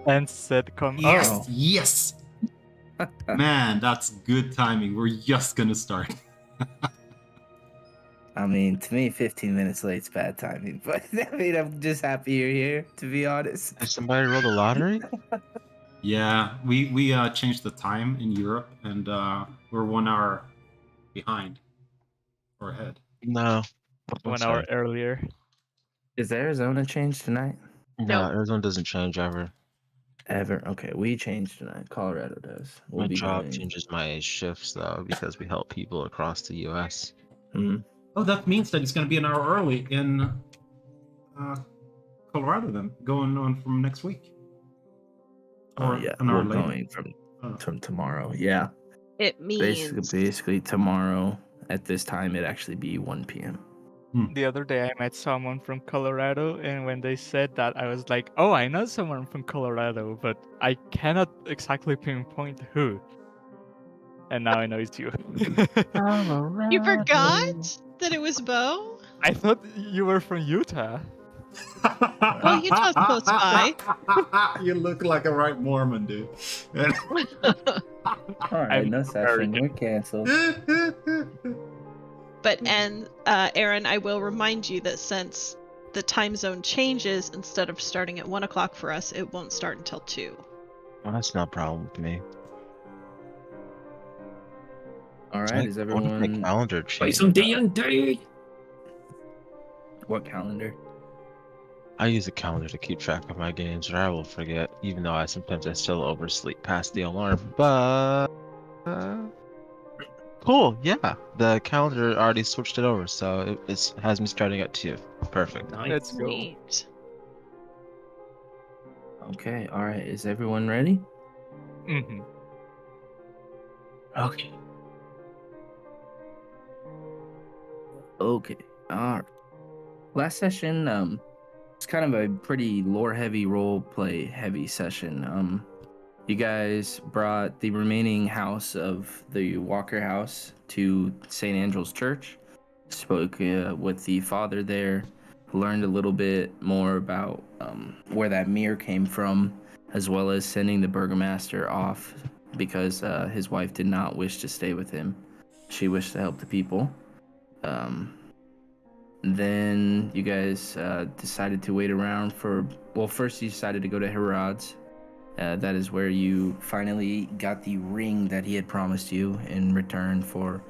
and said, "Come." Yes, Oh, yes. Man, that's good timing. We're just gonna start. I mean, to me, 15 minutes late's bad timing, but I mean, I'm just happy you're here, to be honest. Did somebody roll the lottery? Yeah, we changed the time in Europe, and we're 1 hour behind or ahead. No. I'm 1 hour sorry. earlier. Is Arizona changed tonight? No, Nope. Arizona doesn't change ever. Ever? Okay, we changed tonight. Colorado does. We'll My be job going. changes my shifts though because we help people across the U.S. Mhm. Oh, that means that it's gonna be an hour early in Colorado then, going on from next week. Oh Or yeah, an hour we're later. going Oh. from tomorrow. Yeah, It means basically tomorrow at this time it'd actually be 1 p.m. The other day I met someone from Colorado, and when they said that, I was like, "Oh, I know someone from Colorado, but I cannot exactly pinpoint who." And now I know it's you. you forgot that it was Bo. I thought you were from Utah. Well, Utah's close by. You look like a right Mormon, dude. All right, I'm no session. American. We're canceled. But Aaron, I will remind you that since the time zone changes, instead of starting at 1 o'clock for us, it won't start until 2. Well, that's no problem with me. All right, is My everyone? calendar Play changed. some D&D. What calendar? I use a calendar to keep track of my games, or I will forget. Even though I still oversleep past the alarm. But cool, yeah. The calendar already switched it over, so it has me starting at 2. Perfect. Nice. Let's go. Sweet. Okay, all right. Is everyone ready? Mm-hmm. Okay. Okay. All right. Last session, it's kind of a pretty lore-heavy, role-play-heavy session. You guys brought the remaining house of the Walker House to St. Andrew's Church. Spoke with the father there. Learned a little bit more about where that mirror came from, as well as sending the burgomaster off because his wife did not wish to stay with him. She wished to help the people. Then you guys decided to wait around for... Well, first you decided to go to Herod's. That is where you finally got the ring that he had promised you in return for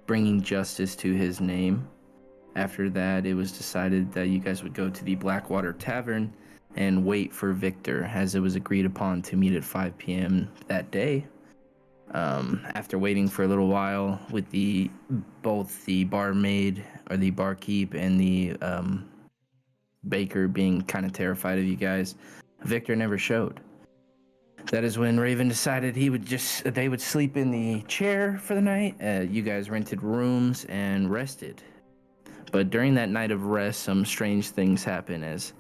bringing justice to his name. After that, it was decided that you guys would go to the Blackwater Tavern and wait for Victor, as it was agreed upon to meet at 5 p.m. that day. After waiting for a little while with both the barmaid or the barkeep and the baker being kind of terrified of you guys, Victor never showed. That is when Raven decided they would sleep in the chair for the night. You guys rented rooms and rested. But during that night of rest, some strange things happened as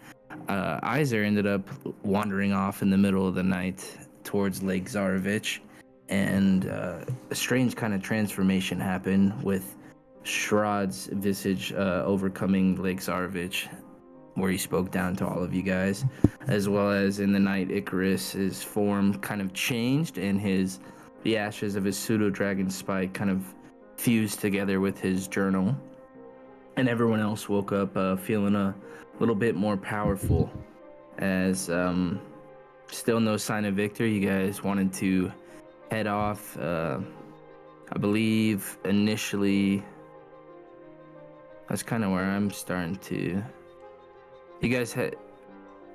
Iser ended up wandering off in the middle of the night towards Lake Zarovich, and a strange kind of transformation happened with Shrad's visage overcoming Lake Zarovich, where he spoke down to all of you guys, as well as in the night Icarus's form kind of changed, and the ashes of his pseudo-dragon spike kind of fused together with his journal. And everyone else woke up feeling a little bit more powerful. As still no sign of Victor, you guys wanted to head off. I believe initially, that's kind of where I'm starting to... You guys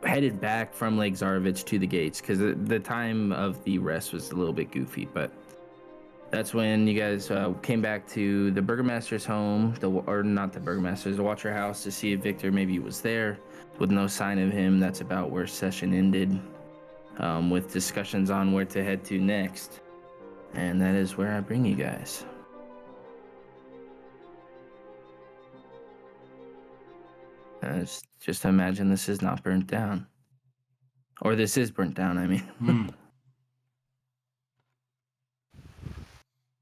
headed back from Lake Zarovich to the gates, because the time of the rest was a little bit goofy, but that's when you guys came back to the burgomaster's home, the Watcher house, to see if Victor maybe was there. With no sign of him, that's about where session ended, with discussions on where to head to next. And that is where I bring you guys. Just imagine this is not burnt down. Or this is burnt down, I mean.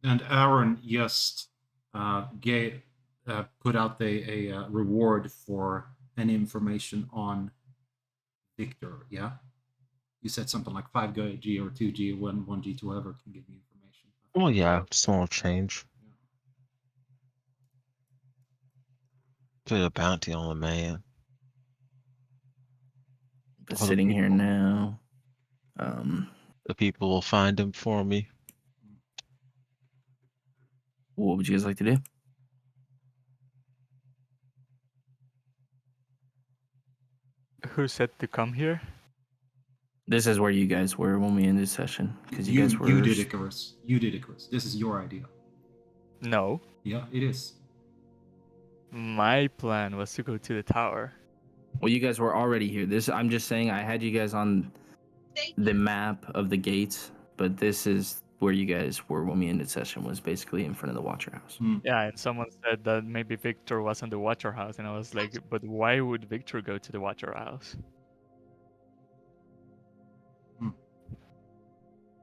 And Aaron just put out a reward for any information on Victor, yeah? You said something like 5G or 2G, 1G to whoever can give me information. Well, yeah, small change. Yeah. Put a bounty on the man. But All the sitting here people- now, The people will find him for me. what would you guys like to do? Who said to come here? This is where you guys were when we ended session because you guys were. You did, Icarus. You did, Icarus. This is your idea. No. Yeah, it is. My plan was to go to the tower. Well, you guys were already here. I'm just saying I had you guys on the map of the gates, but this is where you guys were when we ended session, was basically in front of the Watcher House. Yeah, and someone said that maybe Victor was in the Watcher House, and I was like, but why would Victor go to the Watcher House?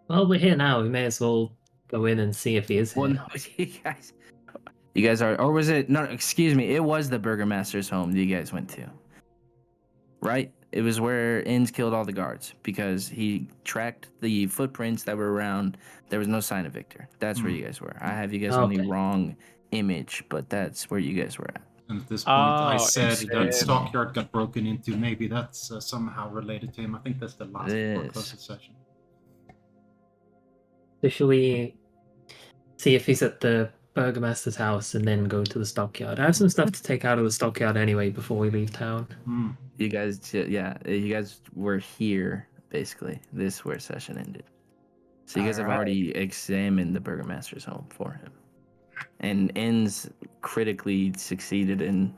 Well, we're here now. We may as well go in and see if he is here. Well, no, you guys are, or was it? No, excuse me. It was the Burgermaster's home that you guys went to, right? It was where Inns killed all the guards because he tracked the footprints that were around. There was no sign of Victor. That's where you guys were. I have you guys on the Okay. wrong image, but that's where you guys were at. And at this point, I Oh, said instead. that Stockyard got broken into. Maybe that's somehow related to him. I think that's the last Yes. closest session. So shall we see if he's at the Burgomaster's house and then go to the stockyard? I have some stuff to take out of the stockyard anyway before we leave town. You guys, yeah, you guys were here basically. This is where session ended. So you guys have Alright. already examined the Burgomaster's home for him, and Inns critically succeeded in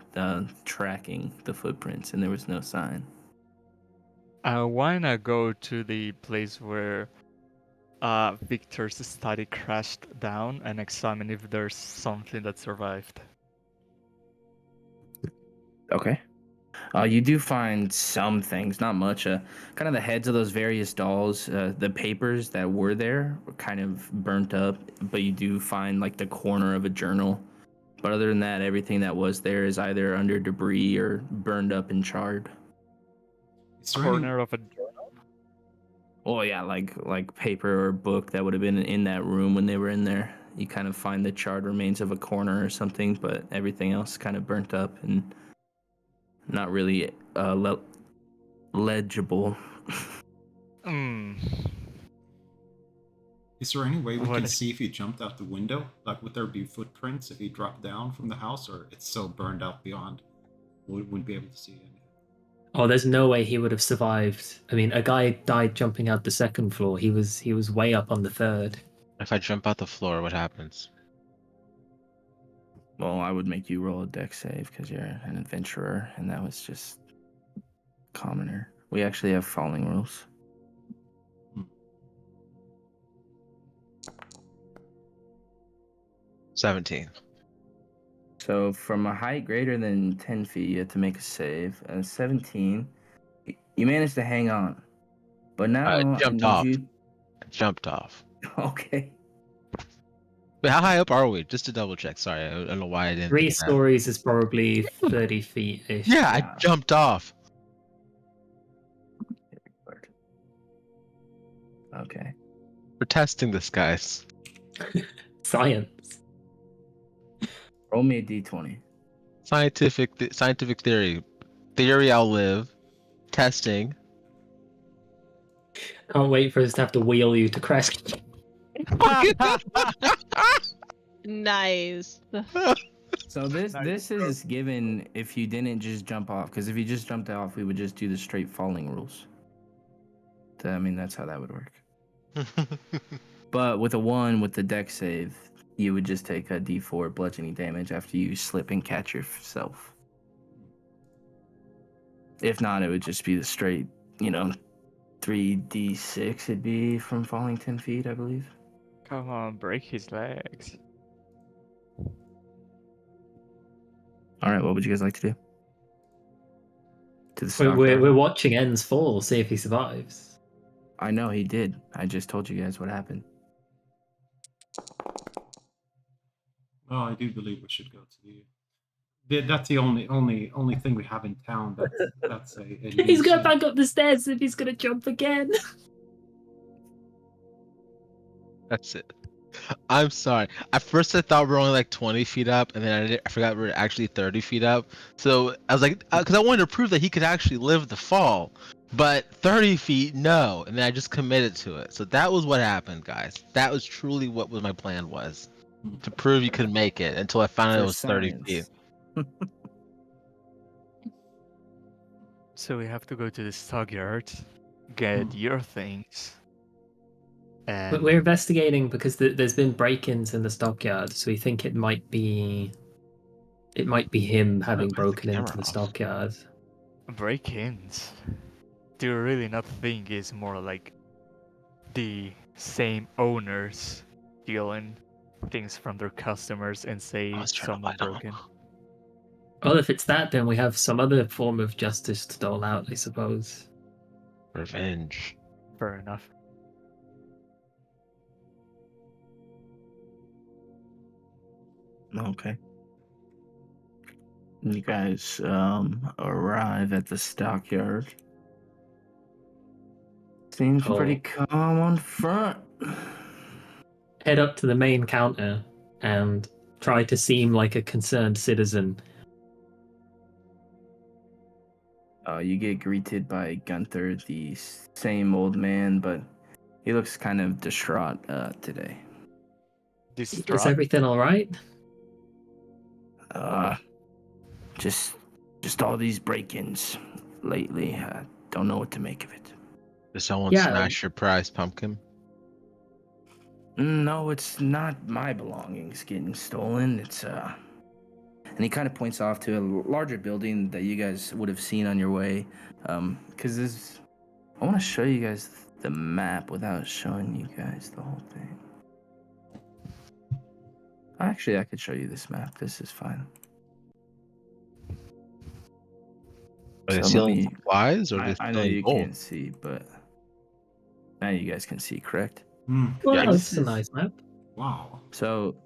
tracking the footprints, and there was no sign. Why not go to the place where Victor's study crashed down and examine if there's something that survived? Okay. You do find some things, not much. Kind of the heads of those various dolls, the papers that were there were kind of burnt up, but you do find like the corner of a journal. But other than that, everything that was there is either under debris or burned up and charred. Is there any- Corner of a journal? Oh yeah, like paper or book that would have been in that room when they were in there. You kind of find the charred remains of a corner or something, but everything else kind of burnt up and not really legible. Is there any way we What can is- see if he jumped out the window? Like, would there be footprints if he dropped down from the house, or it's so burned out beyond we wouldn't be able to see anything? Oh, there's no way he would have survived. I mean, a guy died jumping out the second floor. He was way up on the third. If I jump out the floor, what happens? Well, I would make you roll a dex save because you're an adventurer, and that was just commoner. We actually have falling rules. Hmm. 17. So from a height greater than 10 feet, you have to make a save. And 17, you managed to hang on. But now I I jumped need off. you- I jumped off. Okay. Wait, how high up are we? Just to double check. Sorry, I don't know why I didn't. 3 think of that. stories is probably 30 feet ish. Yeah, I Yeah. jumped off. Okay. We're testing this, guys. Science. Roll me a d20. Scientific theory. Theory I'll live. Testing. Can't wait for us to have to wheel you to Crest. Nice. So this is given if you didn't just jump off, because if you just jumped off, we would just do the straight falling rules. I mean, that's how that would work. But with a 1 with the dex save, you would just take a d4 bludgeoning damage after you slip and catch yourself. If not, it would just be the straight, 3d6 it'd be from falling 10 feet, I believe. Come on, break his legs. All right, what would you guys like to do? To the We're, stockyard? we're watching Ends fall, see if he survives. I know he did. I just told you guys what happened. Oh, I do believe we should go to That's the only thing we have in town. That's a He's going leasing. back up the stairs if he's gonna jump again. That's it. I'm sorry. At first, I thought we were only like 20 feet up, and then I forgot we were actually 30 feet up. So I was like, because I wanted to prove that he could actually live the fall. But 30 feet, no. And then I just committed to it. So that was what happened, guys. That was truly what my plan was. To prove you could make it until I found out it For was 30 science. feet. So we have to go to the stockyard, get Hmm. your things, But and we're investigating because there's been break-ins in the stockyard, so we think it might be him having the broken into camera the off. stockyard. break-ins. Do you really not think it's more like the same owners stealing things from their customers and say I was trying to someone bite on broke in? him. Well, if it's that, then we have some other form of justice to dole out, I suppose. Revenge. Fair enough. Okay. You guys arrive at the stockyard. Seems pretty calm on front. Head up to the main counter and try to seem like a concerned citizen. You get greeted by Gunther, the same old man, but he looks kind of distraught today. Is Distraught. everything all right? Just all these break-ins lately. Don't know what to make of it. Did someone Yeah. smash your prize pumpkin? No, it's not my belongings getting stolen. It's and he kind of points off to a larger building that you guys would have seen on your way. Because this, I want to show you guys the map without showing you guys the whole thing. Actually, I could show you this map. This is fine. Are they So let stealing me- supplies or are they I know stealing you gold? can't see, but now you guys can see, correct? Hmm. Well, Yeah, it's this a is- nice map. Wow. So,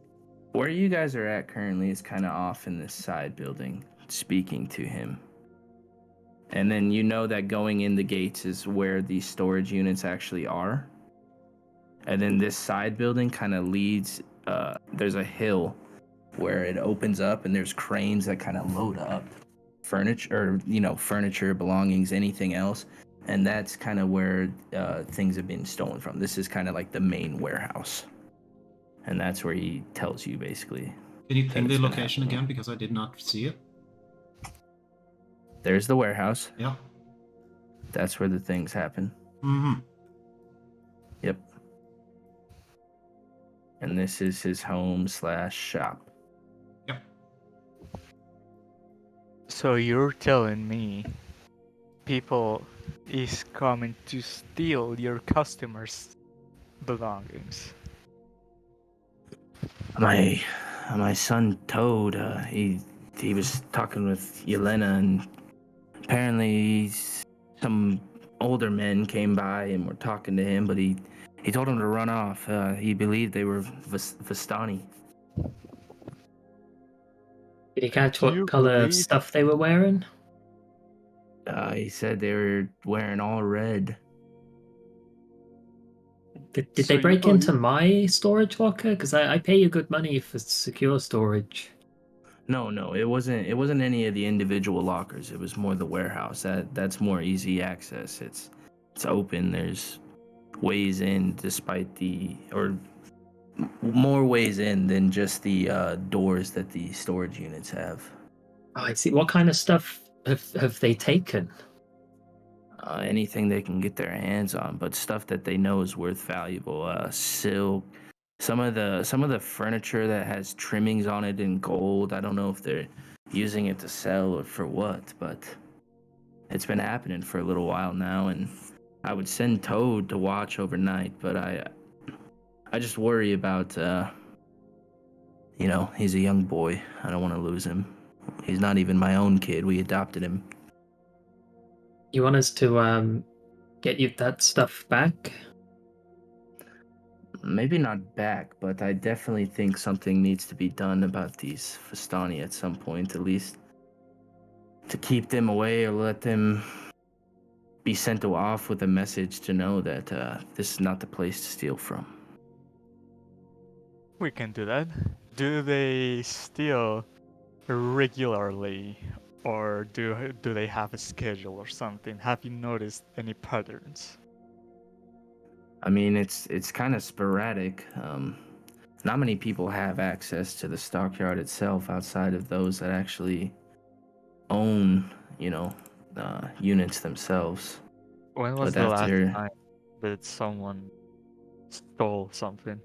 where you guys are at currently is kind of off in this side building, speaking to him. And then you know that going in the gates is where the storage units actually are. And then this side building kind of leads, there's a hill where it opens up and there's cranes that kind of load up furniture, furniture, belongings, anything else. And that's kind of where things have been stolen from. This is kind of like the main warehouse. And that's where he tells you basically. Can you ping That's the gonna location happen. again because I did not see it? There's the warehouse. Yeah. That's where the things happen. Mm-hmm. Yep. And this is his home/shop. Yep. So you're telling me people is coming to steal your customers' belongings? My son Toad, he was talking with Yelena, and apparently some older men came by and were talking to him, but he told him to run off. He believed they were Vistani. Did you catch Do what you color believe- stuff they were wearing? He said they were wearing all red. Did So they you break into believe- my storage locker? Because I pay you good money for secure storage. No, it wasn't any of the individual lockers. It was more the warehouse. That's more easy access. It's open. There's ways in, more ways in than just the doors that the storage units have. Oh, I see. What kind of stuff have they taken? Anything they can get their hands on, but stuff that they know is worth valuable. Silk, some of the furniture that has trimmings on it in gold. I don't know if they're using it to sell or for what, but it's been happening for a little while now. And I would send Toad to watch overnight, but I just worry about he's a young boy. I don't want to lose him. He's not even my own kid. We adopted him. You want us to get you that stuff back? Maybe not back, but I definitely think something needs to be done about these Fastani at some point, at least to keep them away or let them be sent off with a message to know that this is not the place to steal from. We can do that. Do they steal regularly, or do they have a schedule or something? Have you noticed any patterns? I mean, it's kind of sporadic. Not many people have access to the stockyard itself outside of those that actually own, units themselves. When was But the last after time that someone stole something?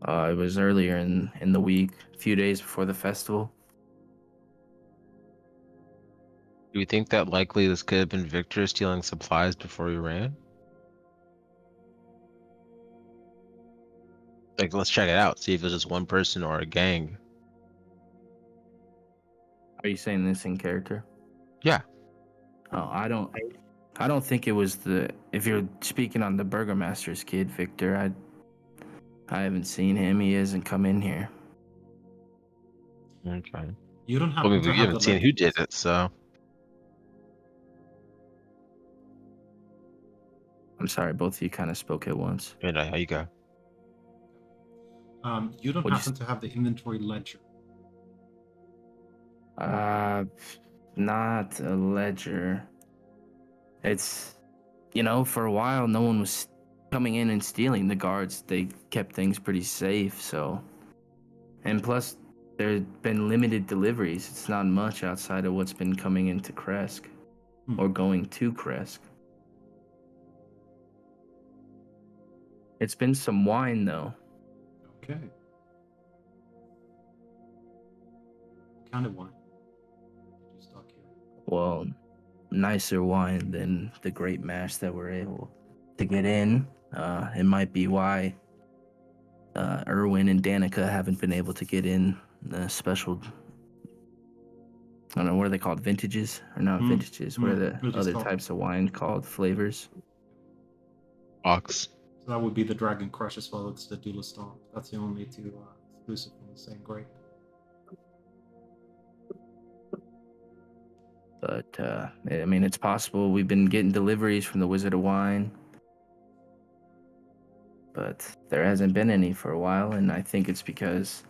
it was earlier in the week, a few days before the festival. Do we think that likely this could have been Victor stealing supplies before he ran? Like, let's check it out. See if it's just one person or a gang. Are you saying this in character? Yeah. Oh, I don't think it was the. If you're speaking on the Burgomaster's kid, Victor, I haven't seen him. He hasn't come in here. Okay. You don't Well, happen to we have haven't the seen who did legends? it, so. I'm sorry, both of you kind of spoke at once. How you go? You don't What'd you happen to have the inventory ledger? Not a ledger. It's, for a while, no one was coming in and stealing. The guards, they kept things pretty safe, so. And plus, there's been limited deliveries. It's not much outside of what's been coming into Kresk or going to Kresk. It's been some wine, though. Okay. What kind of wine did you stock here? Well, nicer wine than the great mash that we're able to get in. It might be why Erwin and Danica haven't been able to get in the special. I don't know, what are they called? Vintages? Or not vintages? What are the other types of wine called? Flavors? Ox. So that would be the Dragon Crush as well. It's the Dulaston. That's the only two exclusive from the same grape. But, I mean, it's possible. We've been getting deliveries from the Wizard of Wine. But there hasn't been any for a while, and I think it's because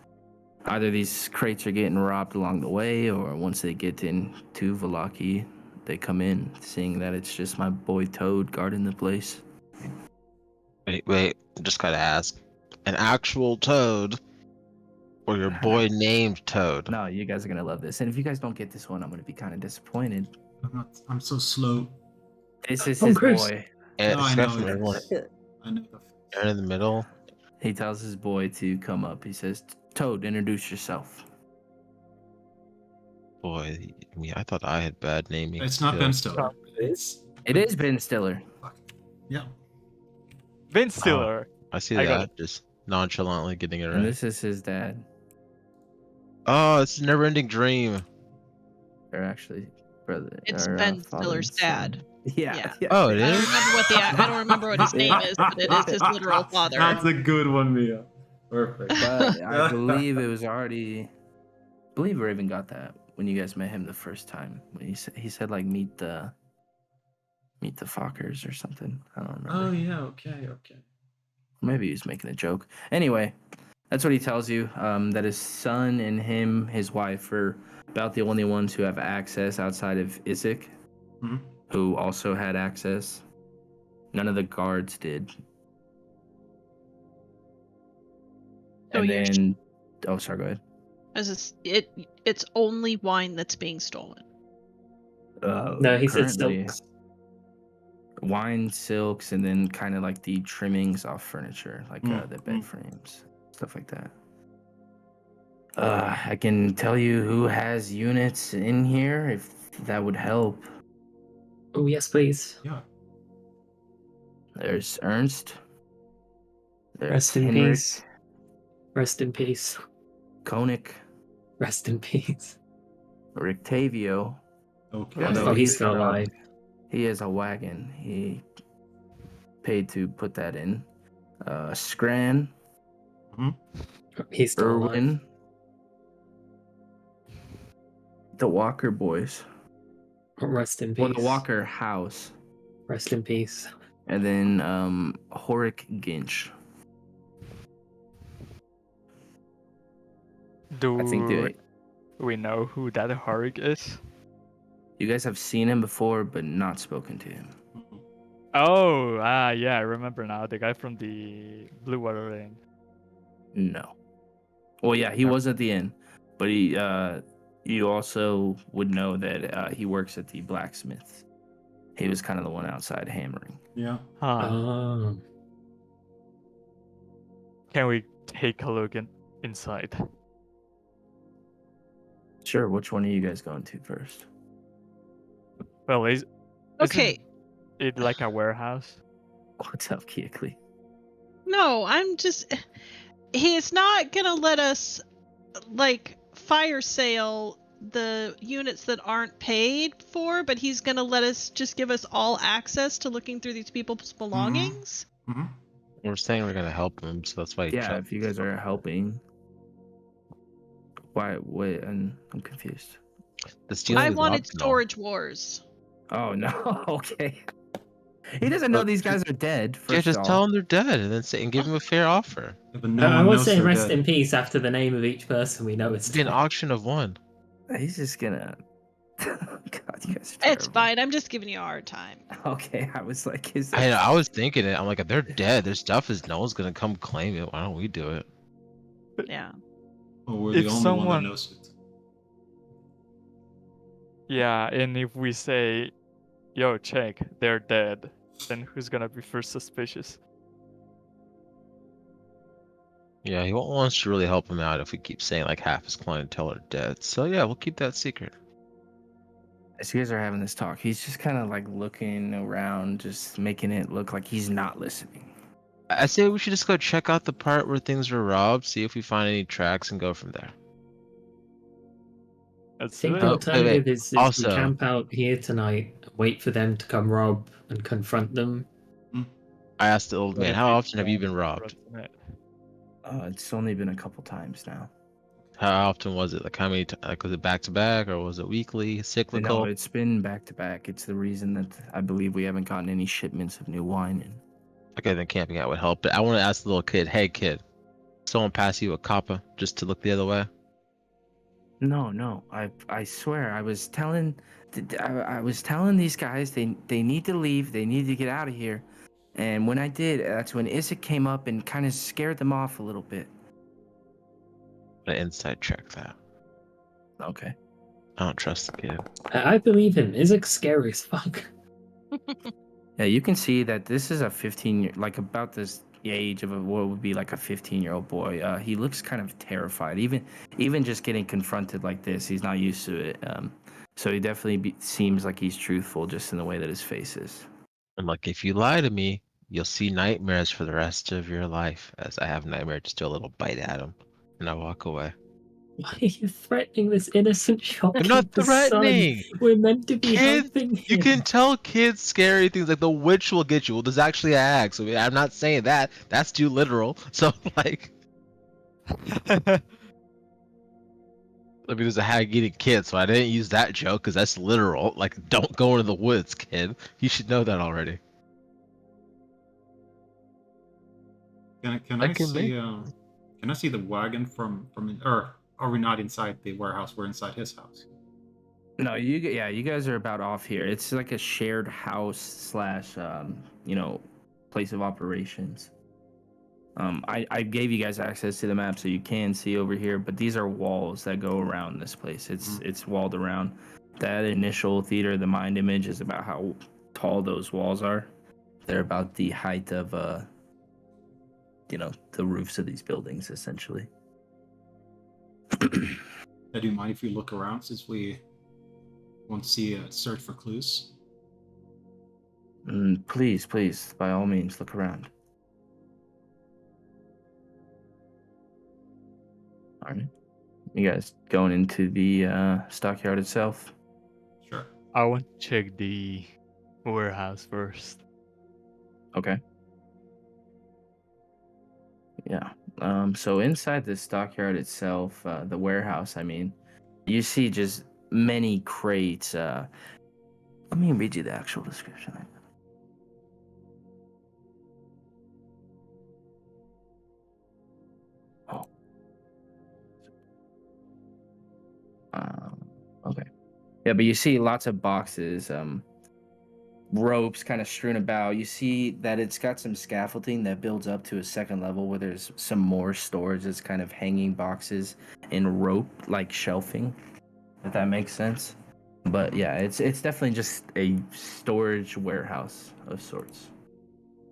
either these crates are getting robbed along the way, or once they get into Valaki, they come in, seeing that it's just my boy Toad guarding the place. Wait, just gotta ask. An actual Toad, or your boy named Toad? No, you guys are gonna love this, and if you guys don't get this one, I'm gonna be kind of disappointed. I'm so slow. This is his boy. Yeah, No, I know. I know. They're in the middle. He tells his boy to come up. He says, "Toad, introduce yourself." Boy, I mean, I thought I had bad naming. It's not Ben Stiller. It is Ben Stiller. Yeah. Ben Stiller. I see I got that. Just nonchalantly getting it right. And this is his dad. Oh, it's a never-ending dream. They're actually brother. It's or, Ben father Stiller's and son. dad. Yeah. Oh, it I is? don't remember what his name is, but it is his literal father. That's a good one, Mia. Perfect. But I believe it was already. I believe Raven got that when you guys met him the first time. When he said like meet the Fockers or something. I don't remember. Oh yeah. Okay. Maybe he was making a joke. Anyway, that's what he tells you. That his son and him, his wife, are about the only ones who have access outside of Isaac, who also had access. None of the guards did. So And then, sorry, go ahead. It's only wine that's being stolen. No, he said Currently, silks. wine, silks, and then kind of like the trimmings off furniture, like the bed frames, stuff like that. I can tell you who has units in here if that would help. Oh, yes, please. Yeah. There's Ernst. There's Rest in Henrik, peace. Rest in peace. Koenig, Rest in peace. Rictavio. Okay. Although Oh, he's still alive. He has a wagon. He paid to put that in. Scran, He's still alive. Irwin, the Walker boys, Rest in peace. or the Walker house, Rest in peace. and then Horik Ginch. Do I think we know who that Harig is? you guys have seen him before, but not spoken to him. Oh, yeah, I remember now. The guy from the Blue Water Lane. No. Well, yeah, he was at the inn, but you also would know that he works at the blacksmith. He was kind of the one outside hammering. Yeah. Huh. Can we take a look inside? Sure. Which one are you guys going to first? Well, isn't Okay. it like a warehouse? What's up, Kiekli? No, I'm just. He's not gonna let us, like, fire sale the units that aren't paid for, but he's gonna let us just give us all access to looking through these people's belongings. Mm-hmm. We're saying we're gonna help him, so that's why. Yeah, if you guys are helping. Why? Wait, I'm confused. The stealing I is wanted optional. storage wars. Oh no. Okay. He doesn't know these guys are dead. Yeah, just off. tell him they're dead, and then say and give him a fair offer. Yeah, but no I one would knows say they're rest dead. in peace after the name of each person we know it's It'd be an dead. auction of one. He's just gonna. God, you guys are It's terrible. fine. I'm just giving you a hard time. Okay, I was like, is I that... was thinking it. I'm like, if they're dead, their stuff is no one's gonna come claim it. Why don't we do it? Yeah. Well, we're If the only one someone- that knows it. Yeah, and if we say, yo, check, they're dead, then who's gonna be first suspicious? Yeah, he won't want us to really help him out if we keep saying like half his clientele are dead. So yeah, we'll keep that secret. As you guys are having this talk, he's just kind of like looking around, just making it look like he's not listening. I say we should just go check out the part where things were robbed, see if we find any tracks, and go from there. I That's think it. the Oh, alternative wait. is Also- we camp out here tonight, wait for them to come rob and confront them. I asked the old But man, if how we often have you don't been robbed? tonight- It's only been a couple times now. How often was it? Like how many? Like was it back to back or was it weekly, cyclical? No, it's been back to back. It's the reason that I believe we haven't gotten any shipments of new wine in. Okay, then camping out would help. But I want to ask the little kid, hey kid, someone pass you a copper just to look the other way? No, I swear I was telling these guys they need to leave, they need to get out of here, and when I did, that's when Isaac came up and kind of scared them off a little bit. An inside check that. Okay. I don't trust the kid. I believe him. Isaac's scary as fuck. Yeah, you can see that this is a 15-year, like about this age of what would be like a 15-year-old boy. He looks kind of terrified. Even just getting confronted like this, he's not used to it. So he definitely seems like he's truthful just in the way that his face is. I'm like, if you lie to me, you'll see nightmares for the rest of your life. As I have nightmares, just do a little bite at him, and I walk away. Why are you threatening this innocent shopkeeper's I'm not threatening. son? We're meant to be Kids, helping him. You can tell kids scary things like the witch will get you. Well, there's actually an axe. So I'm not saying that. That's too literal. So like, I mean, there's a hag eating kid, so I didn't use that joke because that's literal. Like, don't go into the woods, kid. You should know that already. Can I I can see can I see the wagon from or are we not inside the warehouse? We're inside his house. No, you guys are about off here. It's like a shared house / place of operations. I gave you guys access to the map so you can see over here, but these are walls that go around this place. It's walled around. That initial theater, the mind image, is about how tall those walls are. They're about the height of the roofs of these buildings, essentially. Do you mind if we look around since we want to see a search for clues? Please, by all means, look around. All right. You guys going into the stockyard itself? Sure. I want to check the warehouse first. Okay. Yeah. So inside the stockyard itself, the warehouse, I mean, you see just many crates. Let me read you the actual description. Oh. Okay. Yeah, but you see lots of boxes, ropes kind of strewn about. You see that it's got some scaffolding that builds up to a second level where there's some more storage that's kind of hanging boxes in rope like shelving, if that makes sense. But yeah, it's definitely just a storage warehouse of sorts.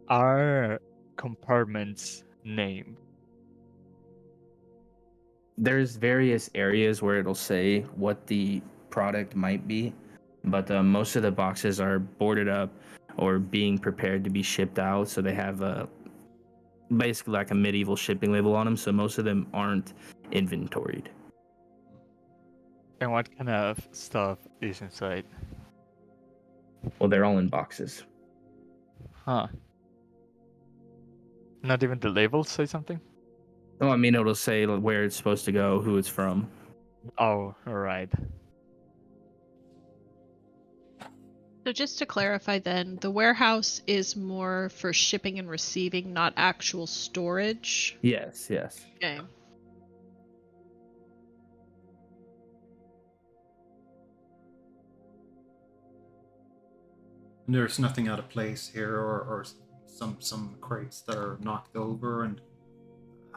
Are compartments named? There's various areas where it'll say what the product might be, but most of the boxes are boarded up or being prepared to be shipped out, so they have a basically like a medieval shipping label on them, so most of them aren't inventoried. And what kind of stuff is inside? Well, they're all in boxes. Huh. Not even the labels say something? Oh, I mean, it'll say where it's supposed to go, who it's from. Oh, alright. So just to clarify then, the warehouse is more for shipping and receiving, not actual storage. Yes. Okay. And there's nothing out of place here, or some crates that are knocked over, and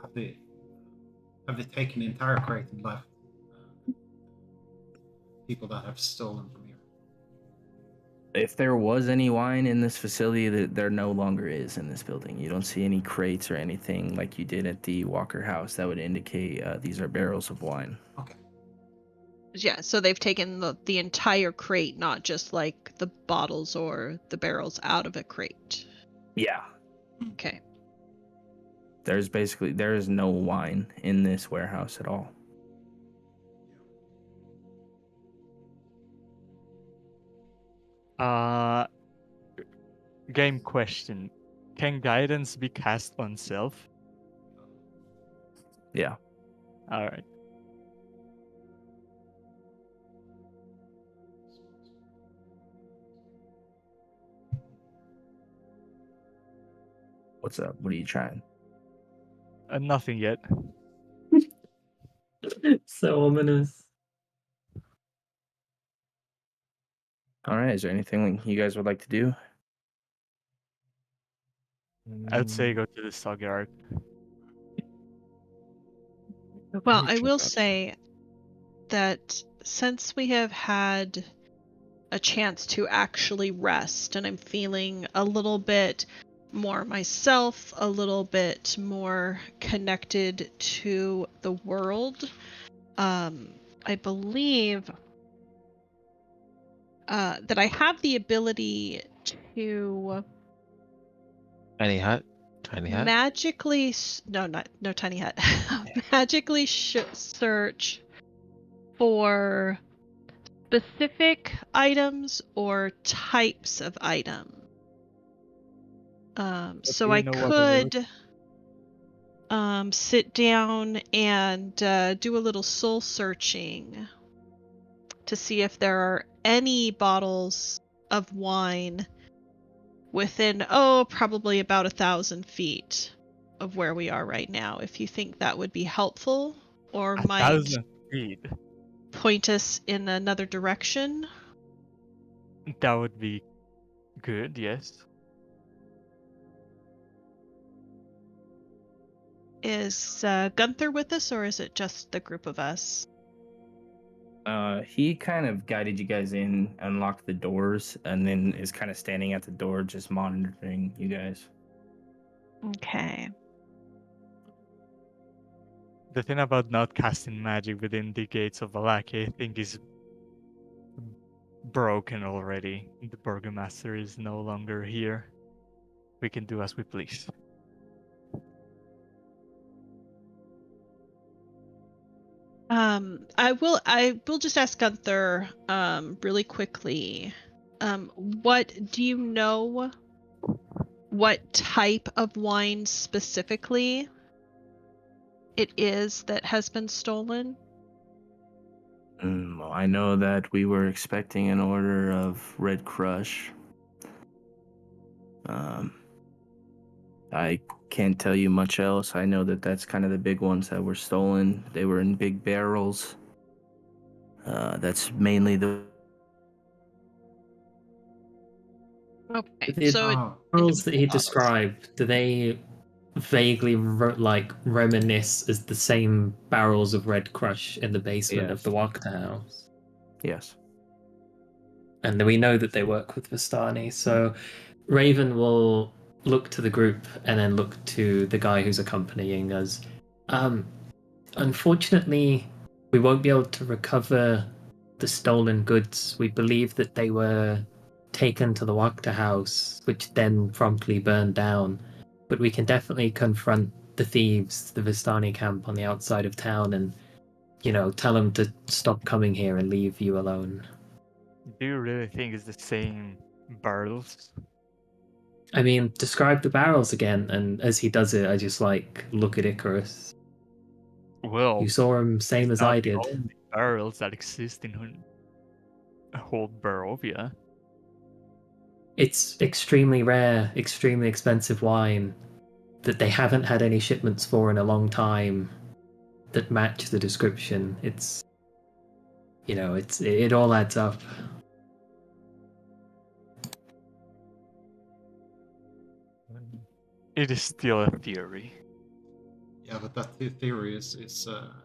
have they taken the entire crate and left people that have stolen from here? If there was any wine in this facility, there no longer is in this building. You don't see any crates or anything like you did at the Walker house that would indicate these are barrels of wine. Okay. Yeah, so they've taken the entire crate, not just like the bottles or the barrels out of a crate. Yeah. Okay. There is no wine in this warehouse at all. Game question. Can guidance be cast on self? Yeah. Alright. What's up? What are you trying? Nothing yet. So ominous. All right. Is there anything you guys would like to do? I'd say go to the stockyard. Well, I will say that since we have had a chance to actually rest, and I'm feeling a little bit more myself, a little bit more connected to the world, I believe that I have the ability to Tiny hut. magically no tiny hut magically search for specific items or types of items. So I could sit down and do a little soul searching to see if there are any bottles of wine within probably about 1,000 feet of where we are right now, if you think that would be helpful or might 1,000 feet. point us in another direction. That would be good, yes. Is Gunther with us, or is it just the group of us? He kind of guided you guys in, unlocked the doors, and then is kind of standing at the door just monitoring you guys. Okay. The thing about not casting magic within the gates of Valaki, I think, is broken already. The Burgomaster is no longer here. We can do as we please. I will just ask Gunther really quickly. What do you know? What type of wine specifically it is that has been stolen? Well, I know that we were expecting an order of Red Crush. I can't tell you much else. I know that that's kind of the big ones that were stolen. They were in big barrels. That's mainly the Okay, The so Oh, barrels that he described, do they vaguely reminisce as the same barrels of Red Crush in the basement of the Yes. Wachter house? Yes. And we know that they work with Vistani, so Raven will look to the group and then look to the guy who's accompanying us. Unfortunately, we won't be able to recover the stolen goods. We believe that they were taken to the Wachter house, which then promptly burned down. But we can definitely confront the thieves, the Vistani camp on the outside of town, and, tell them to stop coming here and leave you alone. Do you really think it's the same barrels? I mean, describe the barrels again, and as he does it, I just look at Icarus. Well, You saw him same as not I the did. only barrels that exist in whole Barovia. It's extremely rare, extremely expensive wine that they haven't had any shipments for in a long time that match the description. It all adds up. It is still a theory. yeah, but that theory is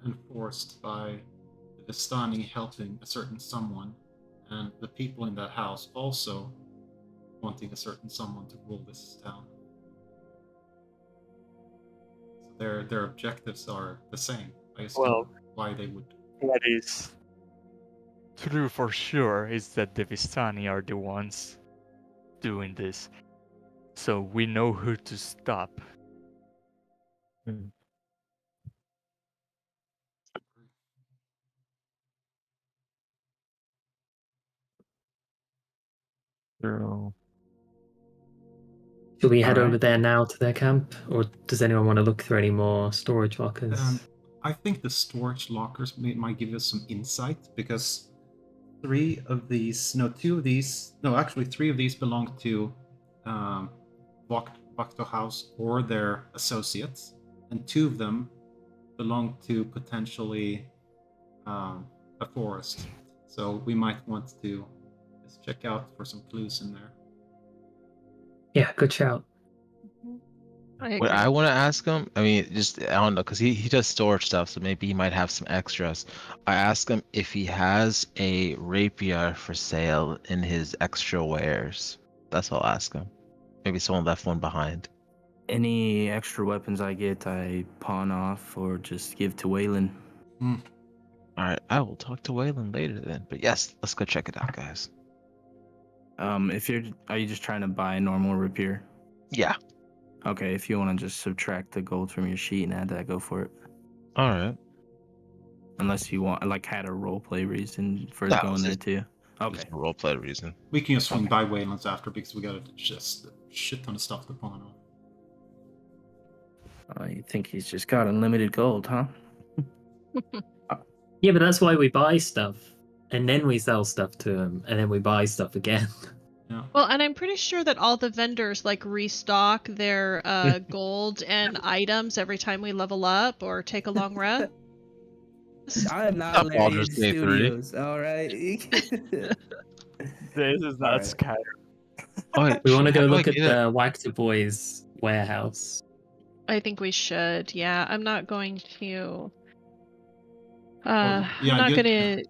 enforced by the Vistani helping a certain someone, and the people in that house also wanting a certain someone to rule this town. So their objectives are the same. I assume Well, why they would. what is true for sure is that the Vistani are the ones doing this. So we know who to stop. True. Should we head All over right. there now to their camp, or does anyone want to look through any more storage lockers? I think the storage lockers might give us some insight because three of these belong to Vakto House or their associates, and two of them belong to potentially a forest. So we might want to just check out for some clues in there. Yeah, good shout. I What agree. I want to ask him, I mean, just I don't know, because he does storage stuff, so maybe he might have some extras. I ask him if he has a rapier for sale in his extra wares. That's what I'll ask him. Maybe someone left one behind. Any extra weapons I get, I pawn off or just give to Waylon. All right, I will talk to Waylon later then. But yes, let's go check it out, guys. Are you just trying to buy a normal rapier? Yeah. Okay, if you want to just subtract the gold from your sheet and add that, go for it. All right. Unless you want, had a roleplay reason for No, going it's there just- too. It's Okay. a roleplay reason. We can just swing by Wayland's after because we got just a shit ton of stuff to pawn off. You think he's just got unlimited gold, huh? Yeah, but that's why we buy stuff, and then we sell stuff to him, and then we buy stuff again. Yeah. Well, and I'm pretty sure that all the vendors restock their gold and items every time we level up or take a long rest. I am not Stop Larian Baldur's Gate 3. Studios, all right? This is not Alright. Skyrim. Oh, wait, We want to how go do I look at get it? the Wachter Boys warehouse. I think we should. Yeah, I'm not going to. yeah, I'm not you- going to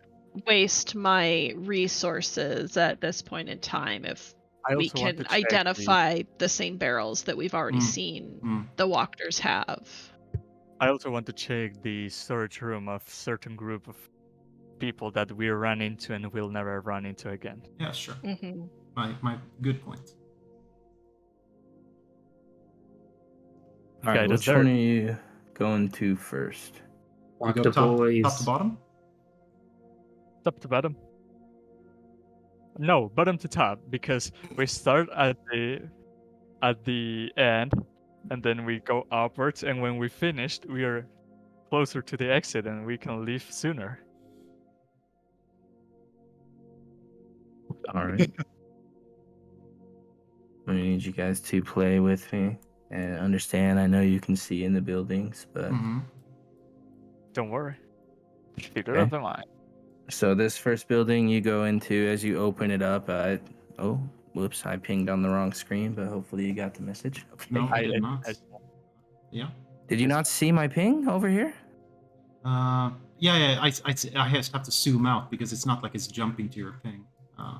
waste my resources at this point in time if I we also want can to check identify the same barrels that we've already seen the Walkers have. I also want to check the storage room of certain group of people that we run into and will never run into again. Yeah, sure. Mm-hmm. My good point. All right, Guide us which there. one are you going to first? We go Wachter top Boys. to bottom. Top to bottom? No, bottom to top, because we start at the end, and then we go upwards, and when we finished, we are closer to the exit and we can leave sooner. All right. I need you guys to play with me and understand. I know you can see in the buildings, but Mm-hmm. Don't worry. Theater Okay. of the mind. so this first building you go into, as you open it up, oh, whoops, I pinged on the wrong screen, but hopefully you got the message. Okay. No, I did I not. think Yeah. Did you not see my ping over here? Yeah. I have to zoom out because it's not like it's jumping to your ping.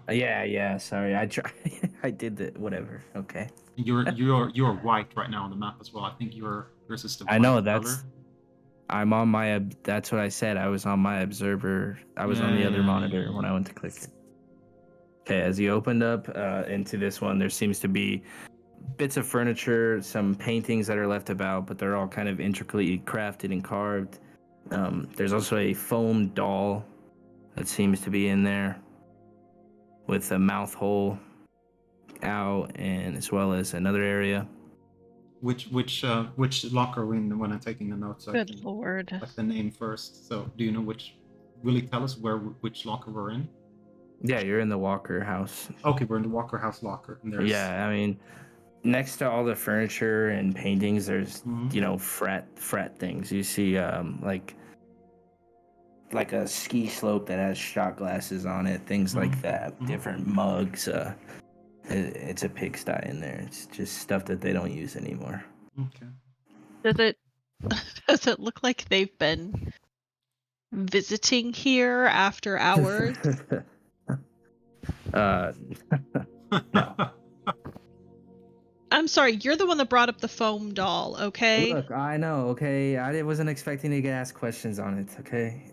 Yeah. Sorry, I try. I did the whatever. Okay. You're white right now on the map as well. I think yours is the white I know color. I'm on my. That's what I said. I was on my observer. I was on the other monitor when I went to click it. Okay, as you opened up into this one, there seems to be bits of furniture, some paintings that are left about, but they're all kind of intricately crafted and carved. There's also a foam doll that seems to be in there with a mouth hole out, and as well as another area. Which locker are we in when I'm taking the notes? So I Good can lord. select the name first. So do you know which? Will it tell us which locker we're in? Yeah, you're in the Walker house. Okay, we're in the Walker House locker. And there's Yeah, I mean, next to all the furniture and paintings, there's Mhm. fret things. You see like a ski slope that has shot glasses on it, things like that. Mhm. Different mugs. It's a pigsty in there. It's just stuff that they don't use anymore. Okay. Does it look like they've been visiting here after hours? No. I'm sorry, you're the one that brought up the foam doll, okay? Look, I know. Okay, I wasn't expecting to get asked questions on it. Okay.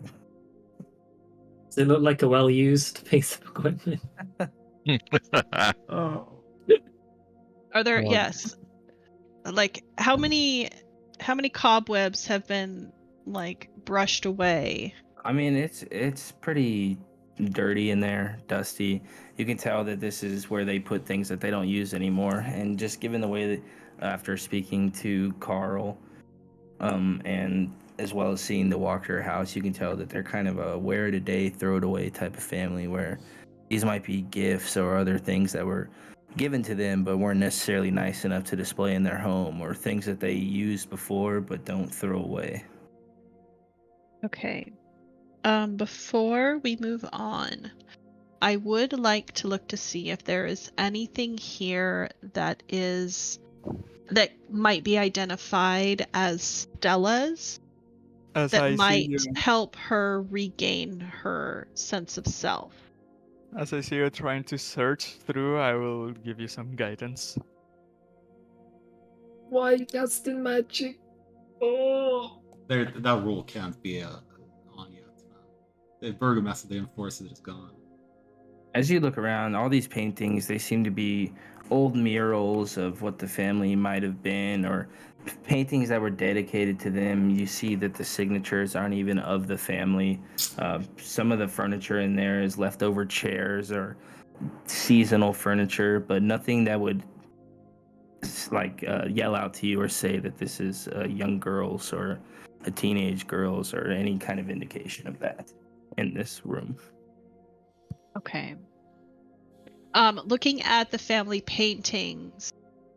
Does it look like a well-used piece of equipment? Oh. Are there Well- yes. Like how many cobwebs have been like brushed away? I mean, it's pretty dirty in there, dusty. You can tell that this is where they put things that they don't use anymore. And just given the way that, after speaking to Carl, and as well as seeing the Walker house, you can tell that they're kind of a wear it a day, throw it away type of family, where these might be gifts or other things that were given to them but weren't necessarily nice enough to display in their home, or things that they used before but don't throw away. Okay. Before we move on, I would like to look to see if there is anything here that might be identified as Stella's As I that see might you, help her regain her sense of self. as I see you trying to search through, I will give you some guidance. Why casting magic? Oh. That rule can't be on yet. The Burgomaster, the enforcer, is gone. As you look around, all these paintings, they seem to be old murals of what the family might have been, or paintings that were dedicated to them. You see that the signatures aren't even of the family. Some of the furniture in there is leftover chairs or seasonal furniture, but nothing that would yell out to you or say that this is young girls or a teenage girls or any kind of indication of that in this room. Okay. Looking at the family paintings,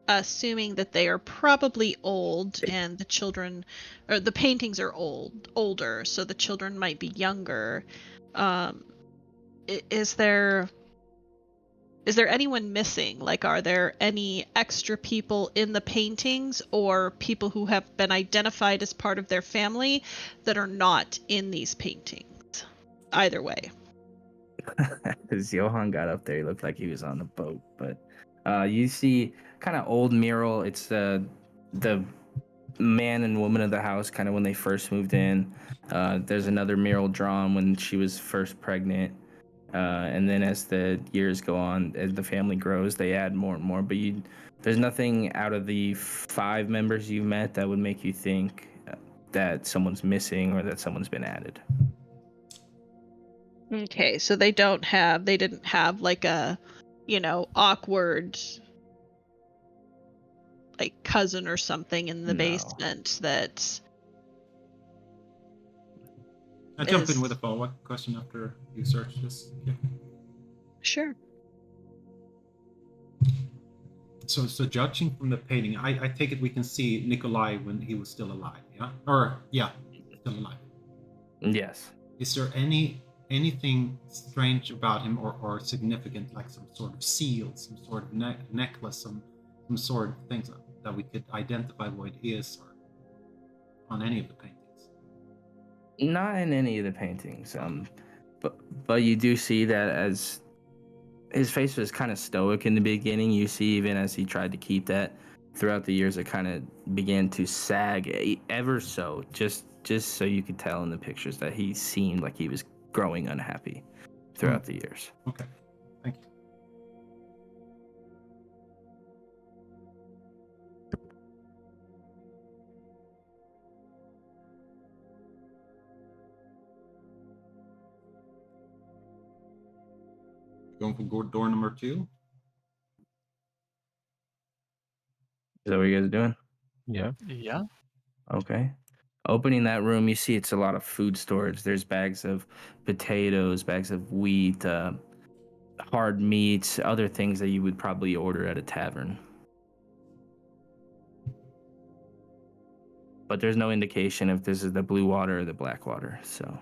assuming that they are probably old and the children, or the paintings are older, so the children might be younger. Is there anyone missing? Like, are there any extra people in the paintings or people who have been identified as part of their family that are not in these paintings? Either way. As Johan got up there, he looked like he was on the boat. But you see kind of old mural. It's the man and woman of the house, kind of when they first moved in. There's another mural drawn when she was first pregnant. And then as the years go on, as the family grows, they add more and more. But there's nothing out of the 5 members you've met that would make you think that someone's missing or that someone's been added. Okay, so they didn't have like a, awkward like cousin or something in the No. basement that I jump in is- with a follow-up question after you search this. Okay. Sure. So judging from the painting, I take it we can see Nikolai when he was still alive, yeah? Or yeah, still alive. Yes. Is there anything strange about him or significant, like some sort of seal, some sort of necklace, some sort of things that we could identify what it is, or on any of the paintings? Not in any of the paintings. But you do see that as his face was kind of stoic in the beginning. You see, even as he tried to keep that throughout the years, it kind of began to sag ever so. Just so you could tell in the pictures that he seemed like he was growing unhappy throughout the years. Okay, thank you. Going for door number 2. Is that what you guys are doing? Yeah. Yeah. Okay. Opening that room, you see it's a lot of food storage. There's bags of potatoes, bags of wheat, hard meats, other things that you would probably order at a tavern. But there's no indication if this is the blue water or the black water. So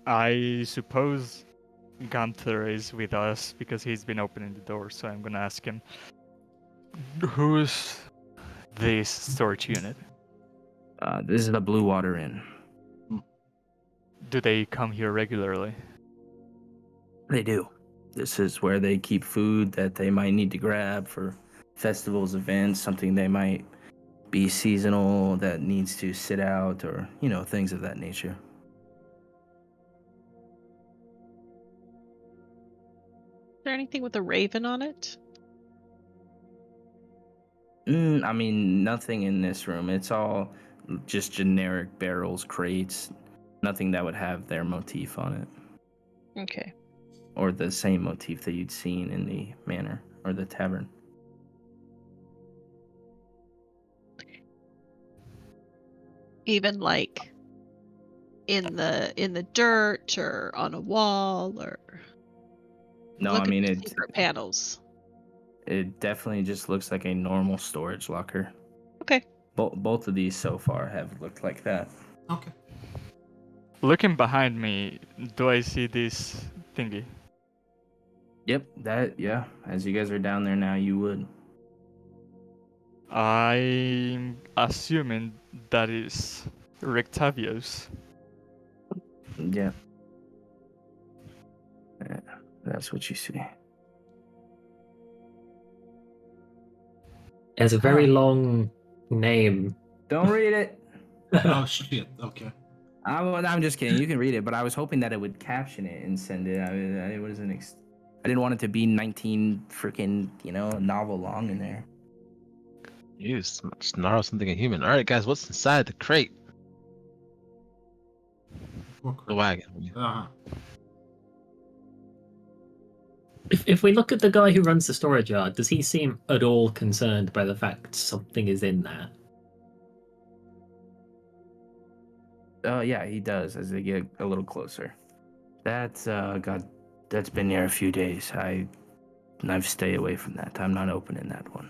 I suppose Gunther is with us because he's been opening the door, so I'm gonna ask him, who's this storage unit? this is the blue water inn. Do they come here regularly? They do. This is where they keep food that they might need to grab for festivals, events, something they might be seasonal that needs to sit out, or, things of that nature. Is there anything with a raven on it? I mean, nothing in this room. It's all just generic barrels, crates, nothing that would have their motif on it. Okay. Or the same motif that you'd seen in the manor or the tavern. Even like in the dirt or on a wall, or No, look I at mean, the secret panels. it definitely just looks like a normal storage locker. Okay. Both of these so far have looked like that. Okay. Looking behind me, do I see this thingy? Yep, yeah. As you guys are down there now, you would. I'm assuming that is Rectavio's. Yeah. Yeah, that's what you see. There's a very long name. Don't read it. Oh shit. Okay. I'm just kidding. You can read it, but I was hoping that it would caption it and send it. I wasn't. I didn't want it to be 19 freaking novel long in there. You snarl something a human. All right, guys, what's inside the crate? The wagon. Uh-huh. If we look at the guy who runs the storage yard, does he seem at all concerned by the fact something is in there? Yeah, he does as they get a little closer. That's that's been there a few days. I've stayed away from that. I'm not opening that one.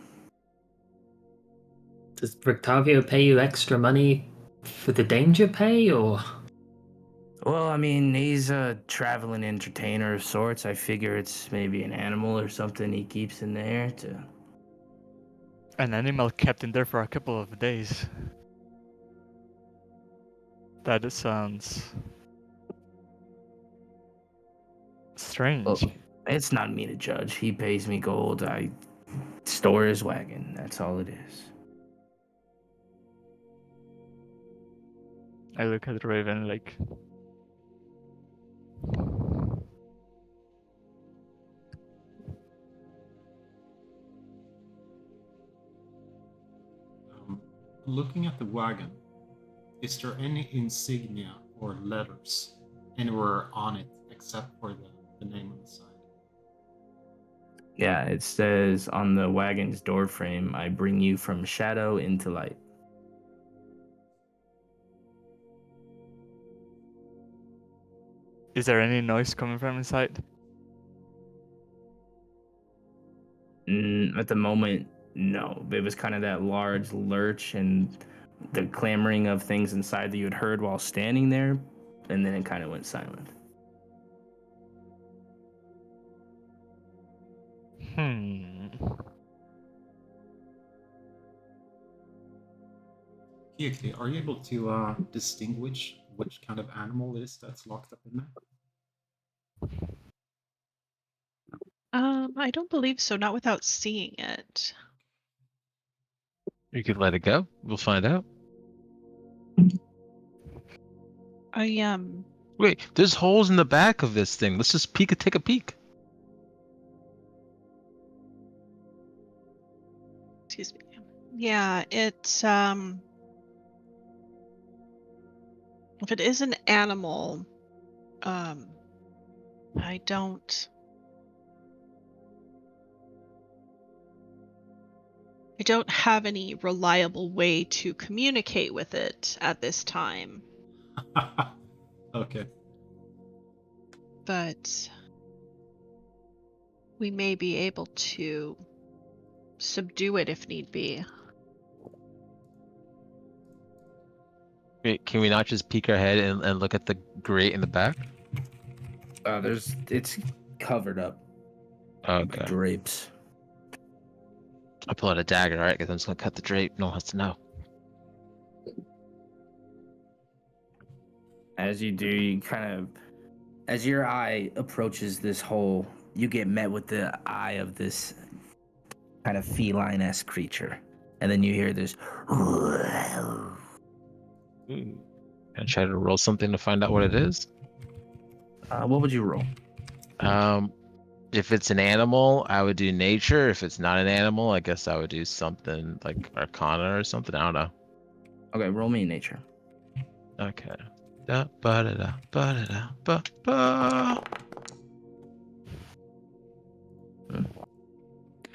Does Rictavio pay you extra money for the danger pay, or? Well, I mean, he's a traveling entertainer of sorts. I figure it's maybe an animal or something he keeps in there to... An animal kept in there for a couple of days. That sounds strange. Well, it's not me to judge. He pays me gold. I store his wagon. That's all it is. I look at Raven like... Looking at the wagon, is there any insignia or letters anywhere on it except for the name on the side? Yeah, it says on the wagon's door frame, I bring you from shadow into light. Is there any noise coming from inside? At the moment, no. It was kind of that large lurch and the clamoring of things inside that you had heard while standing there, and then it kind of went silent. Kiyokli, are you able to distinguish which kind of animal it is that's locked up in there? I don't believe so. Not without seeing it. You could let it go. We'll find out. I Wait, there's holes in the back of this thing. Let's just take a peek. Excuse me. Yeah, it's if it is an animal, I don't have any reliable way to communicate with it at this time. Okay. But we may be able to subdue it if need be. Wait, can we not just peek our head and look at the grate in the back? It's covered up Okay. by drapes. I pull out a dagger, alright? Because I'm just gonna cut the drape. No one has to know. As you do, you kind of, as your eye approaches this hole, you get met with the eye of this kind of feline-esque creature. And then you hear this. Can I try to roll something to find out what it is? What would you roll? If it's an animal, I would do nature. If it's not an animal, I guess I would do something like arcana or something. I don't know. Okay, roll me nature. Okay. Da, ba, da, da, ba, da, da, ba, ba.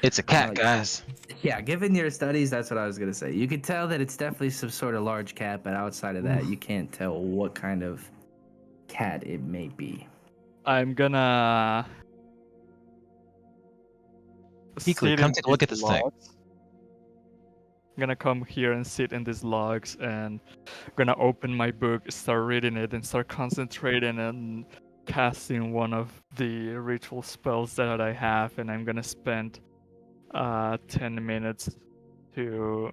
It's a cat, guys. Yeah, given your studies, that's what I was gonna say. You could tell that it's definitely some sort of large cat, but outside of that, you can't tell what kind of cat it may be. I'm gonna Peekly, sit come in take a look these at this thing. logs. I'm gonna come here and sit in these logs and gonna open my book, start reading it, and start concentrating and casting one of the ritual spells that I have, and I'm gonna spend 10 minutes to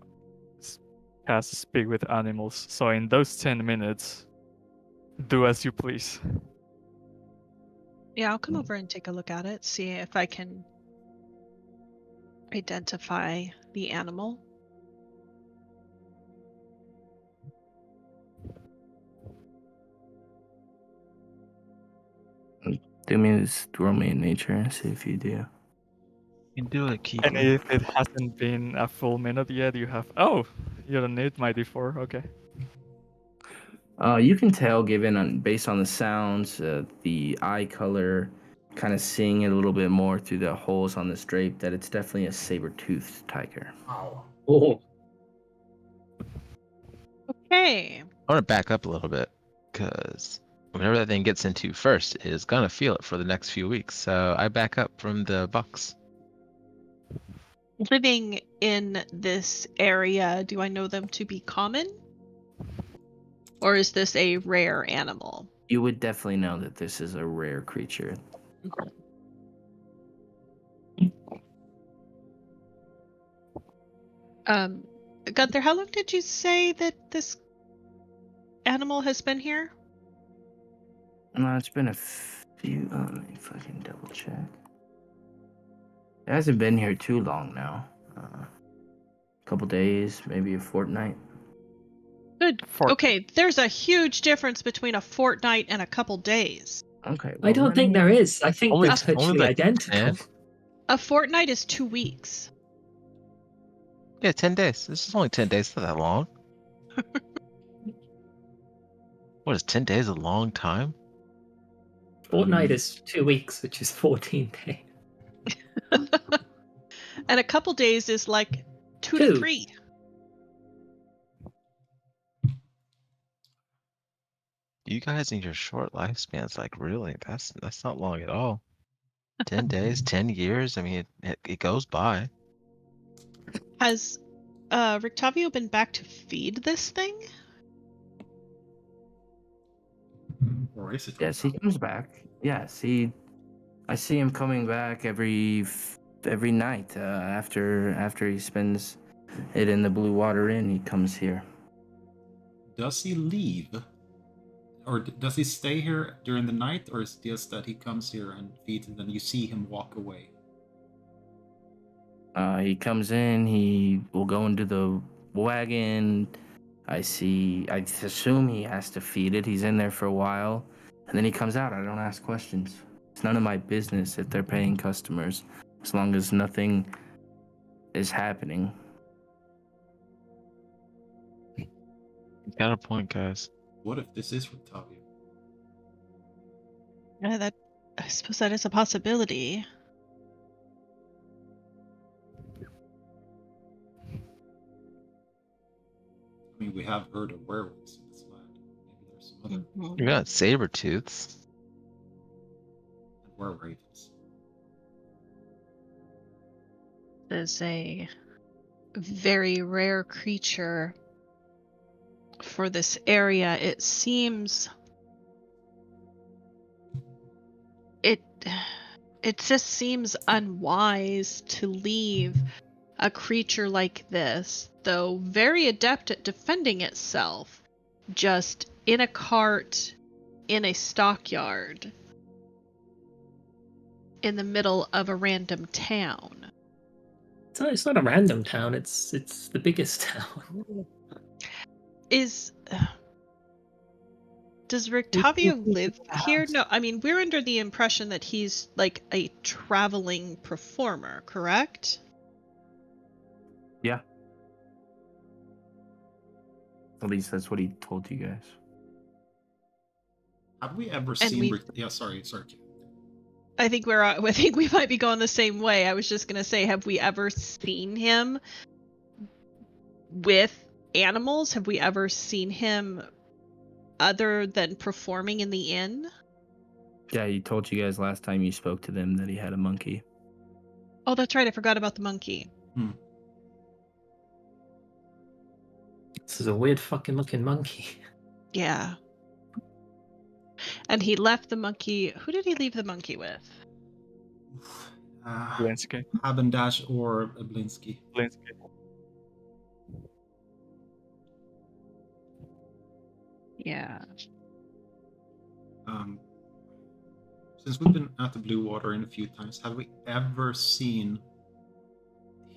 cast Speak with Animals. So in those 10 minutes, do as you please. Yeah, I'll come over and take a look at it, see if I can identify the animal. Do me this, roll me in nature and see if you do. You can do it, And Keekly. if it hasn't been a full minute yet, you have... Oh, you don't need my d4, okay. You can tell, based on the sounds, the eye color, kind of seeing it a little bit more through the holes on this drape, that it's definitely a saber-toothed tiger. Wow. Oh, Okay. I want to back up a little bit because whatever that thing gets into first is gonna feel it for the next few weeks. So I back up from the box. Living in this area, do I know them to be common? Or is this a rare animal? You would definitely know that this is a rare creature. Gunther, how long did you say that this animal has been here? No, it's been a few. Let me fucking double check. It hasn't been here too long now. A couple days, maybe a fortnight. Good. Okay, there's a huge difference between a fortnight and a couple days. Okay. I don't think there is. I think Only- they're virtually only like identical. 10? A fortnight is 2 weeks. Yeah, 10 days. This is only 10 days. It's not that long. What is 10 days a long time? Fortnight is 2 weeks, which is 14 days. And a couple days is like 2 to 3. you guys in your short lifespans, like really, that's not long at all. 10 days, 10 years. I mean, it goes by. Has Rictavio been back to feed this thing? Or is it? Yes, he comes back. Yes, I see him coming back every night after he spends it in the Blue Water Inn. He comes here. Does he leave? Or does he stay here during the night? Or is it just that he comes here and feeds and then you see him walk away? He comes in. He will go into the wagon. I assume he has to feed it. He's in there for a while, and then he comes out. I don't ask questions. It's none of my business if they're paying customers, as long as nothing is happening. You got a point, guys. What if this is Rictavio? That I suppose that is a possibility. I mean, we have heard of werewolves in this land. Maybe there's some other Mhm. You got saber tooths. and were-ravens. Is a very rare creature for this area. It seems it just seems unwise to leave a creature like this, though very adept at defending itself, just in a cart in a stockyard in the middle of a random town. It's not a random town. It's the biggest town. Does Rictavio live here? No, I mean, we're under the impression that he's like a traveling performer, correct? Yeah. At least that's what he told you guys. Have we ever And seen? Yeah, sorry. I think I think we might be going the same way. I was just gonna say, have we ever seen him with animals? Have we ever seen him other than performing in the inn? Yeah, he told you guys last time you spoke to them that he had a monkey. Oh, that's right. I forgot about the monkey. This is a weird fucking looking monkey. Yeah. And he left the monkey. Who did he leave the monkey with? Blinsky. Habendash or Blinsky. Blinsky. Yeah. Since we've been at the Blue Water Inn a few times, have we ever seen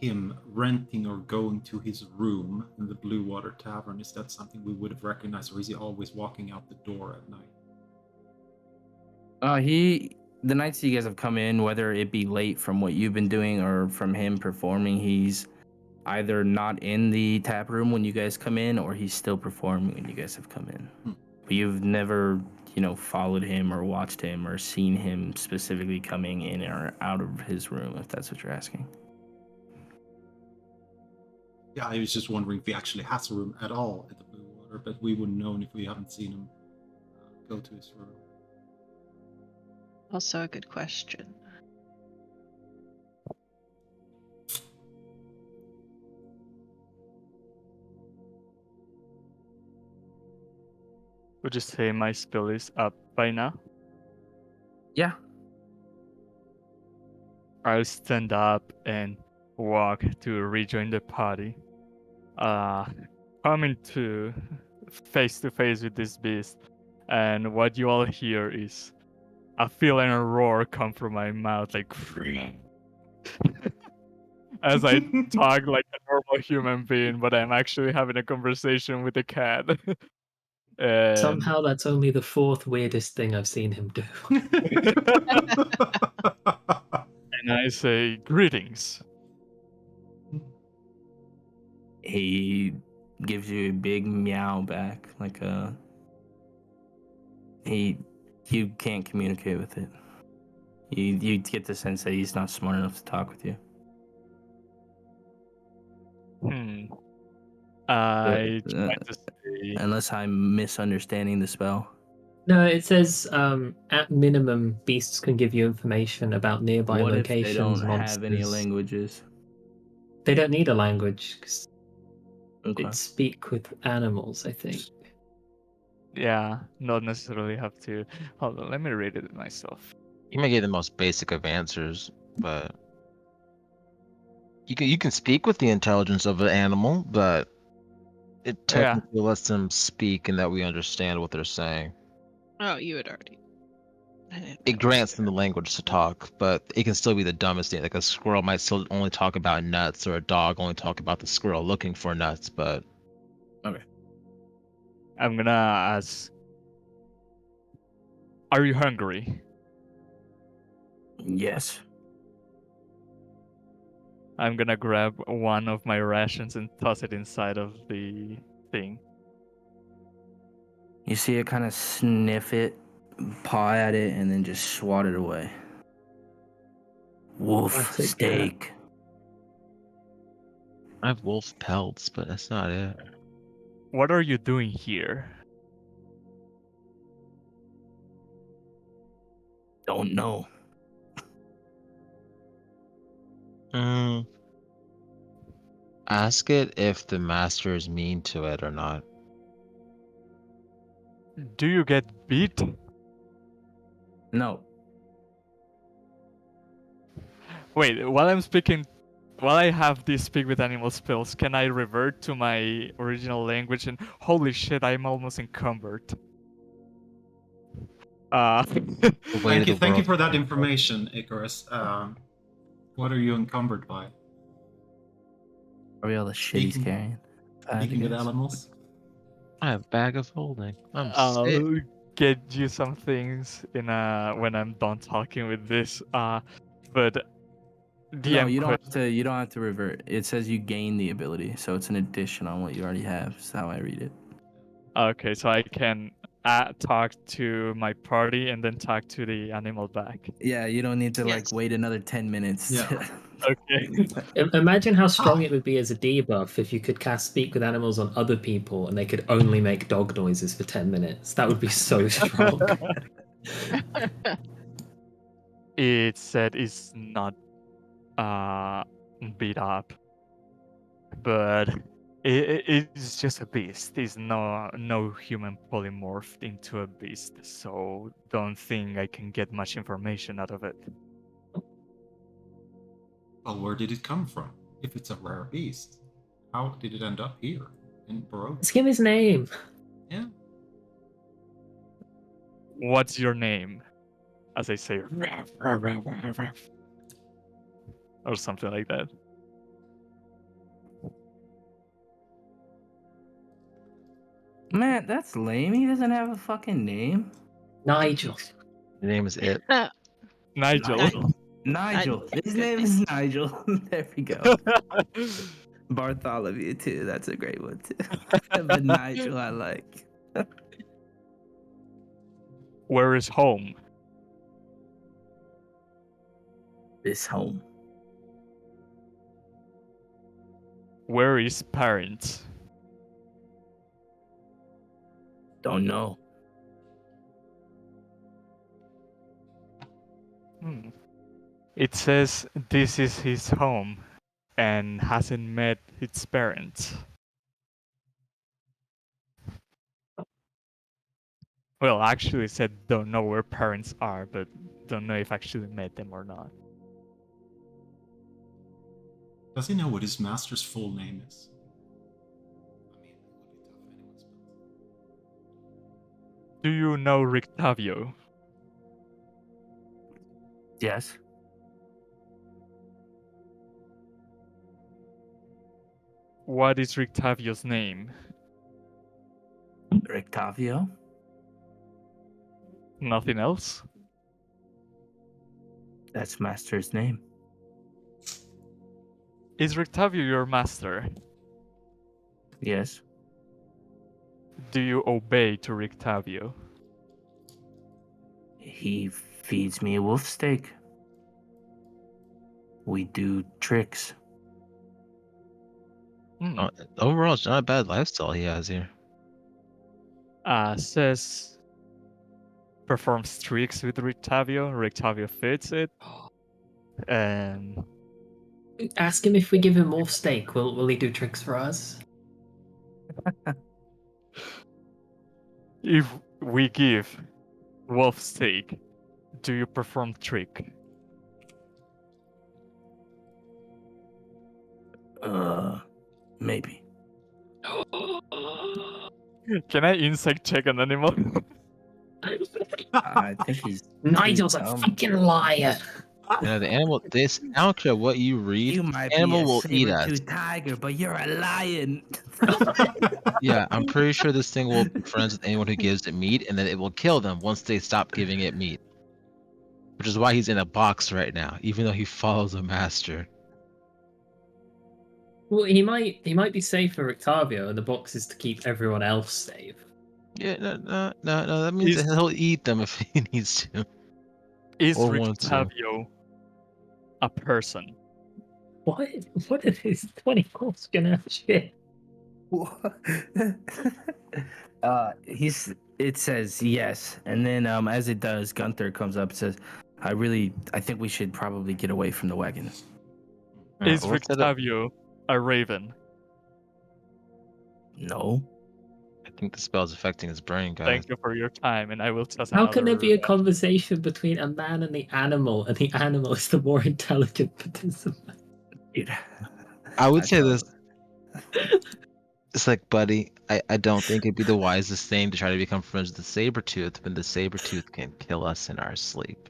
him renting or going to his room in the Blue Water Tavern? Is that something we would have recognized, or is he always walking out the door at night? The nights you guys have come in, whether it be late from what you've been doing or from him performing, he's either not in the tap room when you guys come in, or he's still performing when you guys have come in. But you've never, followed him or watched him or seen him specifically coming in or out of his room, if that's what you're asking. Yeah, I was just wondering if he actually has a room at all at the Blue Water, but we wouldn't know if we haven't seen him go to his room. Also a good question. Would you say my spell is up by now? Yeah. I'll stand up and walk to rejoin the party. Coming to face with this beast, and what you all hear is a feeling a roar come from my mouth, like as I talk like a normal human being, but I'm actually having a conversation with a cat. And Somehow that's only the fourth weirdest thing I've seen him do. and I say, "Greetings." He gives you a big meow back, like you can't communicate with it. You get the sense that he's not smart enough to talk with you. I try to say, Unless I'm misunderstanding the spell. No, it says at minimum, beasts can give you information about nearby What if they locations, don't have any monsters. languages? They don't need a language because Okay. they speak with animals, I think. Yeah, not necessarily have to. Hold on, let me read it myself. You may get the most basic of answers, but you can speak with the intelligence of an animal, but it Yeah. technically lets them speak and that we understand what they're saying. Oh, you had already. I didn't It know grants them either. the language to talk, but it can still be the dumbest thing. Like a squirrel might still only talk about nuts, or a dog only talk about the squirrel looking for nuts. But I'm gonna ask, are you hungry? Yes. I'm gonna grab one of my rations and toss it inside of the thing. You see it kind of sniff it, paw at it, and then just swat it away. Wolf Classic, steak. I have wolf pelts, but that's not it. What are you doing here? Don't know. Ask it if the master is mean to it or not. Do you get beat? No. Wait, while I have these speak with animal spells, can I revert to my original language? And holy shit, I'm almost encumbered. The way Thank to you, the thank you world. for that information, Icarus. What are you encumbered by? Probably all the shit he's Speaking- carrying. Speaking with animals? I have bag of holding. I'm sick. I'll get you some things in when I'm done talking with this. But DM No, you don't have question. to. You don't have to revert. It says you gain the ability, so it's an addition on what you already have. That's how I read it. Okay, so I can talk to my party and then talk to the animal back. Yeah, you don't need to Yes. like wait another 10 minutes. Yeah. Okay. Imagine how strong it would be as a debuff if you could cast Speak with Animals on other people and they could only make dog noises for 10 minutes. That would be so strong. It said it's not beat up, but it's just a beast. It's no human polymorphed into a beast, so don't think I can get much information out of it. Well, where did it come from? If it's a rare beast, how did it end up here in Barovia? Let's give his name. Yeah. What's your name? As I say, or something like that. Man, that's lame. He doesn't have a fucking name. Nigel. The name is it. Nigel. Nigel. His name is Nigel. There we go. Bartholomew too. That's a great one too. But Nigel, I like. Where is home? This home. Where is parents? Don't know. It says this is his home and hasn't met its parents. Well, actually it said don't know where parents are, but don't know if actually met them or not. Does he know what his master's full name is? I mean, it would be tough anyways. Do you know Rictavio? Yes. What is Rictavio's name? Rictavio. Nothing else? That's Master's name. Is Rictavio your master? Yes. Do you obey to Rictavio? He feeds me a wolf steak. We do tricks. Overall, it's not a bad lifestyle he has here. Says performs tricks with Rictavio. Rictavio fits it, and Ask him if we give him wolf steak. Will he do tricks for us? if we give wolf steak, do you perform trick? Maybe. Can I insight check an animal? I think he's. Nigel's a fucking liar. The animal. This. I don't care what you read. You might animal be a will eat us. saber-tooth tiger, but you're a lion. Yeah, I'm pretty sure this thing will be friends with anyone who gives it meat, and then it will kill them once they stop giving it meat. Which is why he's in a box right now, even though he follows a master. Well, he might be safe for Octavio, and the box is to keep everyone else safe. Yeah, no. That means that he'll eat them if he needs to. Is Or wants to. Rictavio a person? What? What are these 20 calls gonna shit? It says yes, and then as it does, Gunther comes up and says, I think we should probably get away from the wagon. Is Let's set up- Rictavio a raven? No. I think the spell's affecting his brain, guys. Thank you for your time, and I will test How can there be a another- conversation between a man and the animal animal is the more intelligent participant? Dude. I would say thought- this. It's like, buddy, I don't think it'd be the wisest thing to try to become friends with the saber-tooth when the saber-tooth can kill us in our sleep.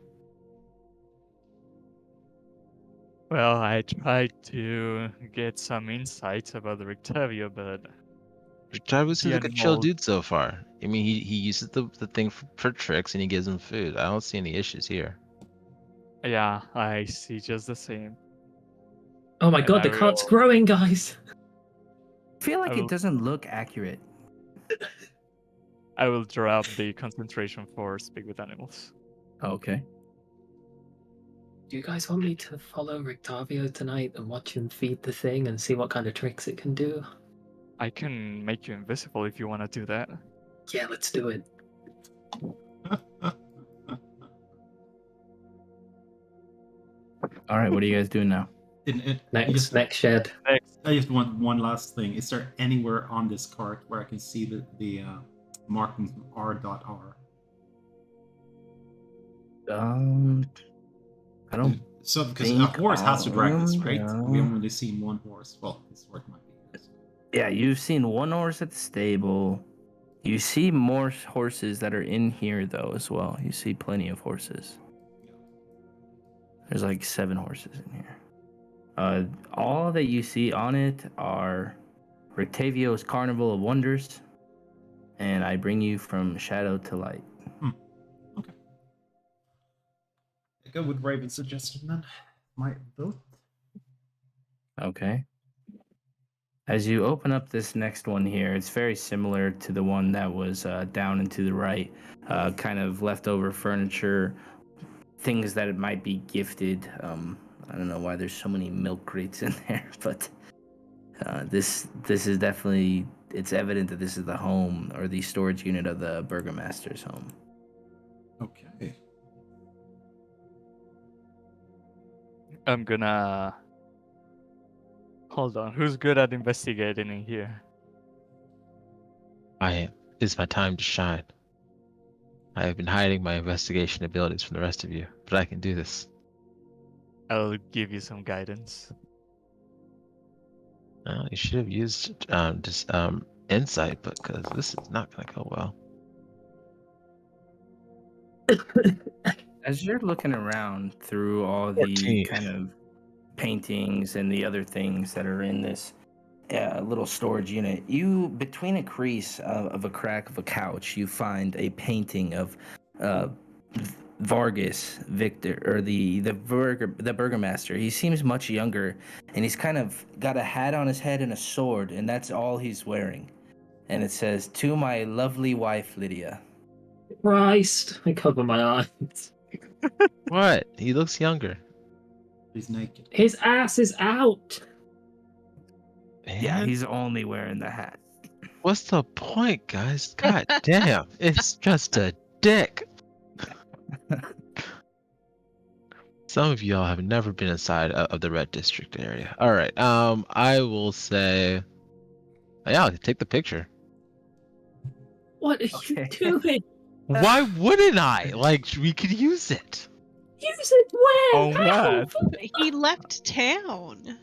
Well, I tried to get some insights about the Rictavio, but Travis seems The like a chill animal- dude so far. I mean, he uses the thing for tricks and he gives them food. I don't see any issues here. yeah, I see just the same. Oh my And god, I the cart's will- growing, guys! I feel like I will- it doesn't look accurate. I will drop the concentration for speak with animals. Okay. Do you guys want me to follow Rictavio tonight and watch him feed the thing and see what kind of tricks it can do? I can make you invisible if you want to do that. Yeah, let's do it. All right, what are you guys doing now? Next shed. Next, I just want one last thing. Is there anywhere on this cart where I can see the markings of R.R? I don't. So because a think horse has to drag this, all of right? them, We yeah. only seen one horse. Well, this horse might be yours. Yeah, you've seen one horse at the stable. You see more horses that are in here though as well. You see plenty of horses. There's like 7 horses in here. All that you see on it are Rictavio's Carnival of Wonders, and I bring you from shadow to light. Okay. I go with Raven's suggestion then. My vote. Okay. As you open up this next one here, it's very similar to the one that was down and to the right. Kind of leftover furniture, things that it might be gifted. I don't know why there's so many milk crates in there, but this is definitely, it's evident that this is the home or the storage unit of the burgomaster's home. Okay. I'm gonna... Hold on, who's good at investigating in here? I am. It's my time to shine. I have been hiding my investigation abilities from the rest of you, but I can do this. I'll give you some guidance. You should have used just insight, but because this is not going to go well. As you're looking around through all the 14. kind of paintings and the other things that are in this little storage unit, you, between a crease of a crack of a couch, you find a painting of Vargas Victor, or the burgomaster. He seems much younger, and he's kind of got a hat on his head and a sword, and that's all he's wearing. And it says, "To my lovely wife Lydia." Christ! I cover my eyes. What? He looks younger. He's naked. His ass is out! Yeah, Man, he's only wearing the hat. what's the point, guys? God damn, it's just a dick. Some of y'all have never been inside of the red district area. All right. I will say, yeah, I'll take the picture. What are Okay. you doing? Why wouldn't I? Like, we could use it. Use it where? Oh, How? what? He left town.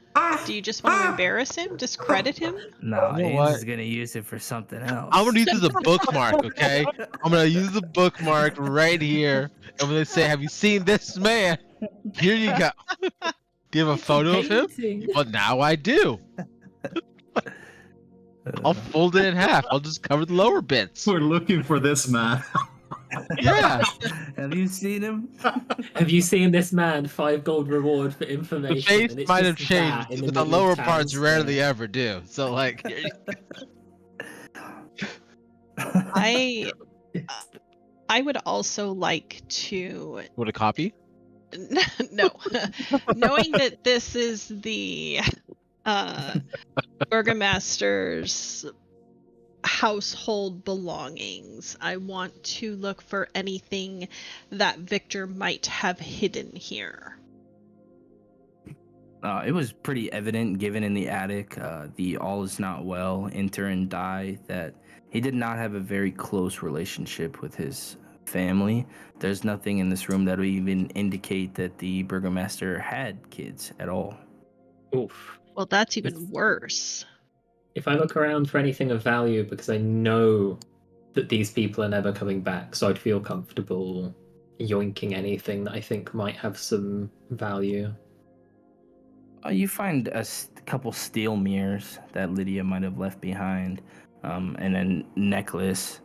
Do you just want to embarrass him? Discredit him? No, You know he's what? just gonna use it for something else. I'm gonna use this as a bookmark, okay? I'm gonna use the bookmark right here. I'm gonna say, "Have you seen this man?" Here you go. Do you have a It's a photo of him? painting. Well, now I do. I'll fold it in half. I'll just cover the lower bits. We're looking for this man. Yeah. Have you seen him? Have you seen this man? 5 gold reward for The information. face and it's might have just that changed, in but the middle of lower town parts rarely square. ever do. So, like, I would also like to what a copy? no, knowing that this is the burgomaster's household belongings, I want to look for anything that Victor might have hidden here. It was pretty evident, given in the attic, the all is not well, enter and die, that he did not have a very close relationship with his family. There's nothing in this room that would even indicate that the burgomaster had kids at all. Oof. Well, that's even worse. If I look around for anything of value, because I know that these people are never coming back, so I'd feel comfortable yoinking anything that I think might have some value. You find a couple steel mirrors that Lydia might have left behind, and a necklace.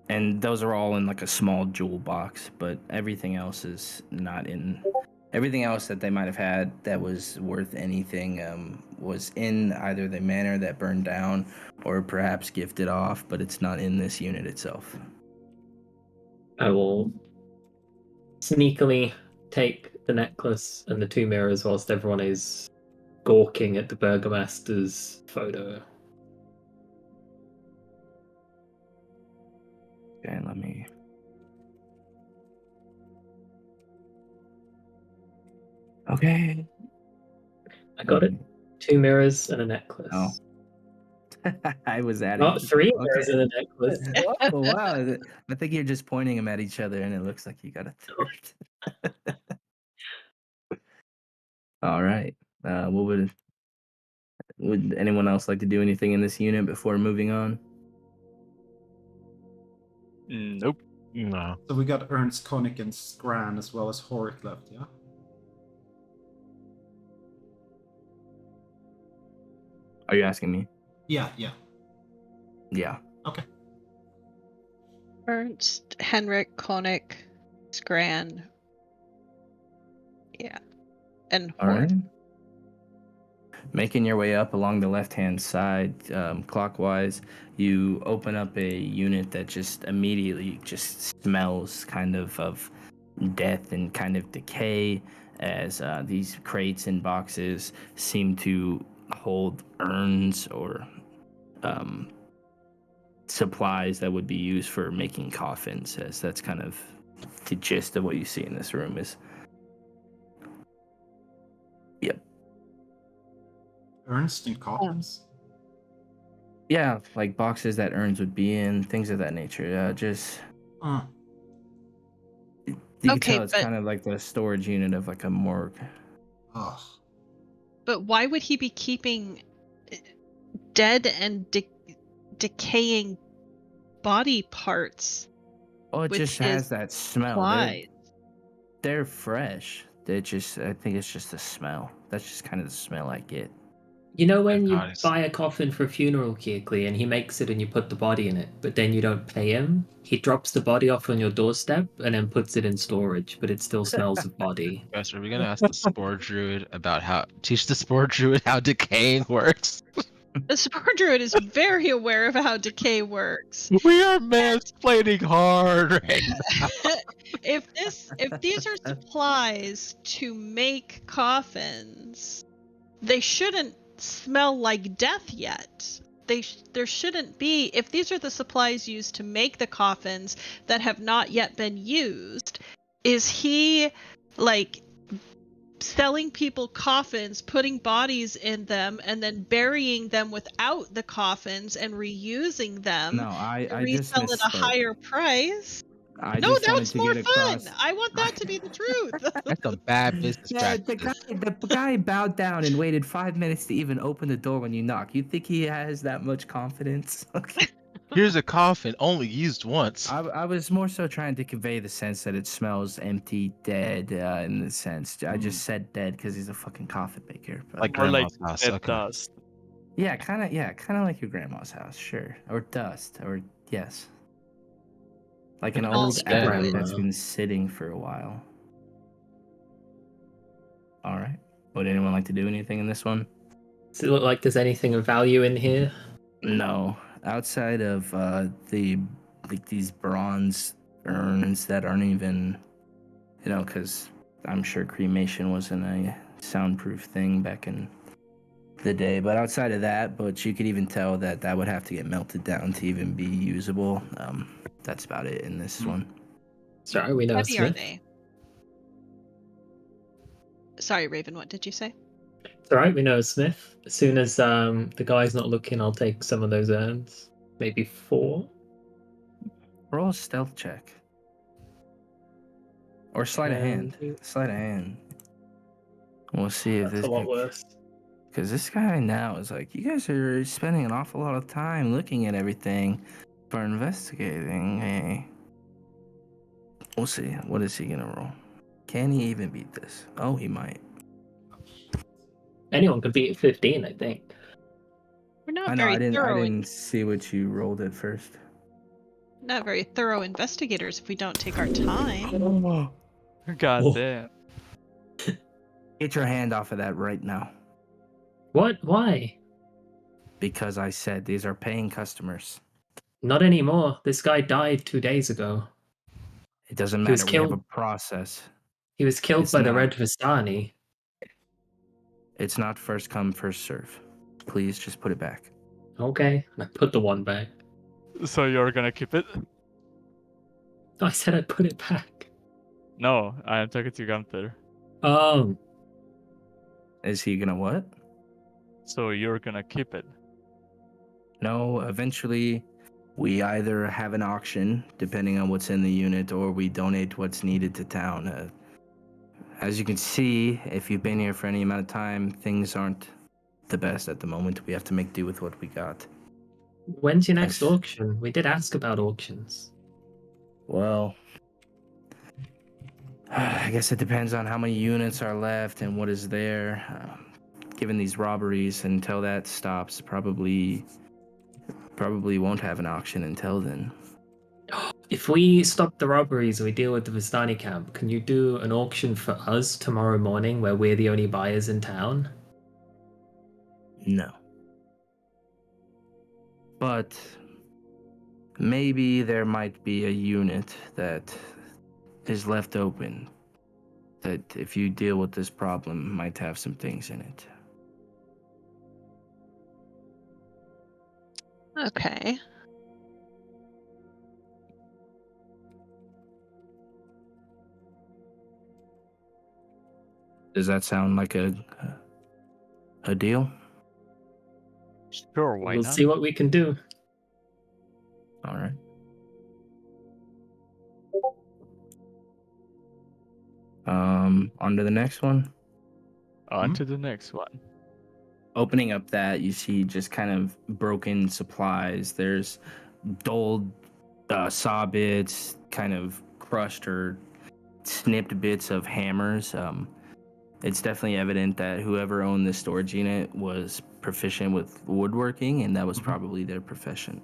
And those are all in like a small jewel box, but everything else is not in. Everything else that they might have had that was worth anything was in either the manor that burned down or perhaps gifted off, but it's not in this unit itself. I will sneakily take the necklace and the 2 mirrors whilst everyone is gawking at the burgomaster's photo. Okay, let me. Okay. I got it. 2 mirrors and a necklace. Oh. I was adding. Not 3 Okay. mirrors and a necklace. Oh, wow. I think you're just pointing them at each other and it looks like you got a third. All right. What would anyone else like to do anything in this unit before moving on? Nope. No. So we got Ernst, Koenig, and Scran as well as Horik left, yeah? Are you asking me? Yeah. Yeah. Okay. Ernst, Henrik, Koenig, Scran. Yeah. And All Hort. right. Making your way up along the left-hand side, clockwise, you open up a unit that just immediately just smells kind of death and kind of decay, as these crates and boxes seem to hold urns or supplies that would be used for making coffins, as that's kind of the gist of what you see in this room is. Yep. Ernst and coffins? Yeah, like boxes that urns would be in, things of that nature. Just you can Okay, tell it's but- kind of like the storage unit of like a morgue. Ugh. But why would he be keeping dead and decaying body parts? Oh, it With just his has that smell. Why? They're fresh. I think it's just the smell. That's just kind of the smell I get. You know when you Nice. buy a coffin for a funeral, Keighley, and he makes it and you put the body in it, but then you don't pay him? He drops the body off on your doorstep and then puts it in storage, but it still smells of body. Guys, are we gonna ask the spore druid about teach the spore druid how decaying works? The Spore Druid is very aware of how decay works. We are mansplaining hard right now. If these are supplies to make coffins, they shouldn't smell like death yet. There shouldn't be, if these are the supplies used to make the coffins that have not yet been used, is he like selling people coffins, putting bodies in them, and then burying them without the coffins and reusing them No, to I just resell at a misspoke. higher price? I No, just wanted that's to more get fun. across. I want that to be the truth. That's a bad business Yeah, practice. the guy bowed down and waited 5 minutes to even open the door when you knock. You think he has that much confidence? Okay. Here's a coffin, only used once. I was more so trying to convey the sense that it smells empty, dead, in the sense. I just said dead because he's a fucking coffin maker. But Like More like grandma's house. dead Okay. dust. yeah, kind of like your grandma's house, sure. Or dust, or yes. Like an An old old attic grandma. that's been sitting for a while. All right. Would anyone like to do anything in this one? Does it look like there's anything of value in here? No. Outside of these bronze urns that aren't even, because I'm sure cremation wasn't a soundproof thing back in the day. But outside of that, but you could even tell that would have to get melted down to even be usable. That's about it in this one. Sorry, we know Heavy are Smith. they? Sorry, Raven, what did you say? It's alright, we know Smith. As soon as the guy's not looking, I'll take some of those urns. Maybe 4. Roll a stealth check. Or sleight of hand. Sleight of hand. We'll see if That's this a lot guy... worse. Because this guy now is like, you guys are spending an awful lot of time looking at everything for investigating. Hey. We'll see. What is he going to roll? Can he even beat this? Oh, he might. Anyone could beat 15, I think. We're not I know, very I thorough. didn't see what you rolled at first. Not very thorough investigators if we don't take our time. God Oh. damn. Get your hand off of that right now. What? Why? Because I said these are paying customers. Not anymore. This guy died 2 days ago. It doesn't He was matter. We have a killed. process. He was killed It's by the not. Red Vistani. It's not first come, first serve. Please just put it back. Okay, I put the one back. So you're gonna keep it? I said I put it back. No, I am talking to Gunther. Is he gonna what? So you're gonna keep it? No, eventually we either have an auction, depending on what's in the unit, or we donate what's needed to town. As you can see, if you've been here for any amount of time, things aren't the best at the moment. We have to make do with what we got. When's your next Yes. auction? We did ask about auctions. Well, I guess it depends on how many units are left and what is there. Given these robberies, until that stops, probably won't have an auction until then. If we stop the robberies and we deal with the Vistani camp, can you do an auction for us tomorrow morning where we're the only buyers in town? No. But maybe there might be a unit that is left open that, if you deal with this problem, might have some things in it. Okay. Does that sound like a deal? Sure, why We'll not? see what we can do. All right. On to the next one. On to the next one. Opening up that, you see just kind of broken supplies. There's dulled saw bits, kind of crushed or snipped bits of hammers. It's definitely evident that whoever owned this storage unit was proficient with woodworking, and that was probably their profession.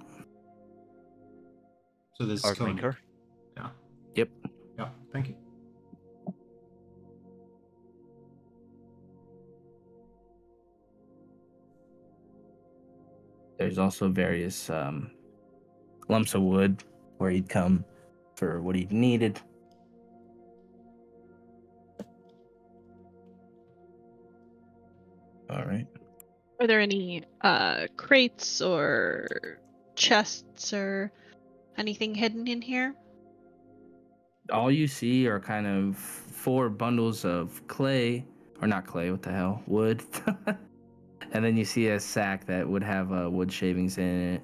So this is Art Koenig. maker. Yeah. Yep. Yeah. Thank you. There's also various lumps of wood where he'd come for what he needed. All right. Are there any crates or chests or anything hidden in here? all you see are kind of 4 bundles of clay, or not clay, what the hell, wood. And then you see a sack that would have wood shavings in it.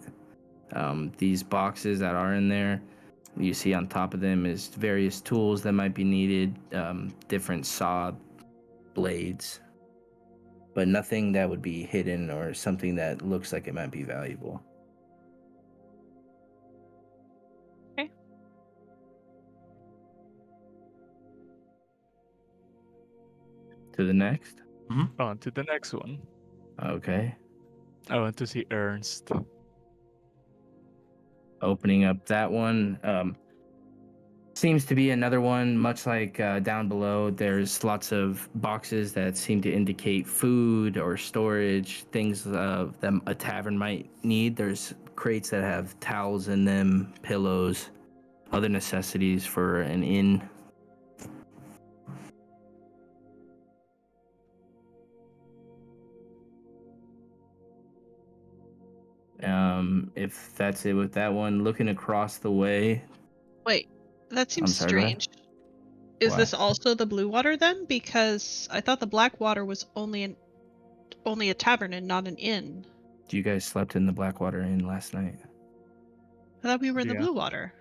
These boxes that are in there, you see on top of them is various tools that might be needed, different saw blades, but nothing that would be hidden or something that looks like it might be valuable. Okay. To the next. On to the next one. Okay. I want to see Ernst. Opening up that one. Seems to be another one, much like down below. There's lots of boxes that seem to indicate food or storage, things that a tavern might need. There's crates that have towels in them, pillows, other necessities for an inn. If that's it with that one, looking across the way. Wait, that seems sorry, go ahead. strange. Is Why? this also the blue water then? Because I thought the black water was only a tavern and not an inn. You guys slept in the Blackwater Inn last night? I thought we were in the Yeah. blue water.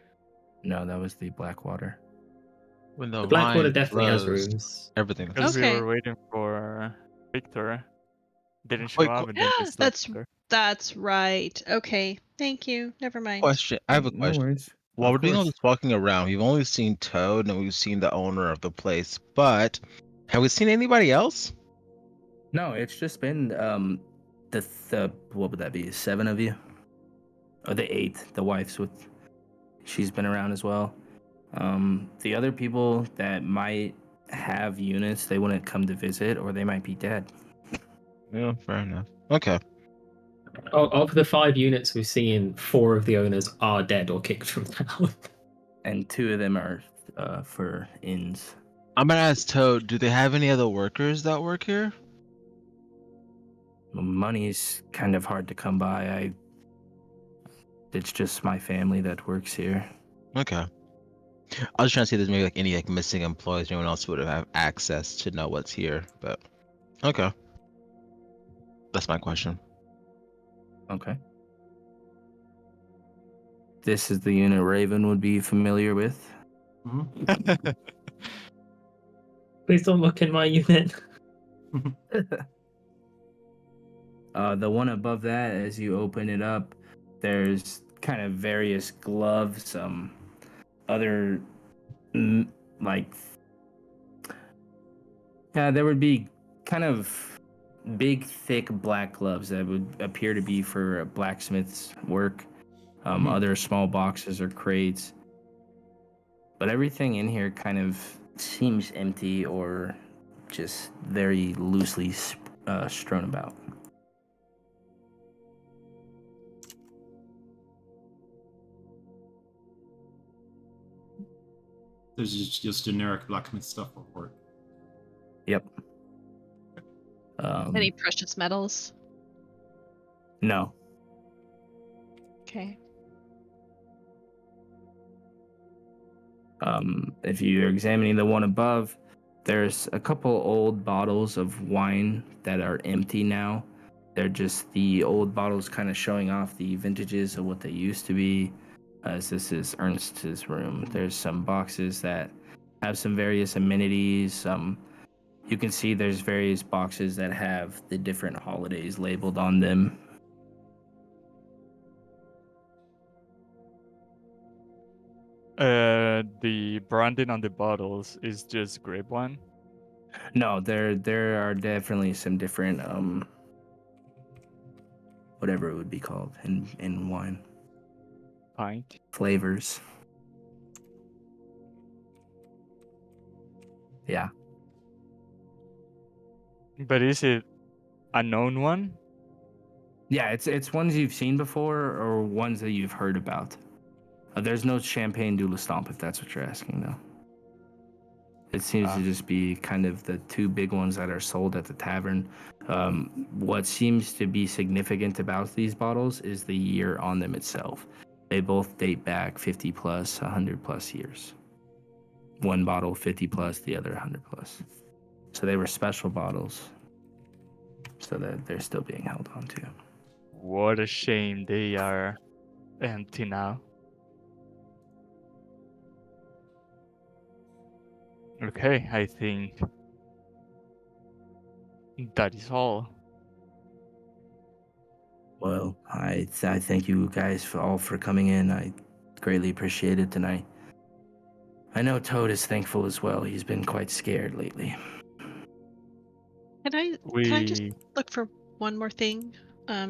No, that was the Blackwater. When The Blackwater line definitely has closed, rooms. everything. Because Okay. we were waiting for Victor. Didn't show Wait, up and then we slept That's there. That's right. Okay, thank you. Never mind. Question. I have a No question. worries. While Of we're doing all course. this walking around, we've only seen Toad and we've seen the owner of the place, but have we seen anybody else? No, it's just been the what would that be? 7 of you, or the 8? The wife's with. She's been around as well. The other people that might have units, they wouldn't come to visit, or they might be dead. Yeah, fair enough. Okay. Of the 5 units we've seen, 4 of the owners are dead or kicked from town. And 2 of them are for inns. I'm gonna ask Toad, do they have any other workers that work here? Money's kind of hard to come by. It's just my family that works here. Okay. I was trying to see if there's maybe like any like missing employees, anyone else would have access to know what's here, but okay. That's my question. Okay. This is the unit Raven would be familiar with. Please don't look in my unit. The one above that, as you open it up, there's kind of various gloves, other like there would be kind of big, thick black gloves that would appear to be for blacksmith's work. Other small boxes or crates, but everything in here kind of seems empty or just very loosely strewn about. There's just generic blacksmith stuff for work. Yep. Any precious metals? No. Okay. If you're examining the one above, there's a couple old bottles of wine that are empty now. They're just the old bottles kind of showing off the vintages of what they used to be. As this is Ernst's room. There's some boxes that have some various amenities. You can see there's various boxes that have the different holidays labeled on them. The branding on the bottles is just grape wine. No, there are definitely some different whatever it would be called in wine. Pint. Flavors. Yeah. But is it a known one? Yeah, it's ones you've seen before or ones that you've heard about. There's no Champagne du Lestomp if that's what you're asking, though. It seems to just be kind of the 2 big ones that are sold at the tavern. What seems to be significant about these bottles is the year on them itself. They both date back 50 plus, 100 plus years. one bottle 50 plus, the other 100 plus. So they were special bottles, so that they're still being held on to. What a shame they are empty now. Okay, I think that is all. Well, I thank you guys all for coming in. I greatly appreciate it tonight. I know Toad is thankful as well. He's been quite scared lately. Can I just look for one more thing?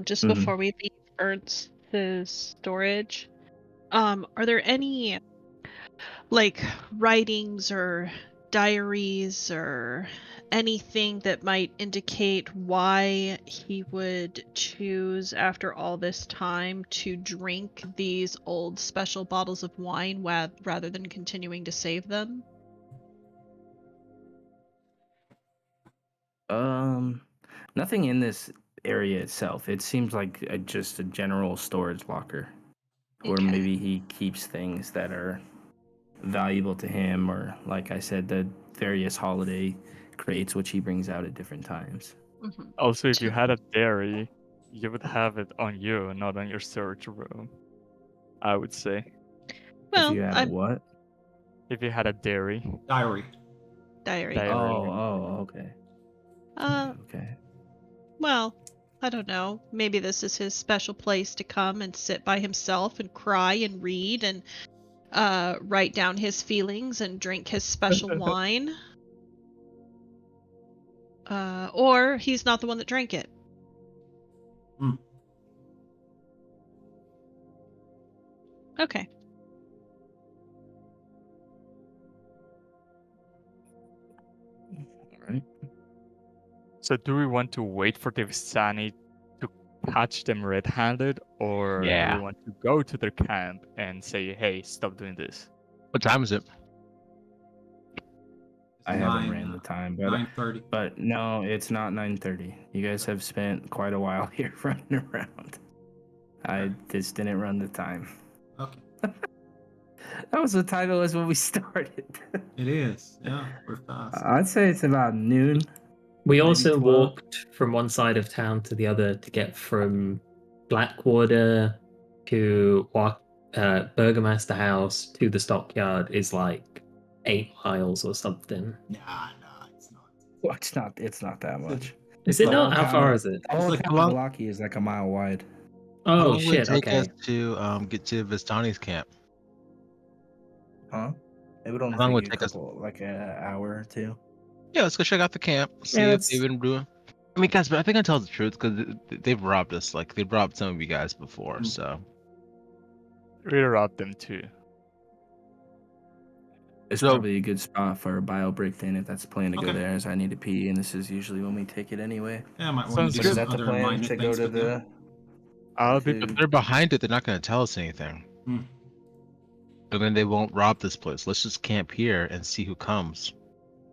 Just Mhm. before we leave Ernst's storage. Are there any like writings or diaries or anything that might indicate why he would choose after all this time to drink these old special bottles of wine rather than continuing to save them? Nothing in this area itself. It seems like just a general storage locker, or Okay. maybe he keeps things that are valuable to him, or like I said, the various holiday crates which he brings out at different times. Mm-hmm. Also, if you had a dairy, you would have it on you, not on your storage room, I would say. Well, If you had a what? If you had a dairy. Diary. Diary. Diary. Okay. Okay. Well, I don't know. Maybe this is his special place to come and sit by himself and cry and read and write down his feelings and drink his special wine. Or he's not the one that drank it. Hmm. Okay. All right. So do we want to wait for the Vistani to catch them red-handed, or do Yeah. we want to go to their camp and say, hey, stop doing this? What time is it? I haven't ran the time, but 9:30. But no, it's not 9:30. You guys have spent quite a while here running around. I just didn't run the time. Okay. That was the title as when we started. It is. Yeah, we're fast. I'd say it's about noon. We Maybe also 12. walked from one side of town to the other to get from Blackwater to Burgomaster House to the stockyard is like 8 miles or something. Nah, it's not. Well, it's not that much. Is it The not? whole How far town- is it? The whole like town how of long- Balaki is like a mile wide. How Oh long would it shit! take Okay. us to get to Vistani's camp? Huh? It would only How long take would you it a take us? couple, like an hour or two. Yeah, let's go check out the camp. See Yeah, if that's- they've been doing. I mean, guys, but I think I tell the truth because they've robbed us. Like they've robbed some of you guys before, Mm. so We robbed them too. It's So- probably a good spot for a bio break then if that's the plan to go Okay. there, as I need to pee, and this is usually when we take it anyway. Yeah, I might want Sounds to do good. Is some that the other plan minor to go things to with them. I'll be to- if they're behind it. They're not going to tell us anything, Hmm. and then they won't rob this place. Let's just camp here and see who comes.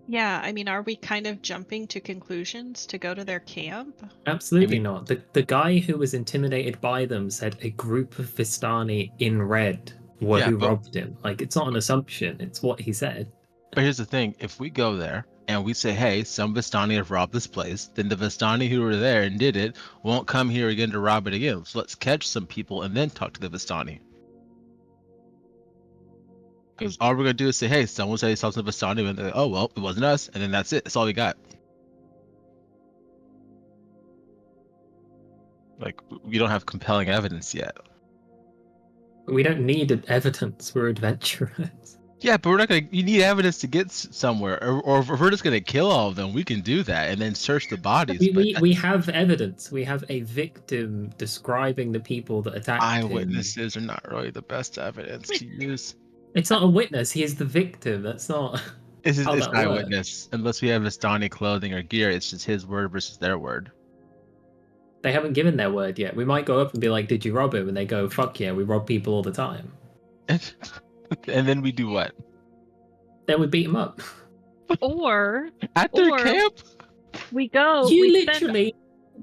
Yeah, I mean, are we kind of jumping to conclusions to go to their camp? Absolutely Maybe- not. The guy who was intimidated by them said a group of Vistani in red were Yeah, who but- robbed him. Like, it's not an assumption, it's what he said. But here's the thing: if we go there and we say, "Hey, some Vistani have robbed this place," then the Vistani who were there and did it won't come here again to rob it again. So let's catch some people and then talk to the Vistani. Because all we're gonna do is say, "Hey, someone said they saw some Vistani," and they're like, "Oh well, it wasn't us," and then that's it. That's all we got. Like we don't have compelling evidence yet. We don't need evidence, we're adventurers. Yeah, but we're not gonna. You need evidence to get somewhere, or if we're just gonna kill all of them, we can do that and then search the bodies. We have evidence. We have a victim describing the people that attacked him. Eyewitnesses are not really the best evidence to use. It's not a witness, he is the victim. That's not... It's How it's that eyewitness. Unless we have Vistani clothing or gear, it's just his word versus their word. They haven't given their word yet. We might go up and be like, did you rob him? And they go, fuck yeah, we rob people all the time. And then we do what? Then we beat him up. Or At their Or- camp? we go. You we spend- literally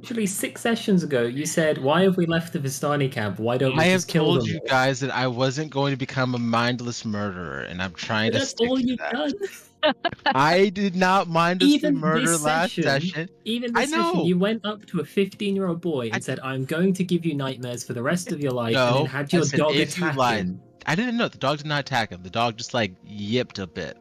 Literally 6 sessions ago, you said, "Why have we left the Vistani camp? Why don't we I have just kill told them you all?" guys that I wasn't going to become a mindless murderer, and I'm trying But to that's stick all to you've that. done. I did not mindlessly Even murder this last session, session. even I this session, know. you went up to a 15-year-old boy I and said, "I'm going to give you nightmares for the rest of your life," and then no. had I your said dog if you attack lied. him. I didn't know the dog did not attack him. The dog just like yipped a bit.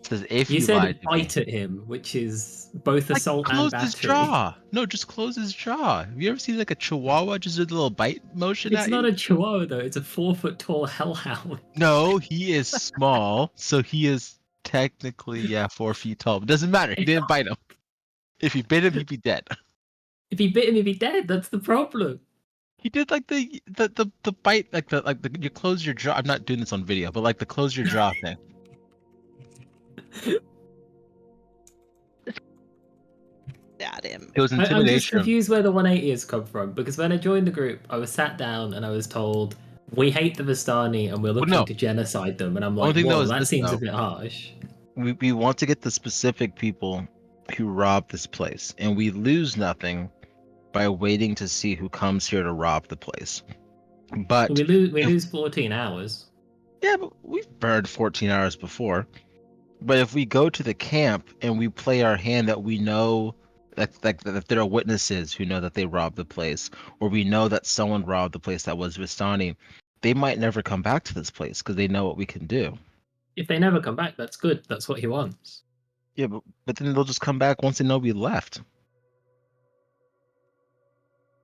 It says if You you lied said to me. bite at him, which is both Like assault and close his battery. jaw. No, just close his jaw. Have you ever seen like a chihuahua just do a little bite motion It's at not you? a chihuahua though; it's a 4-foot-tall hellhound. No, he is small, so he is technically 4 feet tall. But doesn't matter. He didn't bite him. If he bit him, he'd be dead. If he bit him, he'd be dead. That's the problem. He did like the bite like the you close your jaw. I'm not doing this on video, but like the close your jaw thing. At him. It was I'm just intimidation. confused where the 180 has come from, because when I joined the group, I was sat down and I was told, "We hate the Vistani and we're looking no. to genocide them," and I'm Only like, thing that "Whoa, was that this, seems a though. bit harsh." We want to get the specific people who robbed this place, and we lose nothing by waiting to see who comes here to rob the place. But We lose 14 hours. yeah, but we've burned 14 hours before. But if we go to the camp and we play our hand that we know that there are witnesses who know that they robbed the place, or we know that someone robbed the place that was Vistani, they might never come back to this place because they know what we can do. If they never come back, that's good. That's what he wants. Yeah, but then they'll just come back once they know we left.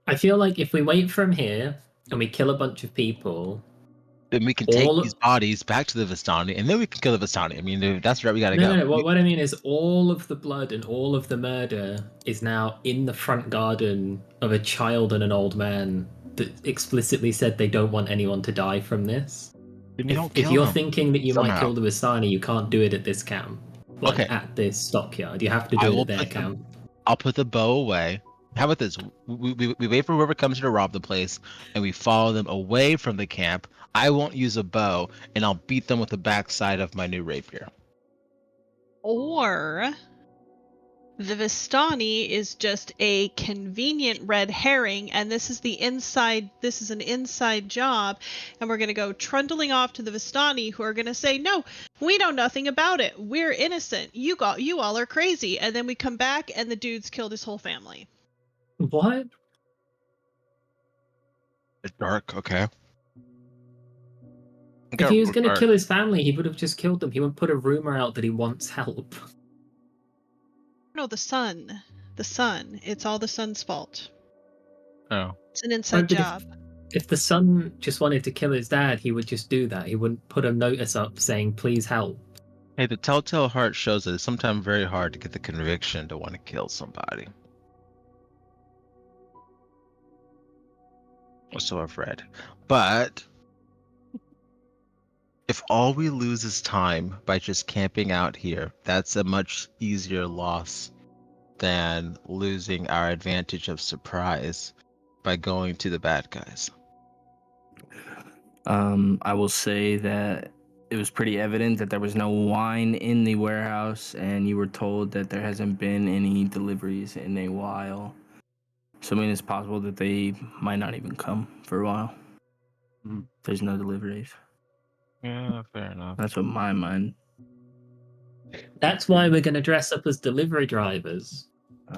I feel like if we wait from here and we kill a bunch of people, Then we can take these bodies back to the Vistani, and then we can kill the Vistani. I mean, that's where we gotta go. No. What I mean is, all of the blood and all of the murder is now in the front garden of a child and an old man that explicitly said they don't want anyone to die from this. If you're thinking that you might kill the Vistani, you can't do it at this camp. Like at this stockyard. You have to do it at their camp. I'll put the bow away. How about this? We wait for whoever comes here to rob the place, and we follow them away from the camp. I won't use a bow, and I'll beat them with the backside of my new rapier. Or the Vistani is just a convenient red herring, and this is an inside job, and we're going to go trundling off to the Vistani, who are going to say, "No, we know nothing about it. We're innocent. You all are crazy." And then we come back and the dude's killed his whole family. What? It's dark, okay. If he was going to kill his family, he would have just killed them. He would put a rumor out that he wants help. No, the sun. The sun. It's all the sun's fault. Oh. It's an inside job. If the son just wanted to kill his dad, he would just do that. He wouldn't put a notice up saying, "Please help." Hey, the Telltale Heart shows that it's sometimes very hard to get the conviction to want to kill somebody. Or so I've read. But if all we lose is time by just camping out here, that's a much easier loss than losing our advantage of surprise by going to the bad guys. I will say that it was pretty evident that there was no wine in the warehouse, and you were told that there hasn't been any deliveries in a while. So I mean, it's possible that they might not even come for a while. There's no deliveries. Yeah, fair enough. That's what my mind. That's why we're going to dress up as delivery drivers.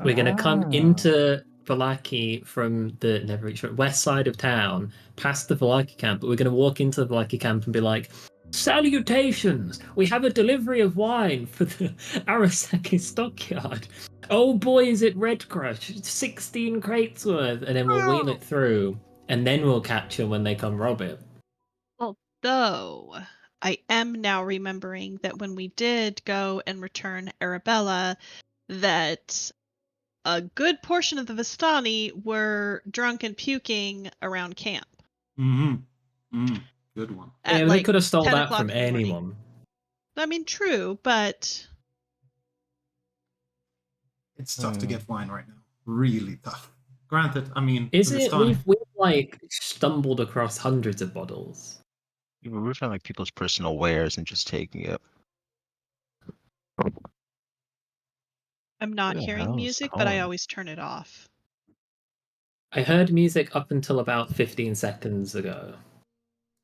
We're going to come into Vallaki from the west side of town, past the Vallaki camp, but we're going to walk into the Vallaki camp and be like, "Salutations! We have a delivery of wine for the Arasaki stockyard. Oh boy, is it Red Crush! 16 crates worth!" And then we'll wheel it through, and then we'll catch them when they come rob it. Although, I am now remembering that when we did go and return Arabella, that a good portion of the Vistani were drunk and puking around camp. Good one. They could have stolen that from anyone. I mean, true, but it's tough to get wine right now. Really tough. Granted, I mean, is it? We've like stumbled across hundreds of bottles. We're finding like people's personal wares and just taking it. I'm not hearing music, but I always turn it off. I heard music up until about 15 seconds ago.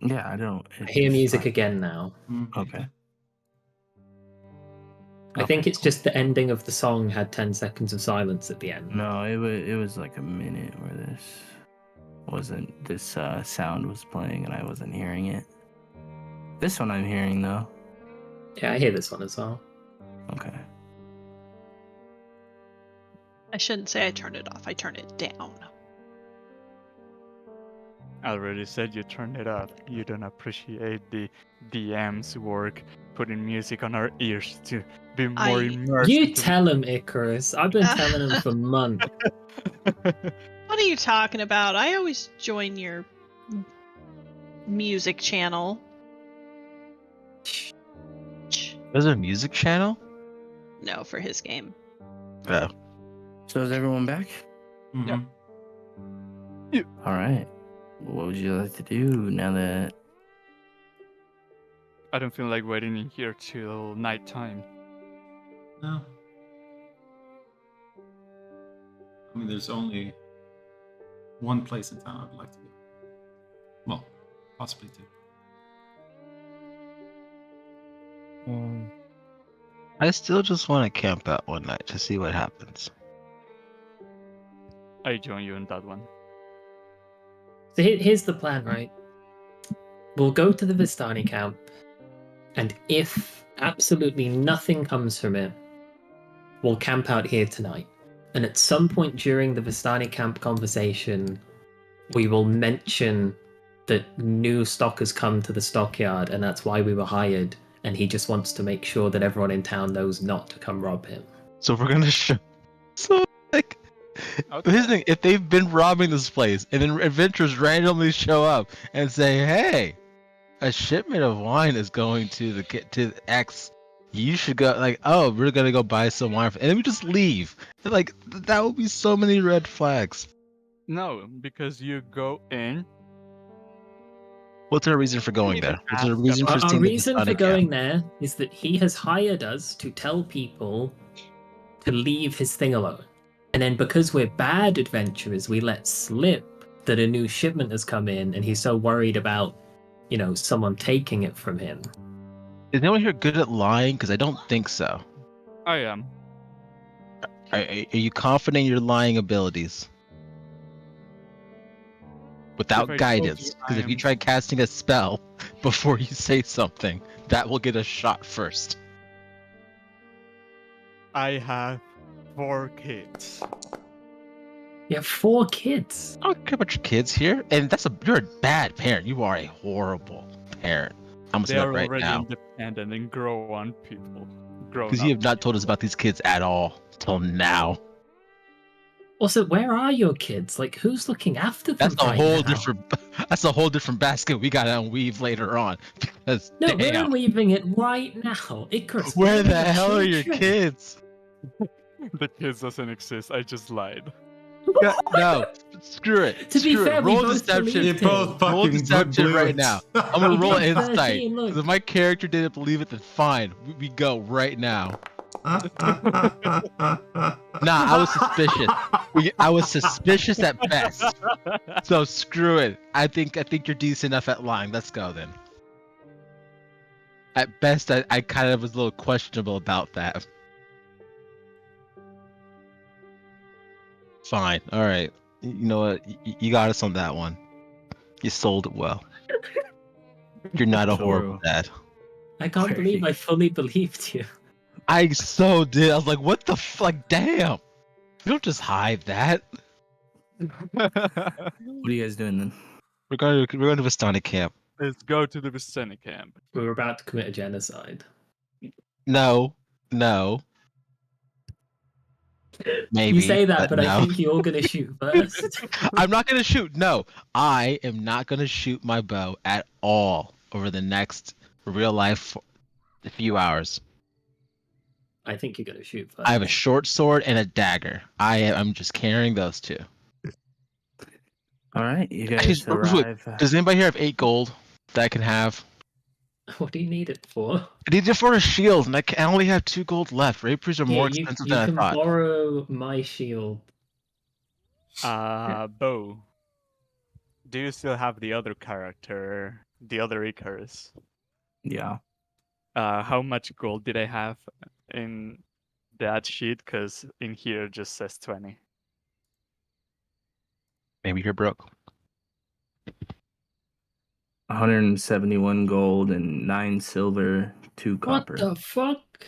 Yeah, I don't. I hear it's music fine. again now. Okay. I think Okay, it's cool. just the ending of the song had 10 seconds of silence at the end. No, it was like a minute where this sound was playing and I wasn't hearing it. This one I'm hearing though. Yeah, I hear this one as well. Okay. I shouldn't say I turned it off. I turned it down. I already said you turned it off. You don't appreciate the DM's work putting music on our ears to be more immersed. You into tell him, Icarus. I've been telling him for months. What are you talking about? I always join your music channel. There's a music channel? No, for his game. Oh. So is everyone back? Mhm. All right. What would you like to do now that? I don't feel like waiting in here till nighttime. No. I mean, there's only one place in town I'd like to go. Well, possibly two. I still just want to camp out one night to see what happens. I join you in that one. So here's the plan, right? We'll go to the Vistani camp, and if absolutely nothing comes from it, we'll camp out here tonight. And at some point during the Vistani camp conversation, we will mention that new stock has come to the stockyard, and that's why we were hired. And he just wants to make sure that everyone in town knows not to come rob him. So we're gonna show. So like, here's the thing: if they've been robbing this place, and then adventurers randomly show up and say, "Hey, a shipment of wine is going to X. You should go." Like, oh, we're gonna go buy some wine, and then we just leave. Like, that would be so many red flags. No, because you go in. What's our reason for going there? What's our Ask reason for about- Our seeing the reason Vistani for camp? going there is that he has hired us to tell people to leave his thing alone. And then because we're bad adventurers, we let slip that a new shipment has come in, and he's so worried about, someone taking it from him. Is anyone here good at lying? Because I don't think so. I am. Are you confident in your lying abilities? Without If I told guidance, you because I if you am- try casting a spell before you say something, that will get a shot first. I have 4 kids. You have 4 kids. I don't care about your kids here, and you're a bad parent. You are a horrible parent. I'm gonna say They that are right already now, independent and grow on people. because you have not told us about these kids at all till now. Also, where are your kids? Like, who's looking after them? That's a right whole now? different. That's a whole different basket we gotta unweave later on. Because No, we're damn, unweaving it right now. Icarus, where the are your hell are your children? kids? The kids doesn't exist. I just lied. No, screw it. To be Screw fair, it. we Roll both deception. believed You him. both Roll fucking deception blew right it. now. I'm gonna roll He did insight. 13, look. Because if my character didn't believe it, then fine. We go right now. Nah, I was suspicious. I was suspicious at best. So screw it. I think you're decent enough at lying. Let's go then. At best, I kind of was a little questionable about that. Fine. All right. You know what? You got us on that one. You sold it well. You're not a horrible dad. I can't believe I fully believed you. I so did. I was like, what the fuck? Damn. You don't just hide that. What are you guys doing then? We're going to Vistani camp. Let's go to the Vistani camp. We were about to commit a genocide. No. Maybe. You say that, but no. I think you're going to shoot first. I'm not gonna shoot. No, I am not gonna shoot my bow at all over the next real life few hours. I think you're going to shoot first. I have a short sword and a dagger. I'm just carrying those two. All right, you Actually, guys real quick, arrive. does anybody here have 8 gold that I can have? What do you need it for? I need it for a shield, and I only have 2 gold left. Rapiers are more you expensive can than I thought. borrow my shield. Bo, do you still have the other character, the other Icarus? Yeah. How much gold did I have in that sheet? Because in here it just says 20. Maybe you're broke. 171 gold and 9 silver, 2 What copper. the fuck?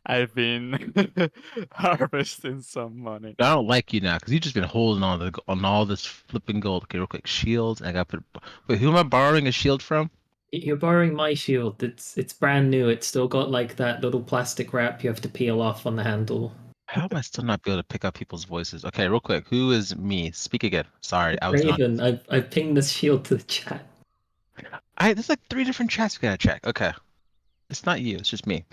I've been harvesting some money. I don't like you now because you've just been holding on all this flipping gold. Okay, real quick, shields. I got to put. Wait, who am I borrowing a shield from? You're borrowing my shield. It's brand new. It's still got like that little plastic wrap you have to peel off on the handle. How am I still not be able to pick up people's voices? Okay, real quick, who is me? Speak again. Sorry, I was not. Raven, I've pinged this shield to the chat. There's like 3 different chats we gotta check. Okay, it's not you. It's just me.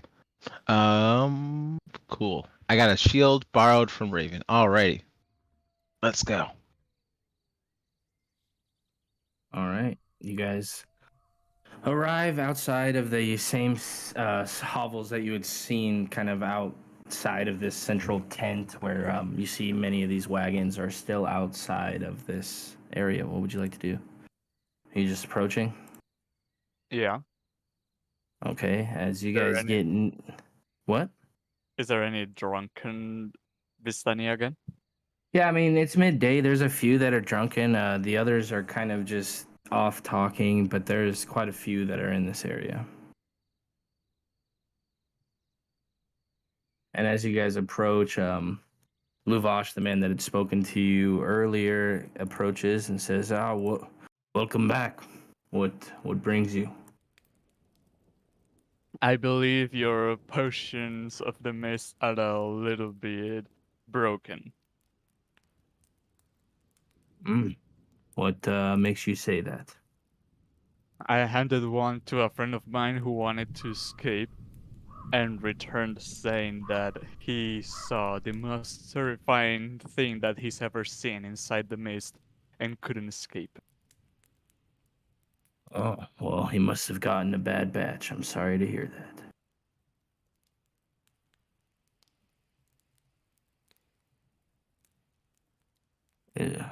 Cool. I got a shield borrowed from Raven. Alrighty, let's go. All right. You guys arrive outside of the same hovels that you had seen kind of outside of this central tent where you see many of these wagons are still outside of this area. What would you like to do? Are you just approaching? Yeah. Okay. As you There guys any- get in... What? Is there any drunken Vistani again? Yeah, I mean, it's midday. There's a few that are drunken. The others are kind of just off talking, but there's quite a few that are in this area. And as you guys approach, Luvash, the man that had spoken to you earlier, approaches and says, welcome back. What brings you?" I believe your potions of the mist are a little bit broken. What makes you say that? I handed one to a friend of mine who wanted to escape and returned saying that he saw the most terrifying thing that he's ever seen inside the mist and couldn't escape. Oh, well, he must have gotten a bad batch. I'm sorry to hear that. Yeah.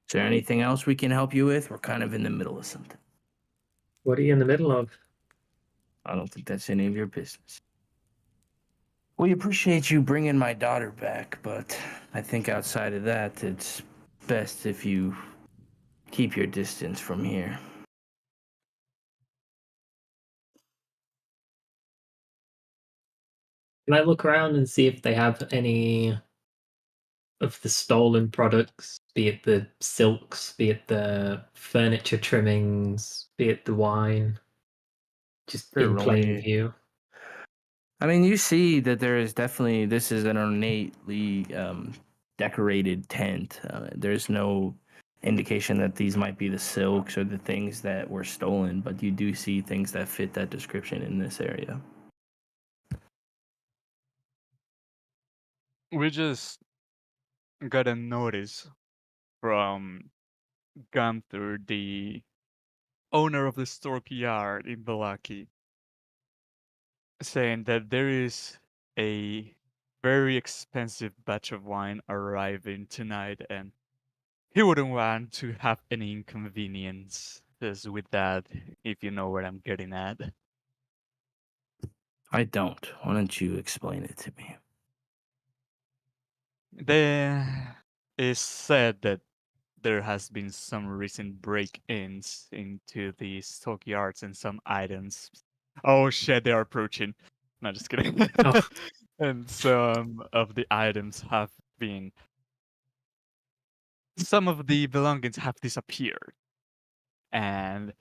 Is there anything else we can help you with? We're kind of in the middle of something. What are you in the middle of? I don't think that's any of your business. We appreciate you bringing my daughter back, but I think outside of that, it's best if you keep your distance from here. Can I look around and see if they have any of the stolen products, be it the silks, be it the furniture trimmings, be it the wine, just Sure, in roll plain me. view? I mean, you see that there is definitely, this is an ornately decorated tent. There's no indication that these might be the silks or the things that were stolen, but you do see things that fit that description in this area. We just got a notice from Gunther, the owner of the Stork Yard in Balaki, saying that there is a very expensive batch of wine arriving tonight and he wouldn't want to have any inconvenience with that, if you know what I'm getting at. I don't. Why don't you explain it to me? There is said that there has been some recent break-ins into the stockyards and some items. Oh shit, they are approaching. No, just kidding. Oh. And some of the items have been. Some of the belongings have disappeared. And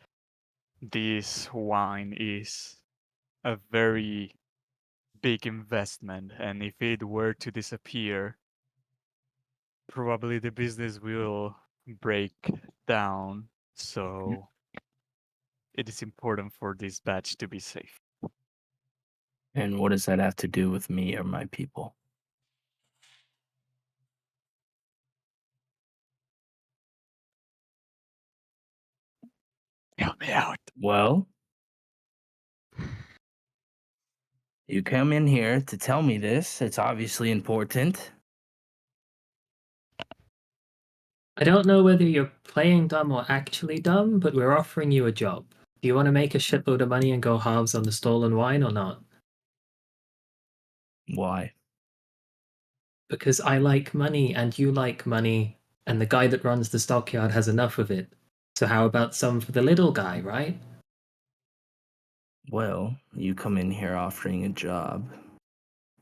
this wine is a very big investment. And if it were to disappear, probably the business will break down. So it is important for this batch to be safe. And what does that have to do with me or my people? Help me out. Well, You come in here to tell me this. It's obviously important. I don't know whether you're playing dumb or actually dumb, but we're offering you a job. Do you want to make a shitload of money and go halves on the stolen wine or not? Why? Because I like money and you like money, and the guy that runs the stockyard has enough of it. So how about some for the little guy, right? Well, you come in here offering a job.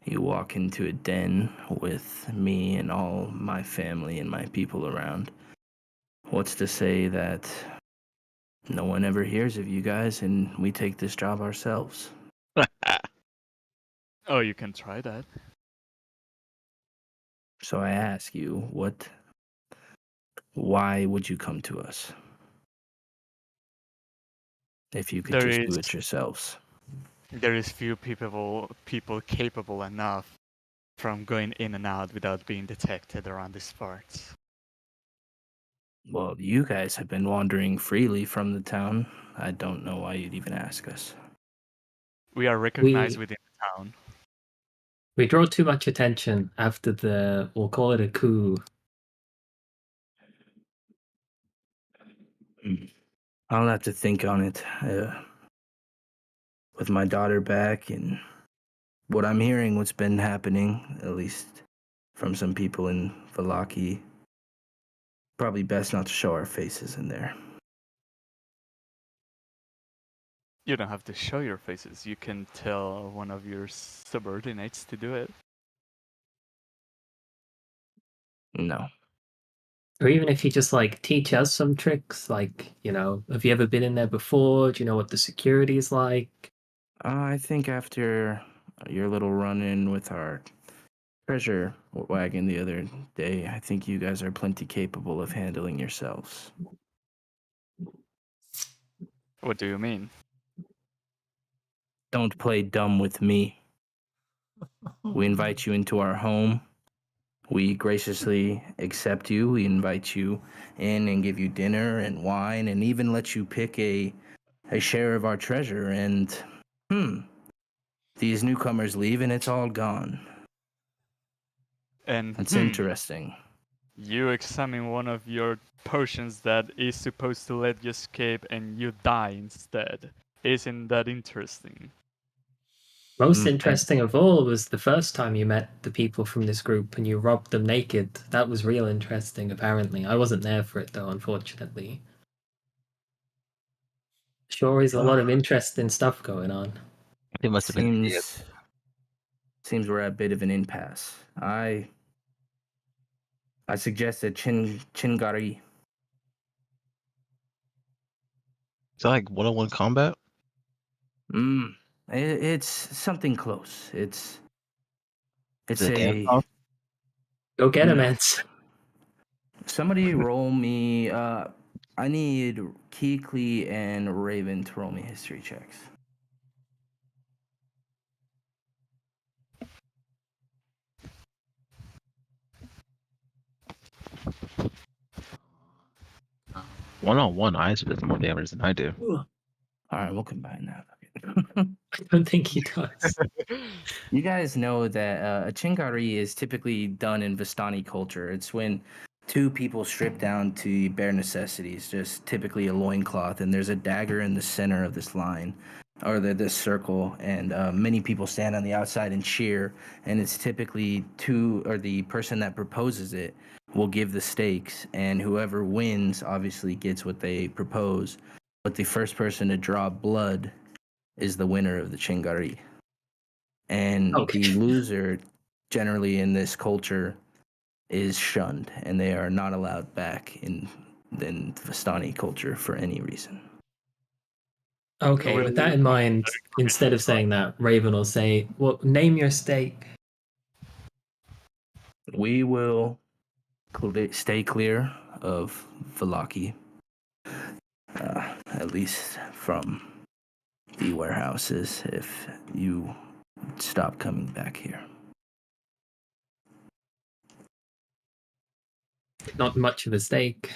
You walk into a den with me and all my family and my people around. What's to say that no one ever hears of you guys and we take this job ourselves? Oh, you can try that. So I ask you, why would you come to us? If you could There just do is it yourselves. few people capable enough from going in and out without being detected around these parts. Well, you guys have been wandering freely from the town. I don't know why you'd even ask us. We are recognized We within the town. we draw too much attention after we'll call it a coup. I'll have to think on it. With my daughter back and what I'm hearing, what's been happening, at least from some people in Valaki, probably best not to show our faces in there. You don't have to show your faces. You can tell one of your subordinates to do it. No. Or even if you just like teach us some tricks, like, have you ever been in there before? Do you know what the security is like? I think after your little run-in with our treasure wagon the other day, I think you guys are plenty capable of handling yourselves. What do you mean? Don't play dumb with me. We invite you into our home. We graciously accept you. We invite you in and give you dinner and wine and even let you pick a share of our treasure. And, these newcomers leave and it's all gone. And That's interesting. you examine one of your potions that is supposed to let you escape and you die instead. Isn't that interesting? Most interesting of all was the first time you met the people from this group and you robbed them naked. That was real interesting, apparently. I wasn't there for it, though, unfortunately. Sure is a lot of interesting stuff going on. It must have been. Seems we're at a bit of an impasse. I suggested Chingari. Is that like one-on-one combat? It's something close. It's Is it a dance-off? Go get him, No. Ants. Somebody roll me. I need Keekly and Raven to roll me history checks. One-on-one, eyes does more damage than I do. All right, we'll combine that. I don't think he does. You guys know that a Chingari is typically done in Vistani culture. It's when two people strip down to bare necessities, just typically a loincloth, and there's a dagger in the center of this line, or this circle, and many people stand on the outside and cheer, and it's typically the person that proposes it will give the stakes, and whoever wins obviously gets what they propose, but the first person to draw blood is the winner of the Chingari. And Okay. the loser, generally in this culture, is shunned, and they are not allowed back in Vistani culture for any reason. Okay, with that in mind, instead of saying that, Raven will say, well, name your stake. We will stay clear of Valaki, at least from the warehouses, if you stop coming back here. Not much of a stake.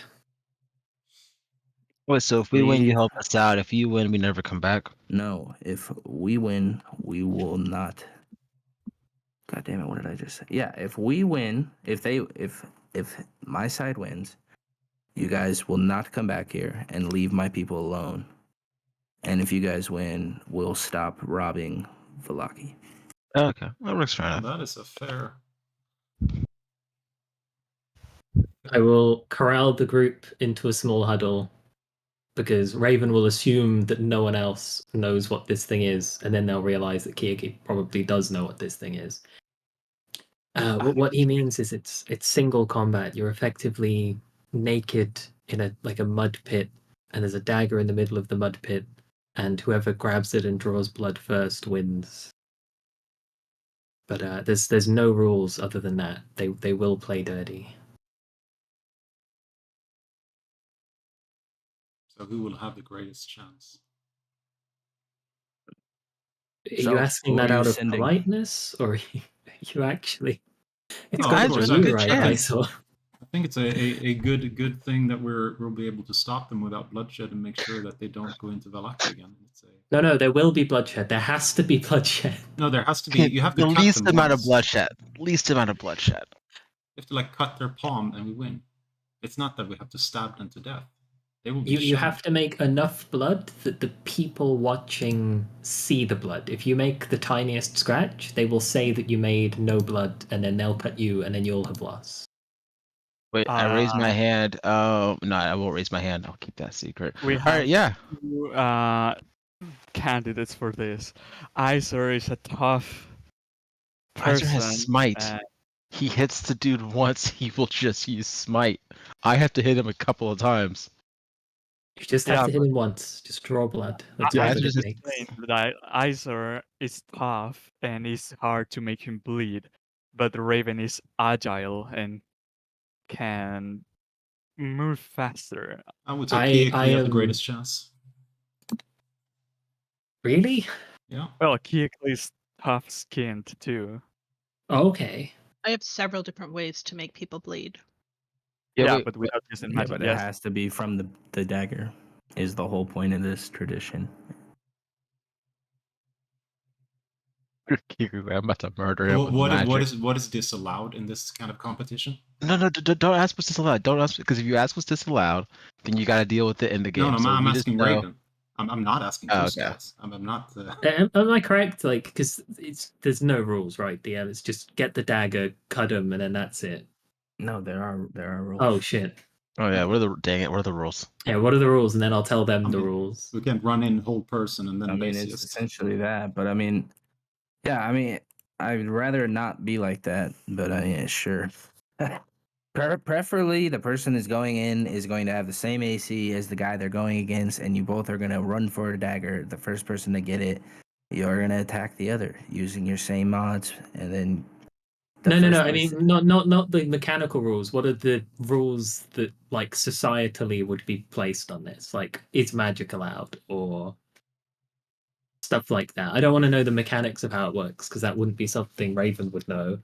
Wait, so if we win, you help us out. If you win, we never come back. No, if we win, we will not. God damn it! What did I just say? Yeah, if we win, if my side wins, you guys will not come back here and leave my people alone. And if you guys win, we'll stop robbing Velaki. Okay, that works fair enough. That is a fair. I will corral the group into a small huddle because Raven will assume that no one else knows what this thing is, and then they'll realize that Kiyoki probably does know what this thing is. What he means is it's single combat. You're effectively naked in a mud pit, and there's a dagger in the middle of the mud pit, and whoever grabs it and draws blood first wins. But there's no rules other than that. They will play dirty. So who will have the greatest chance? Are So, you asking who are that you out of sending? politeness, or are you actually? It's Oh, got of to course, be I you, think- right? I I think- saw. I think it's a good thing that we'll be able to stop them without bloodshed and make sure that they don't go into Valaki again. No, there will be bloodshed. There has to be bloodshed. No, there has to be. You have to the cut least them amount once. of bloodshed. Least amount of bloodshed. You have to cut their palm and we win. It's not that we have to stab them to death. They will be You shamed. have to make enough blood that the people watching see the blood. If you make the tiniest scratch, they will say that you made no blood, and then they'll cut you, and then you'll have lost. Wait, I raised my hand. Oh no, I won't raise my hand. I'll keep that secret. We All have right, yeah. two candidates for this. Iser is a tough Kaiser person. has smite. He hits the dude once, he will just use smite. I have to hit him a couple of times. You just have to hit him once. Just draw blood. That's Yeah, all I that just- it takes. that Iser is tough and it's hard to make him bleed, but Raven is agile and can move faster. I would say I Kiyoki have the am- greatest chance. Really? Yeah. Well, Kiyoki is tough-skinned too. Okay. I have several different ways to make people bleed. Yeah, wait, but without using Yeah, magic, but it yes. has to be from the dagger. Is the whole point of this tradition. I'm about to murder him Well, with what magic. is disallowed in this kind of competition? No, don't ask what's disallowed. Don't ask, because if you ask what's disallowed, then you got to deal with it in the game. No, So I'm we just asking know- Raven. I'm not asking Oh, Goose okay. guys. I'm not. Am I correct? Like, because there's no rules, right? DM, it's just get the dagger, cut him, and then that's it. No, there are rules. Oh shit. Oh yeah, what are the rules? Yeah, what are the rules? And then I'll tell them I the mean, rules. We can't run in whole person and then I mean, lazy it's us. essentially that. But I mean, yeah, I mean, I'd rather not be like that. But I mean, sure. Preferably, the person is going in is going to have the same AC as the guy they're going against, and you both are going to run for a dagger. The first person to get it, you're going to attack the other using your same mods, and then. No. I mean, not the mechanical rules. What are the rules that, like, societally would be placed on this? Like, is magic allowed or stuff like that? I don't want to know the mechanics of how it works because that wouldn't be something Raven would know.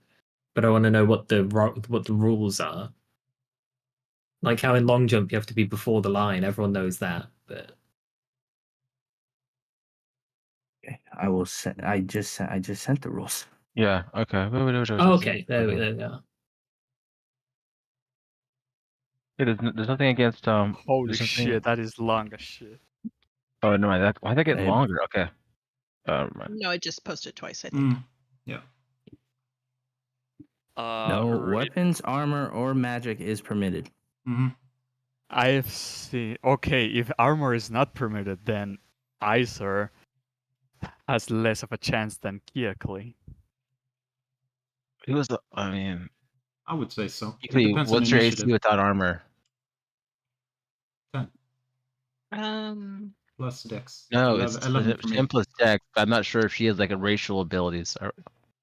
But I want to know what the rules are. Like how in long jump you have to be before the line. Everyone knows that, but. Okay, I will send. I just sent the rules. Yeah. Okay. Oh, okay, there we go. Yeah, there's nothing against Holy there's nothing- shit, that is long as shit. Oh no, why did that get Hey. longer? Okay. Right. No, I just posted twice, I think. Yeah. No weapons, armor, or magic is permitted. Mm-hmm. I've seen. Okay, if armor is not permitted, then Iser has less of a chance than Kiyoki. It was the. I mean, I would say so. It Kiyoki, depends on what's your AC initiative. without armor? 10. Plus Dex. No, You it's have 11 for me. 10 plus Dex. I'm not sure if she has like a racial abilities.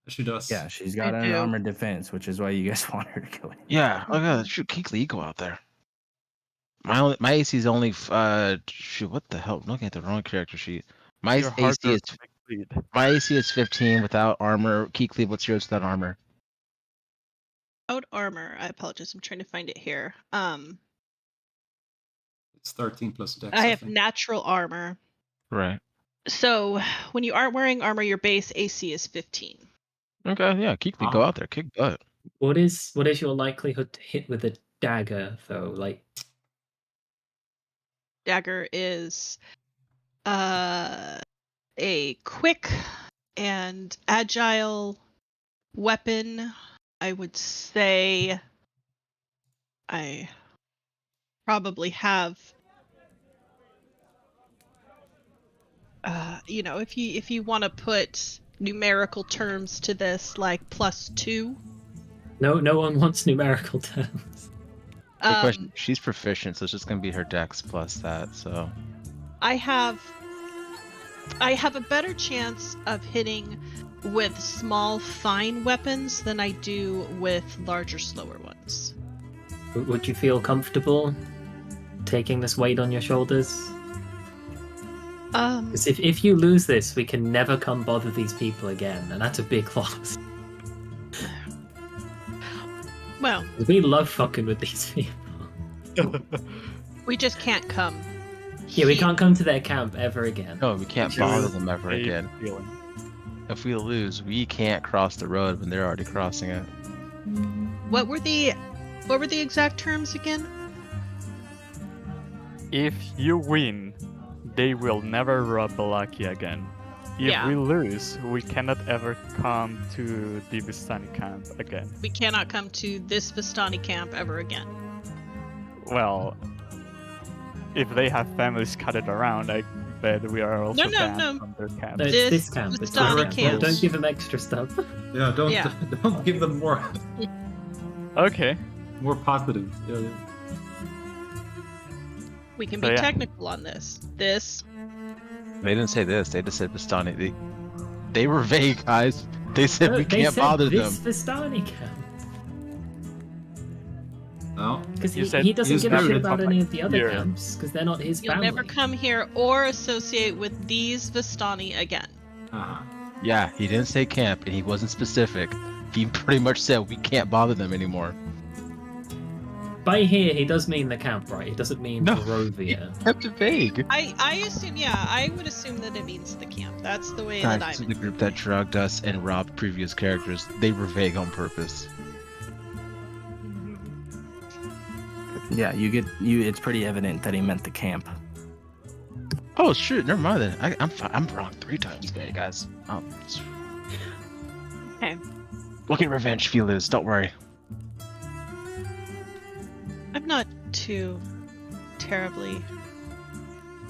She does. Yeah, she's got I an do. armored defense, which is why you guys want her to go in. Yeah. Oh god, shoot, Keekly, you go out there. My AC is only shoot. What the hell? I'm looking at the wrong character sheet. My You're AC harder is to bleed. my AC is 15 without armor. Keekly, what's yours without armor? Out armor. I apologize. I'm trying to find it here. It's 13 plus dex. I have think. natural armor. Right. So when you aren't wearing armor, your base AC is 15. Okay, yeah, keep me. Go Ah. out there, kick butt. What is your likelihood to hit with a dagger though? Like, Dagger is a quick and agile weapon. I would say I probably have if you want to put numerical terms to this, like +2. no one wants numerical terms. Good question. She's proficient, so it's just gonna be her dex plus that. So I have a better chance of hitting with small, fine weapons than I do with larger, slower ones. Would you feel comfortable taking this weight on your shoulders? Because if you lose this, we can never come bother these people again, and that's a big loss. Well, we love fucking with these people. we just can't come. Yeah, we can't come to their camp ever again. no, we can't bother them ever again. Feeling. If we lose, we can't cross the road when they're already crossing it. What were the exact terms again? If you win, they will never rob Balaki again. If Yeah. we lose, we cannot ever come to the Vistani camp again. We cannot come to this Vistani camp ever again. Well, if they have families scattered around, I bet we are also No, banned no. from their camp. No, it's This this camp. It's Vistani this camp. Don't give them extra stuff. Yeah, don't Yeah. don't give them more Okay. more positive. Yeah. We can So, be yeah. technical on this. This They didn't say this. They just said Vistani. They were vague, guys. They said No, we they can't said bother this them. Vistani camp. No. Because You he, said he doesn't he's give a shit married about for any like of the other years. camps, because they're not his you'll family. never come here or associate with these Vistani again. Uh-huh. Yeah, he didn't say camp, and he wasn't specific. He pretty much said we can't bother them anymore. By here, he does mean the camp, right? He doesn't mean No. Barovia. Kept it vague. I assume, yeah, I would assume that it means the camp. That's the way that Guys, I'm. the group that drugged us and robbed previous characters, they were vague on purpose. Yeah, it's pretty evident that he meant the camp. Oh shoot, never mind then. I'm wrong 3 times today, guys. Okay. We'll get revenge if you lose. Don't worry. I'm not too terribly.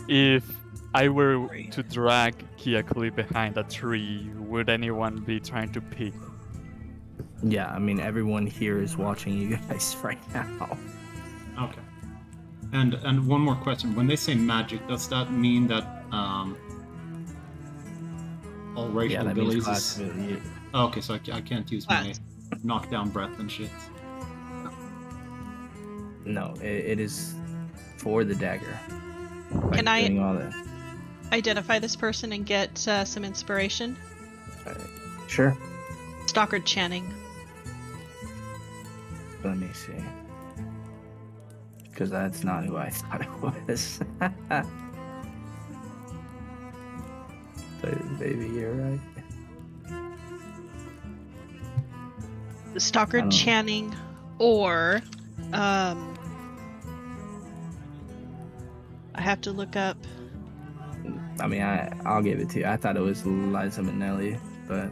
If I were to drag Kiakuli behind a tree, would anyone be trying to peek? Yeah, I mean everyone here is watching you guys right now. Okay. And one more question. When they say magic, does that mean that all racial Yeah, that means abilities class is... ability. Oh, okay, so I can't use my Class. knockdown breath and shit. No, it is for the dagger. Can I- doing all that? Identify this person and get some inspiration. Sure. Stockard Channing. Let me see. Because that's not who I thought it was. Baby, you're right. Stockard Oh. Channing, or I have to look up. I mean, I'll give it to you. I thought it was Liza Minnelli, but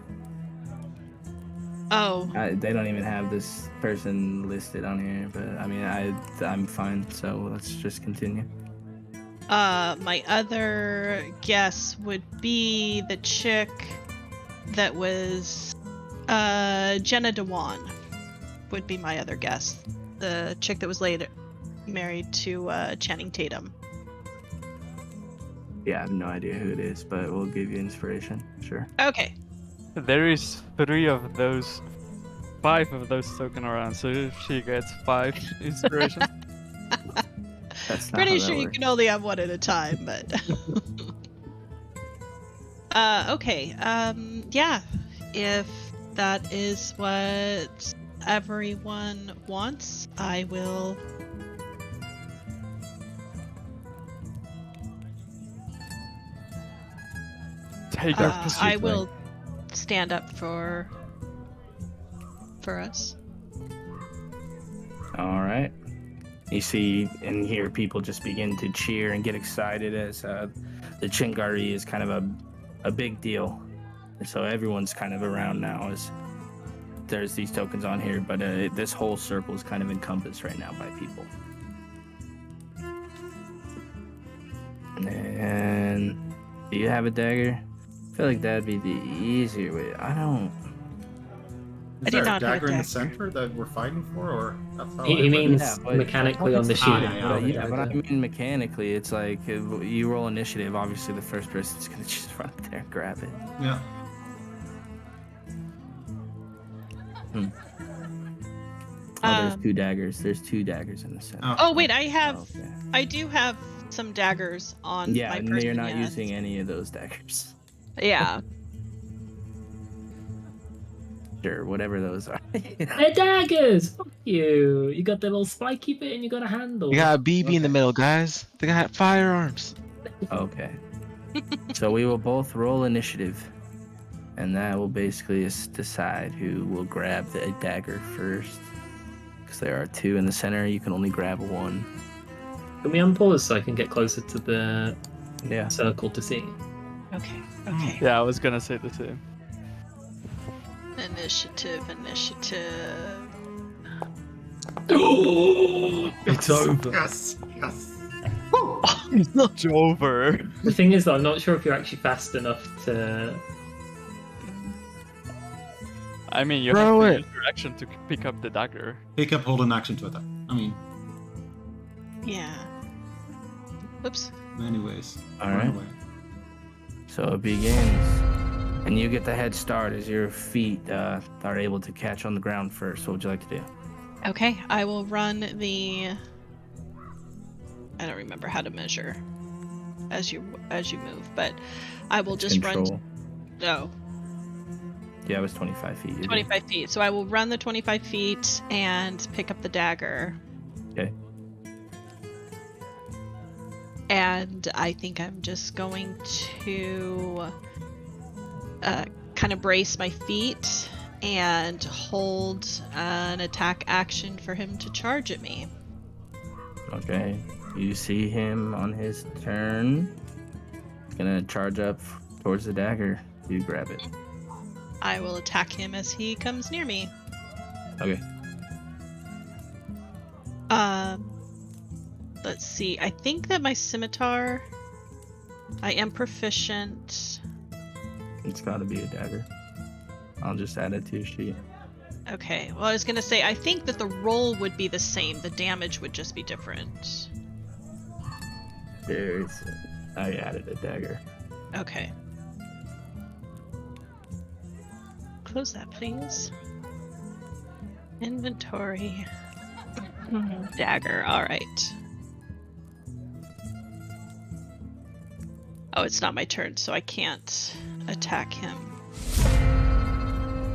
Oh, they don't even have this person listed on here. But I mean, I'm fine. So let's just continue. my other guess would be the chick that was Jenna Dewan. Would be my other guess. The chick that was later married to Channing Tatum. Yeah, I have no idea who it is, but we'll give you inspiration. Sure. Okay. There is 5 of those token around, so if she gets 5 inspiration. That's not Pretty how sure that you works. can only have one at a time, but okay. Yeah. If that is what everyone wants, I will Hey, guys, proceed. I will stand up for us. All right. You see and hear people just begin to cheer and get excited as the Chingari is kind of a big deal. And so everyone's kind of around now as there's these tokens on here, but this whole circle is kind of encompassed right now by people. And do you have a dagger? I feel like that'd be the easier way. I don't. Is I there do a not have a dagger in the dagger. center that we're fighting for, or that's how He I read it? means Yeah, but- mechanically on the sheet. yeah, Yeah, but I mean mechanically, it's like if you roll initiative, obviously the first person's gonna just run up there and grab it. Yeah. Oh, there's two daggers. There's two daggers in the center. Oh wait, I Okay. I do have some daggers on Yeah, my and person. you're not yes. using any of those daggers. Yeah. Sure, whatever those are. They're daggers! Fuck you! You got the little spiky bit and you got a handle. You got a BB in the Okay. middle, guys. They got firearms. Okay. So we will both roll initiative, and that will basically decide who will grab the dagger first. Because there are two in the center, you can only grab one. Can we unpause so I can get closer to the Yeah. circle to see? Okay. Okay. Yeah, I was gonna say the same. Initiative. It's over. Yes. Yes. It's not over. The thing is, though, I'm not sure if you're actually fast enough to. I mean, you Throw have to it. use your action to pick up the dagger. Pick up, hold an action to attack. I mean, Yeah. Oops. many ways. All Run right. away. So it begins. And you get the head start as your feet are able to catch on the ground first. What would you like to do? Okay, I will run the. I don't remember how to measure as you move, but I will just Control. run. No, Yeah, it was 25 feet. You're good. 25 feet. So I will run the 25 feet and pick up the dagger. Okay. And I think I'm just going to kind of brace my feet and hold an attack action for him to charge at me. Okay. You see him on his turn. He's gonna charge up towards the dagger. You grab it. I will attack him as he comes near me. Okay. Let's see. I think that my scimitar, I am proficient. It's gotta be a dagger. I'll just add it to your sheet. Okay. Well, I was gonna say I think that the roll would be the same. The damage would just be different. I added a dagger. Okay. Close that, please. Inventory. Dagger. All right. Oh, it's not my turn, so I can't attack him.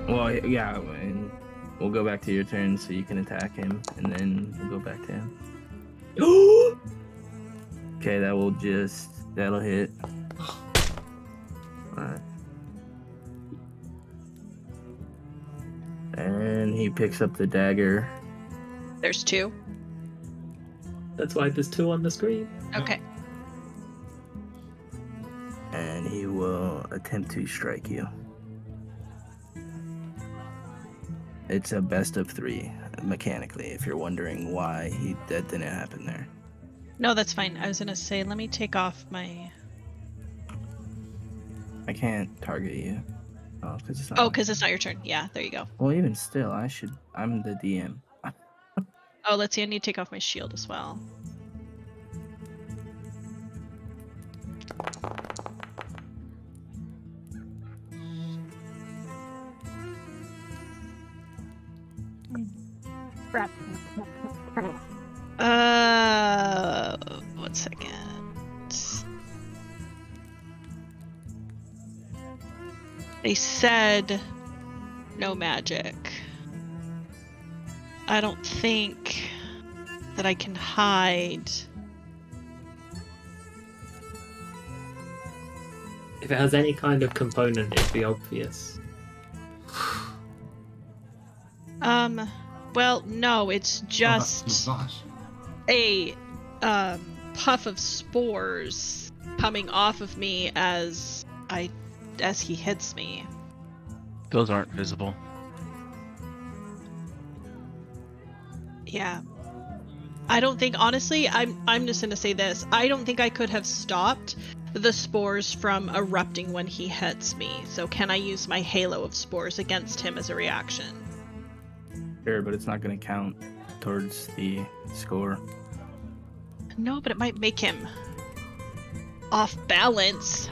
Well, yeah, and we'll go back to your turn so you can attack him, and then we'll go back to him. Okay, that'll hit. Alright. And he picks up the dagger. There's two. That's why there's two on the screen. Okay. And he will attempt to strike you. It's a best of 3, mechanically, if you're wondering why that didn't happen there. No, that's fine. I was gonna say, let me take off my. I can't target you. Oh, because it's not. Oh, because it's not your turn. Yeah, there you go. Well, even still, I'm the DM. Oh, let's see. I need to take off my shield as well. One second. They said no magic. I don't think that I can hide. If it has any kind of component, it'd be obvious. Well, no, it's Oh, just that's massage. a puff of spores coming off of me as he hits me. Those aren't visible. Yeah. I don't think, honestly, I'm just gonna say this. I don't think I could have stopped the spores from erupting when he hits me. So can I use my halo of spores against him as a reaction? Sure, but it's not going to count towards the score. No, but it might make him off balance.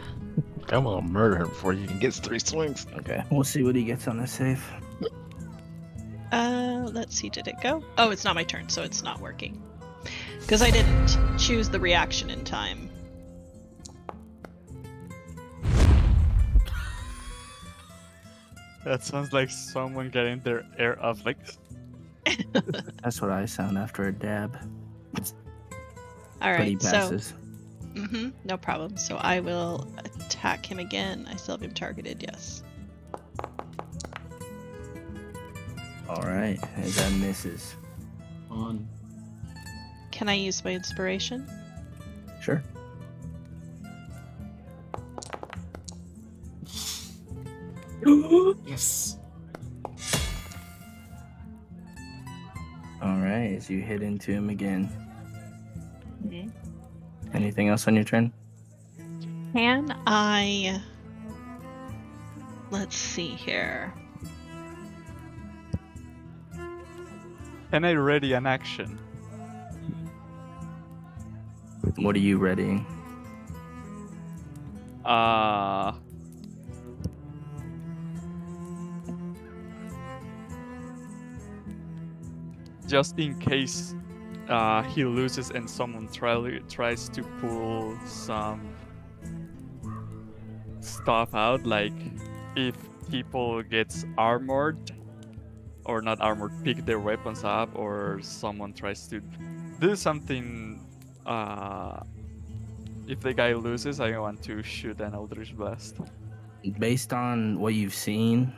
I'm gonna murder him before he even gets 3 swings. Okay, we'll see what he gets on the save. Let's see, did it go? Oh, it's not my turn, so it's not working. Because I didn't choose the reaction in time. That sounds like someone getting their air off, like. That's what I sound after a dab. But he Alright, so... passes. no problem. So I will attack him again. I still have him targeted, yes. Alright, and that misses. On. Can I use my inspiration? Sure. Yes. Alright, as you hit into him again. Mhm. Anything else on your turn? Can I... Let's see here. Can I ready an action? What are you readying? Just in case he loses and someone tries to pull some stuff out, like if people gets armored or not armored, pick their weapons up, or someone tries to do something. If the guy loses, I want to shoot an Eldritch Blast. Based on what you've seen,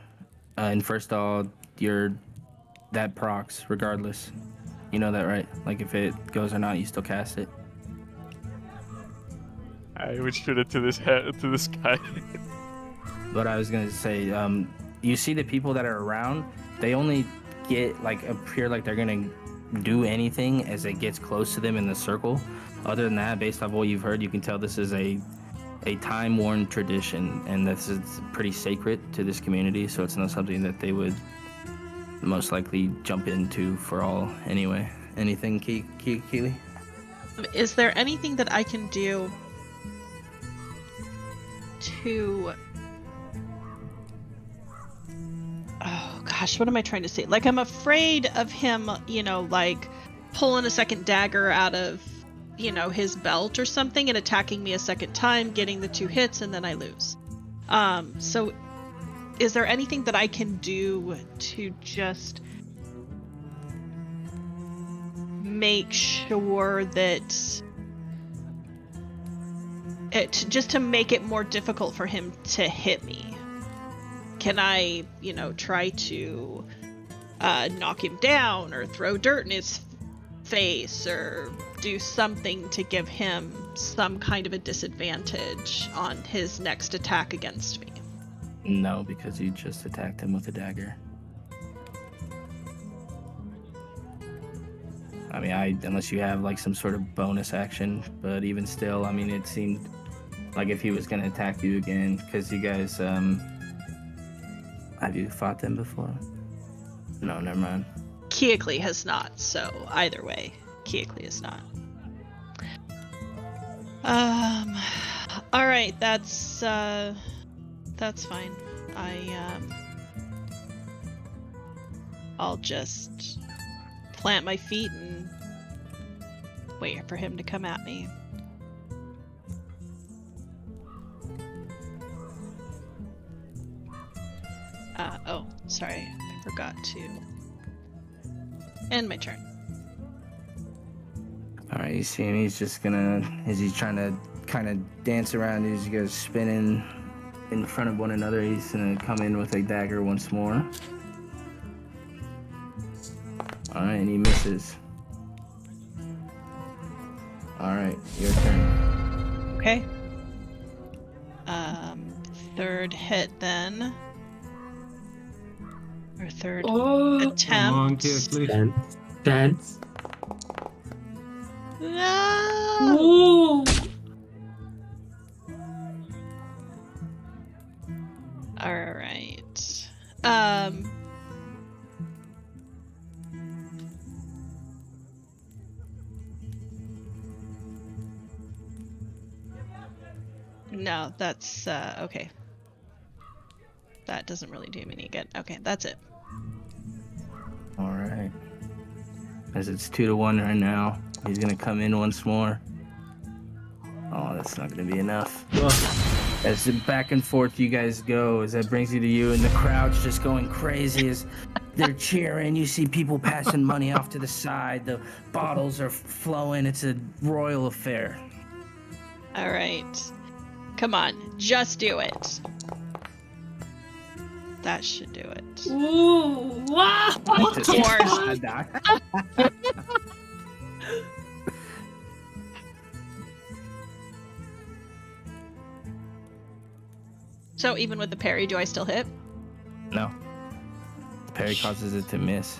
and first of all, that procs regardless. You know that, right? Like if it goes or not, you still cast it. I would shoot it to this head, to this guy. But I was gonna say, you see the people that are around, they only appear like they're gonna do anything as it gets close to them in the circle. Other than that, based off what you've heard, you can tell this is a time-worn tradition, and this is pretty sacred to this community. So it's not something that they would most likely jump into for all anyway. Anything, Keely? Is there anything that I can do to... Oh gosh, what am I trying to say? Like, I'm afraid of him, like pulling a second dagger out of, his belt or something and attacking me a second time, getting the 2 hits, and then I lose. So is there anything that I can do to just make sure that just to make it more difficult for him to hit me? Can I, try to knock him down or throw dirt in his face or do something to give him some kind of a disadvantage on his next attack against me? No, because you just attacked him with a dagger. I mean, unless you have like some sort of bonus action, but even still, I mean, it seemed like if he was gonna attack you again, because you guys, have you fought them before? No, never mind. Keokli has not, so either way, Keokli is not. Alright, that's fine. I'll just plant my feet and wait for him to come at me. Oh, sorry, I forgot to end my turn. Alright, you see him, he's just gonna, as he's trying to kind of dance around as he goes spinning, in front of one another. He's gonna come in with a dagger once more. Alright, and he misses. Alright, your turn. Okay. Third hit then. Or third attempt. Come on, Kirkleaf. Dance. No! Ooh. Alright. No, that's okay. That doesn't really do me any good. Okay, that's it. Alright. As it's 2-1 right now, he's gonna come in once more. Oh, that's not gonna be enough. As the back and forth you guys go, as that brings you to you, and the crowd's just going crazy as they're cheering. You see people passing money off to the side. The bottles are flowing. It's a royal affair. All right. Come on, just do it. That should do it. Ooh. Wow. Of course. So even with the parry, do I still hit? No. Parry causes it to miss.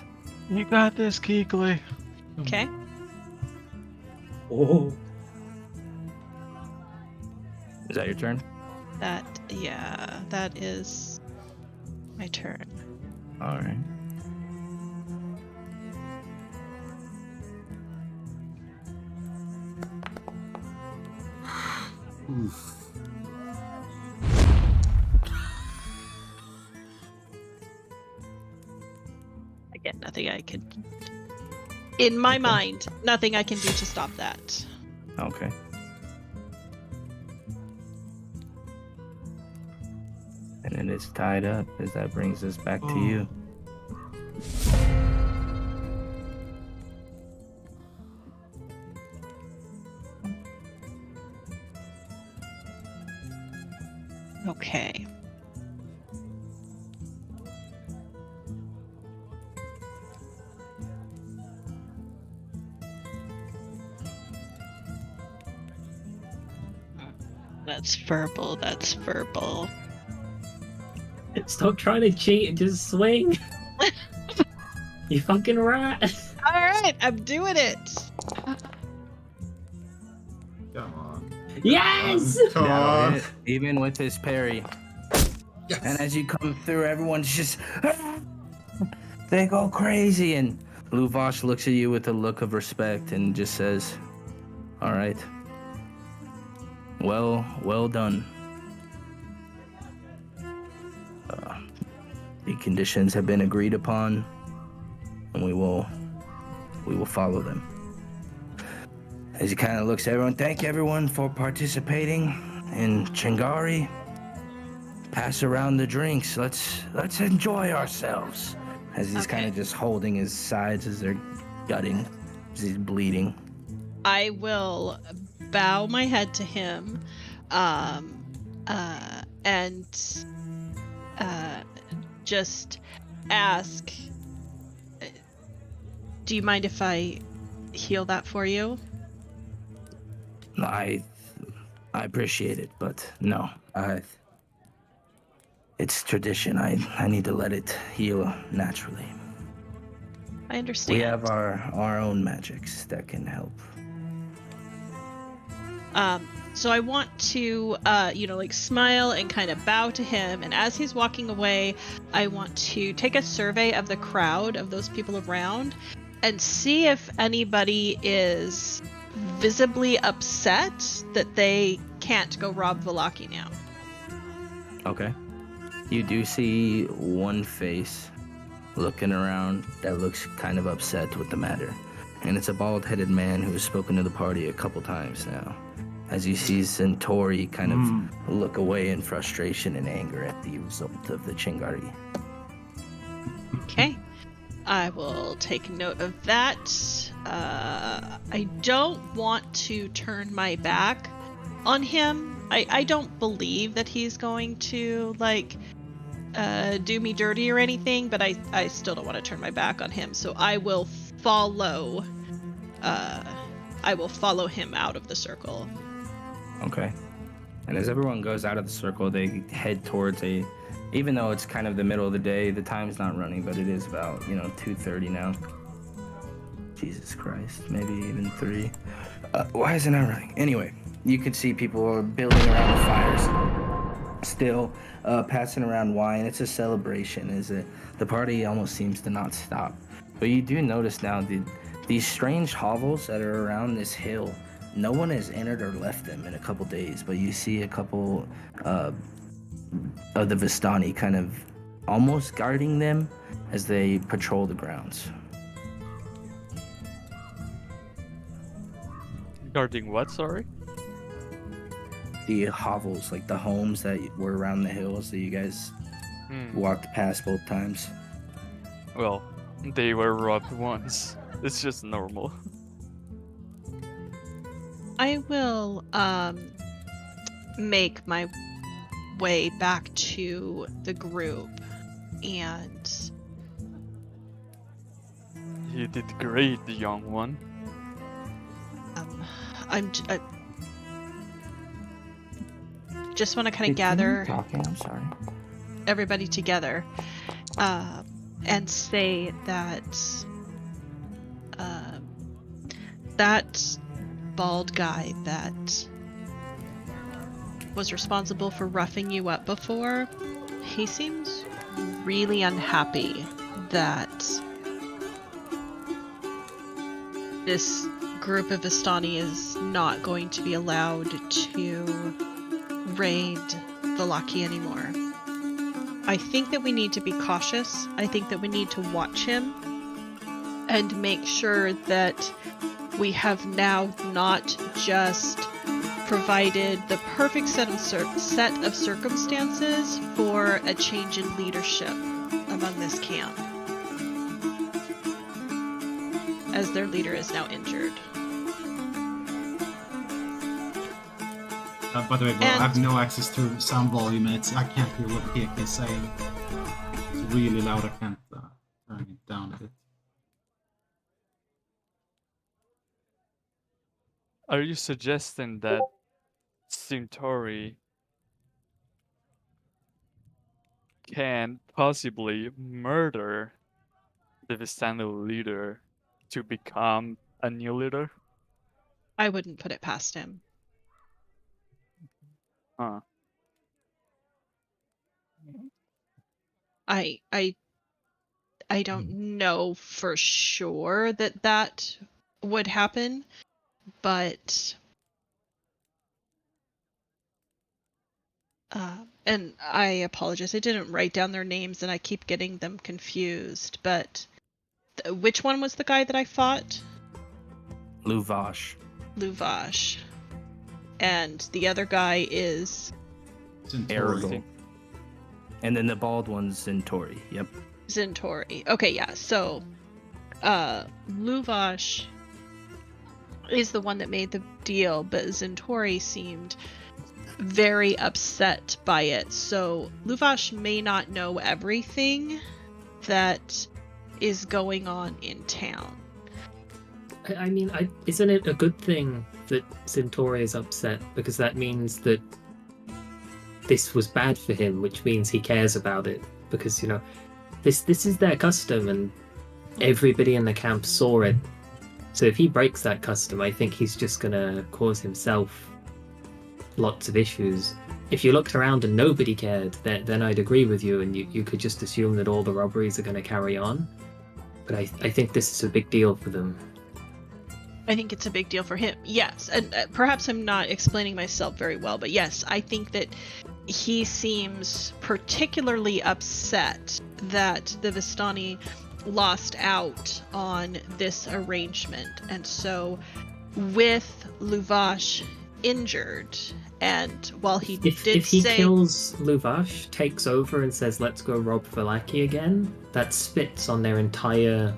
You got this, Keekly. Okay. Oh. Is that your turn? That is my turn. Alright. Oof. Again, nothing I can. In my mind, nothing I can do to stop that. Okay. And then it's tied up, as that brings us back to you. Okay. That's verbal. Stop trying to cheat and just swing. You fucking rat. Alright, I'm doing it. Come on. Yes! Come on. Now, even with his parry. Yes. And as you come through, everyone's just... They go crazy, and Luvash looks at you with a look of respect and just says, all right. Well done. The conditions have been agreed upon, and we will follow them. As he kind of looks at everyone, thank everyone for participating in Chingari. Pass around the drinks. Let's enjoy ourselves. As he's kind of just holding his sides as they're gutting, as he's bleeding. I will bow my head to him, and just ask, do you mind if I heal that for you? I appreciate it, but no. It's tradition. I need to let it heal naturally. I understand. We have our own magics that can help. So I want to, smile and kind of bow to him. And as he's walking away, I want to take a survey of the crowd, of those people around, and see if anybody is visibly upset that they can't go rob Valaki now. Okay. You do see one face looking around that looks kind of upset with the matter. And it's a bald-headed man who has spoken to the party a couple times now. As you see Centauri kind of look away in frustration and anger at the result of the Chingari. Okay. I will take note of that. I don't want to turn my back on him I don't believe that he's going to like do me dirty or anything, but I still don't want to turn my back on him. So I will follow him out of the circle. Okay. And as everyone goes out of the circle, they head towards even though it's kind of the middle of the day, the time's not running, but it is about, 2:30 now. Jesus Christ, maybe even 3. Why is it not running? Anyway, you could see people are building around the fires, still passing around wine. It's a celebration. The party almost seems to not stop. But you do notice now these strange hovels that are around this hill. No one has entered or left them in a couple days, but you see a couple of the Vistani kind of almost guarding them as they patrol the grounds. Guarding what, sorry? The hovels, like the homes that were around the hills that you guys walked past both times. Well, they were robbed once. It's just normal. I will make my way back to the group, and You did great, the young one. I just want to kind of gather Talking, I'm sorry. everybody together and say that that bald guy that was responsible for roughing you up before, he seems really unhappy that this group of Vistani is not going to be allowed to raid Valaki anymore. I think that we need to be cautious. I think that we need to watch him and make sure that we have now not just provided the perfect set of circumstances for a change in leadership among this camp, as their leader is now injured. By the way, bro, I have no access to sound volume, and I can't hear what Keke is saying. It's really loud. I can't turn it down a bit. Are you suggesting that Centauri can possibly murder the Vistani leader to become a new leader? I wouldn't put it past him. Huh. I don't know for sure that would happen, but and I apologize, I didn't write down their names and I keep getting them confused, but which one was the guy that I fought? Luvash. And the other guy is Aragorn. And then the bald one's Centauri. Yep. Centauri. Okay, yeah. So, Luvash is the one that made the deal, but Centauri seemed very upset by it. So, Luvash may not know everything that is going on in town. I mean, isn't it a good thing that Centauri is upset? Because that means that this was bad for him, which means he cares about it. Because, this is their custom, and everybody in the camp saw it. So if he breaks that custom, I think he's just gonna cause himself lots of issues. If you looked around and nobody cared, then I'd agree with you, and you could just assume that all the robberies are going to carry on. But I think this is a big deal for them. I think it's a big deal for him, yes. And perhaps I'm not explaining myself very well, but yes, I think that he seems particularly upset that the Vistani lost out on this arrangement. And so, with Luvash injured, and while he if he kills Luvash, takes over and says, let's go rob Valaki again, that spits on their entire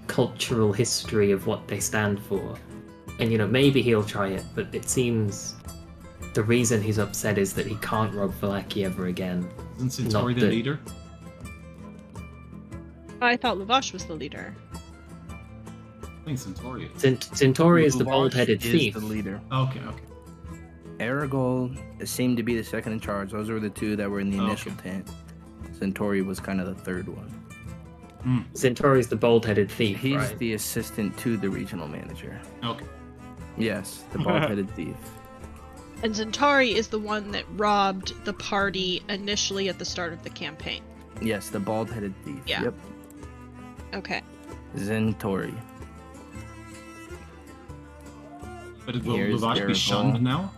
cultural history of what they stand for. And maybe he'll try it, but it seems the reason he's upset is that he can't rob Valaki ever again. Isn't Centauri Not the that- leader? I thought Lavash was the leader. I think Centauri is. Centauri is the Luvash bald-headed is thief. the leader. Okay. Aragol seemed to be the second in charge. Those were the two that were in the initial Okay. tent. Centauri was kind of the third one. Centauri's the bald-headed thief, He's right? the assistant to the regional manager. Okay. Yes, the bald-headed thief. And Centauri is the one that robbed the party initially at the start of the campaign. Yes, the bald-headed thief. Yeah. Yep. Okay. Centauri. But will Here's Lavash be Aragol. shunned now?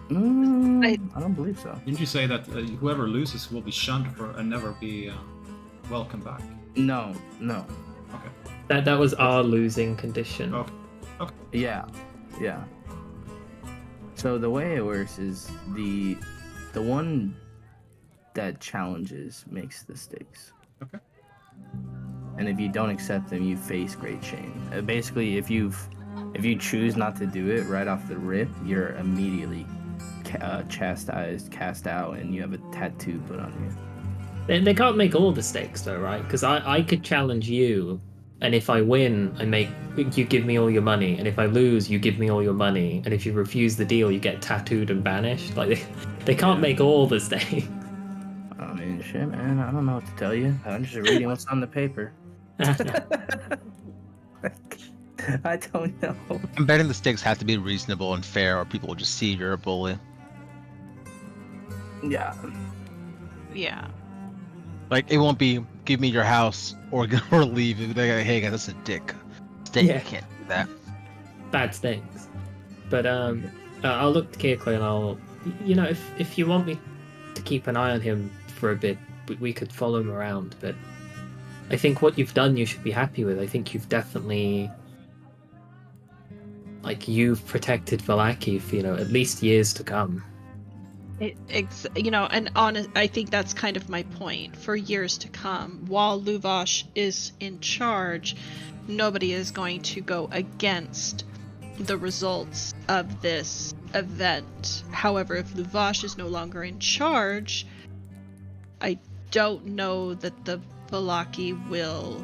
I don't believe so. Didn't you say that whoever loses will be shunned for and never be welcome back? No. Okay. That was our losing condition. Okay. Yeah. So the way it works is the one that challenges makes the stakes. Okay. And if you don't accept them, you face great shame. Basically, if you choose not to do it right off the rip, you're immediately chastised, cast out, and you have a tattoo put on you. They can't make all the stakes though, right? Because I could challenge you, and if I win, you give me all your money, and if I lose, you give me all your money, and if you refuse the deal, you get tattooed and banished. Like they can't make all the stakes. I mean, shit, man. I don't know what to tell you. I'm just reading what's on the paper. I don't know. I'm betting the stakes have to be reasonable and fair, or people will just see you're a bully. Yeah. Yeah. Like, it won't be give me your house or leave. It'll be like, hey guys, that's a dick. Stake, Yeah. you can't do that. Bad stakes. But I'll look to Keiko and I'll, if you want me to keep an eye on him for a bit, we could follow him around. But I think what you've done, you should be happy with. I think you've definitely, you've protected Valaki for, at least years to come. I think that's kind of my point. For years to come, while Luvash is in charge, nobody is going to go against the results of this event. However, if Luvash is no longer in charge, I don't know that the Valaki will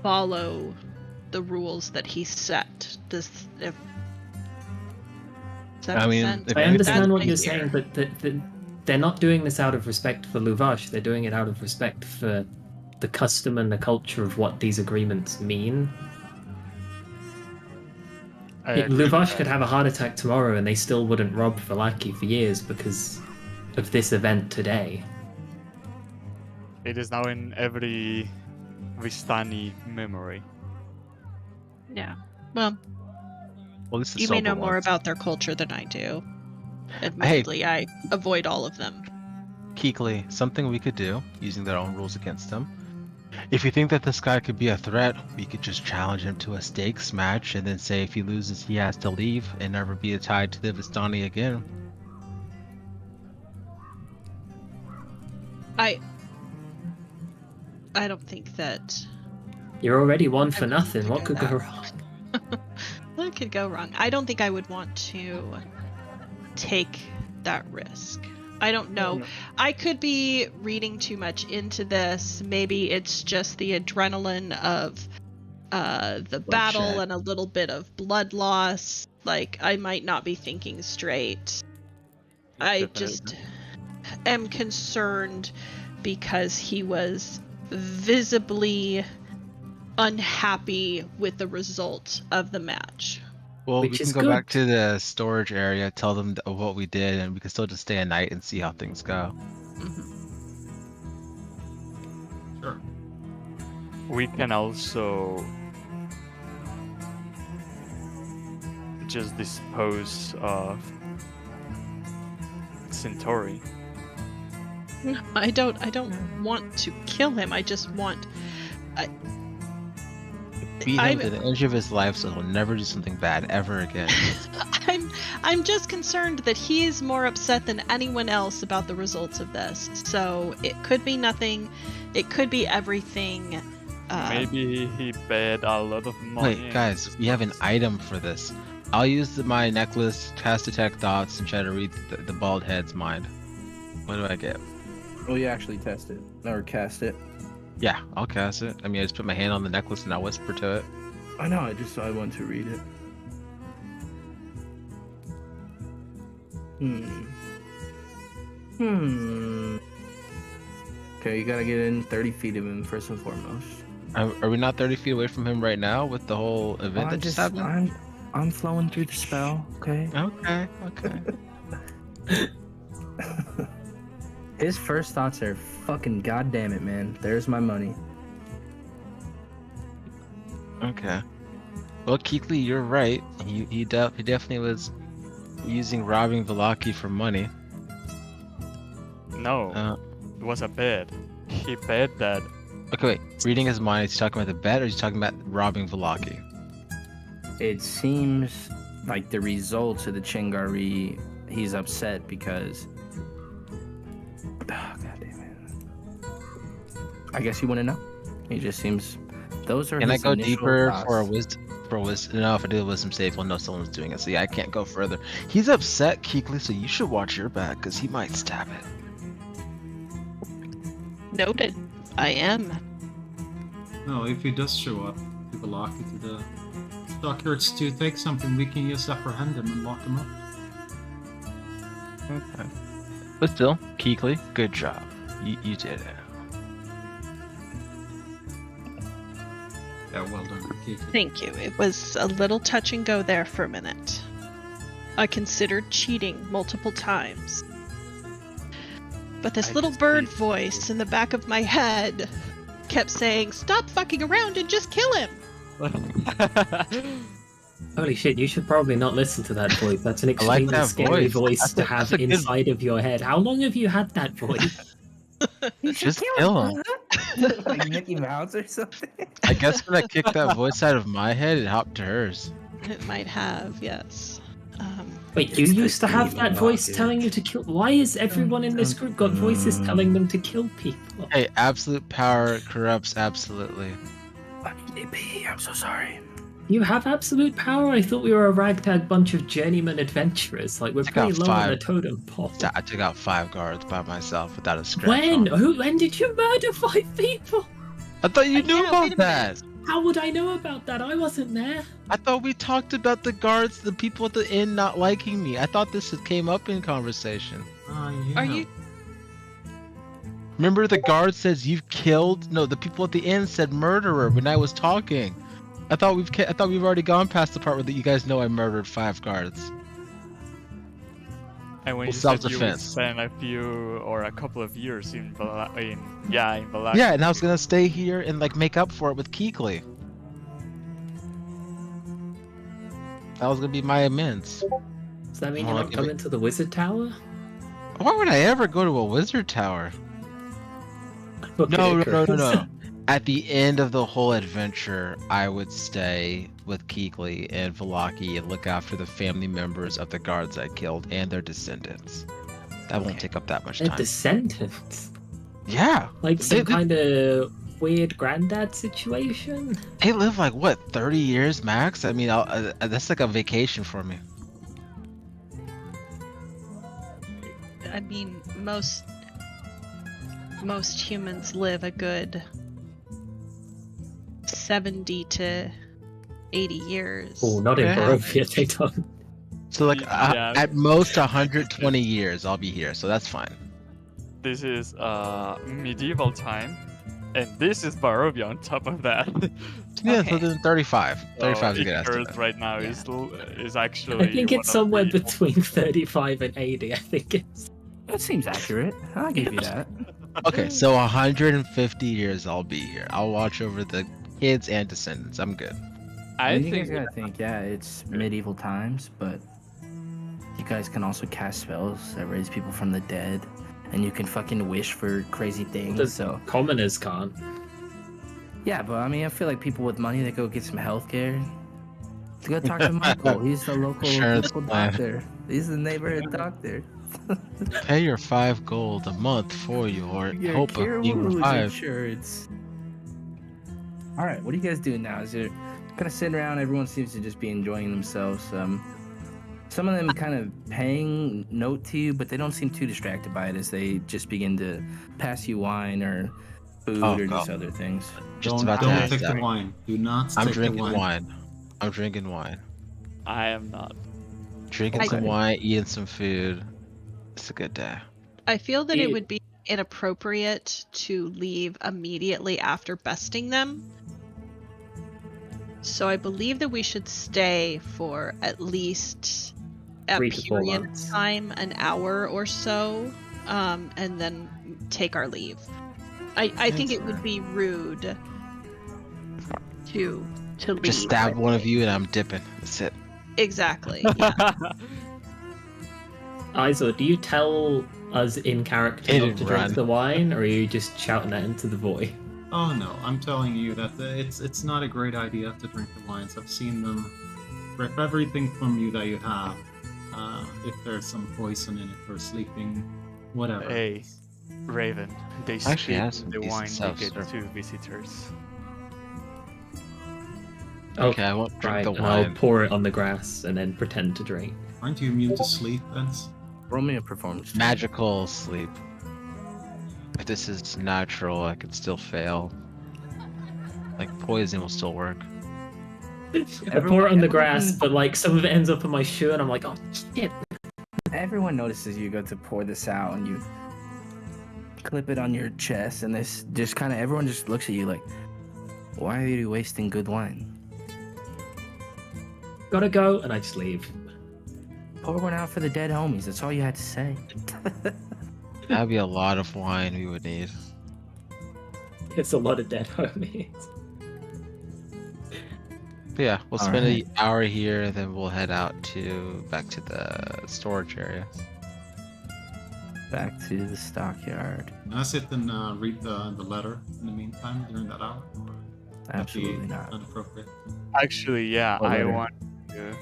follow the rules that he set. Does that I make mean, sense? if I understand anything- what you're saying, but they're not doing this out of respect for Luvash. They're doing it out of respect for the custom and the culture of what these agreements mean. I agree with Luvash that. could have a heart attack tomorrow and they still wouldn't rob Valaki for years because of this event today. It is now in every Vistani memory. Yeah. Well, Well, this is you may sober know more ones. about their culture than I do. Admittedly, I avoid all of them. Keekly, something we could do, using their own rules against them. If you think that this guy could be a threat, we could just challenge him to a stakes match and then say if he loses, he has to leave and never be tied to the Vistani again. I don't think that You're already one for I nothing. What figured could go that. wrong? what could go wrong. I don't think I would want to take that risk. I don't know. I could be reading too much into this. Maybe it's just the adrenaline of the battle Bloodshed. and a little bit of blood loss. Like, I might not be thinking straight. I just am concerned because he was visibly unhappy with the result of the match. Well, Which we can is go good. back to the storage area, tell them of what we did, and we can still just stay a night and see how things go. Sure. We can also just dispose of Centauri. I don't want to kill him. I just want Beat him I'm- to the edge of his life so he'll never do something bad ever again. I'm just concerned that he's more upset than anyone else about the results of this. So it could be nothing. It could be everything. Maybe he bet a lot of money. Wait, guys, we have an item for this. I'll use my necklace, cast detect thoughts, and try to read the bald head's mind. What do I get? Oh, you actually test it or cast it? Yeah, I'll cast it. I mean, I just put my hand on the necklace and I whisper to it. I know. I want to read it. Okay, you gotta get in 30 feet of him first and foremost. Are we not 30 feet away from him right now with the whole event that just happened? I'm flowing through the spell. Okay. Okay. His first thoughts are fucking goddamn it, man. There's my money. Okay. Well, Keekly, you're right. He definitely was using robbing Velaki for money. No, it was a bet. He bet that. Okay, wait. Reading his mind, is he talking about the bet or is he talking about robbing Velaki? It seems like the results of the Chingari, he's upset because... Oh, God damn it. I guess you want to know? He just seems... Those are Can I his go initial deeper thoughts. for a wisdom? No, if I do a wisdom save, we'll know someone's doing it. So yeah, I can't go further. He's upset, Keekly, so you should watch your back because he might stab it. Noted. I am. No, if he does show up, we will lock it to the stockyards to take something. We can just apprehend him and lock him up. Okay. But still, Keekly, good job. You did it. Yeah, well done, Keekly. Thank you. It was a little touch and go there for a minute. I considered cheating multiple times. But this little bird voice in the back of my head kept saying, "Stop fucking around and just kill him!" Holy shit, you should probably not listen to that voice. That's an extremely that scary voice voice. to have That's a good- inside of your head. How long have you had that voice? Just kill him. Like Mickey Mouse or something? I guess when I kicked that voice out of my head, it hopped to hers. It might have, yes. Wait, you It's the used to have that demon voice rocket. telling you to kill... Why is everyone in this group got voices telling them to kill people? Hey, absolute power corrupts absolutely. I'm so sorry. You have absolute power? I thought we were a ragtag bunch of journeyman adventurers. Like, we're Check out pretty low on 5. the totem pole. I took out 5 guards by myself without a scratch. When? on. When did you murder 5 people? I thought you knew Yeah, about wait a that. How would I know about that? I wasn't there. I thought we talked about the guards, the people at the inn not liking me. I thought this came up in conversation. Yeah. Are you... Remember the guard says you've killed? No, the people at the inn said murderer when I was talking. I thought we've already gone past the part where you guys know I murdered 5 guards. And when Well, you said you would self-defense. spend a few or a couple of years in Balak. Yeah, and I was gonna stay here and like make up for it with Keekly. That was gonna be my amends. Does that mean Oh, you're not okay, coming to the wizard tower? Why would I ever go to a wizard tower? Okay, No. Chris. At the end of the whole adventure, I would stay with Keekly and Velaki and look after the family members of the guards I killed and their descendants. That won't take up that much They're time. descendants. Yeah. Like some They- kind of weird granddad situation? They live like, what, 30 years max? I mean, that's like a vacation for me. I mean, most humans live a good 70 to 80 years. Oh, not in Yeah. Barovia, they don't. So like, Yeah. at most 120 years I'll be here, so that's fine. This is medieval time, and this is Barovia on top of that. Yeah, Okay. so then 35. 35 is a good Earth estimate. right now Yeah. is actually. I think one it's of somewhere the- between 35 and 80, I think it's. That seems accurate. I'll give you that. Okay, so 150 years I'll be here. I'll watch over the kids and descendants. I'm good. I you think guys gotta think, yeah, it's medieval times, but you guys can also cast spells that raise people from the dead, and you can fucking wish for crazy things. The So commoners can't. yeah, but I mean, I feel like people with money, they go get some healthcare. Go talk to Michael. He's the local Insurance plan. doctor. He's the neighborhood doctor. Pay your 5 gold a month for your hope of being Kiru's revived. insurance. All right, what are you guys doing now? Is it kind of sitting around? Everyone seems to just be enjoying themselves. Some of them kind of paying note to you, but they don't seem too distracted by it as they just begin to pass you wine or food Oh, or God. just other things. Just about to Don't ask take that. the wine. Do not I'm take the drinking wine. wine. I'm drinking wine. I am not. Drinking Okay. some wine, eating some food. It's a good day. I feel that it You- would be inappropriate to leave immediately after besting them. So I believe that we should stay for at least a 3 to 4 period of months. time, an hour or so, and then take our leave. I think it would be rude to leave. Just stab I one of think. you and I'm dipping. That's it. Exactly. Yeah. Aizo, do you tell us in character Hit not and to drink run. the wine, or are you just shouting that into the void? Oh no, I'm telling you that it's not a great idea to drink the wines. I've seen them rip everything from you that you have. If there's some poison in it or sleeping, whatever. Hey, Raven, they Actually has spit some the decent wine stuff, they get sir. to visitors. Okay, I won't drink Right, the and I'll wine. pour it on the grass and then pretend to drink. Aren't you immune to sleep, Vince? Roll me a performance check. Magical sleep. If this is natural, I could still fail. Like poison will still work. I pour it on the grass, but like some of it ends up in my shoe, and I'm like, oh shit. Everyone notices you go to pour this out and you clip it on your chest, and this just kind of everyone just looks at you like, why are you wasting good wine? Gotta go, and I just leave. Pour one out for the dead homies. That's all you had to say. That'd be a lot of wine we would need. It's a lot of dead homies. But yeah, we'll All spend right. an hour here, then we'll head out back to the storage area. Back to the stockyard. Can I sit and read the letter in the meantime during that hour? Or would that be Absolutely not. Inappropriate. Actually, yeah, What I letter? want to.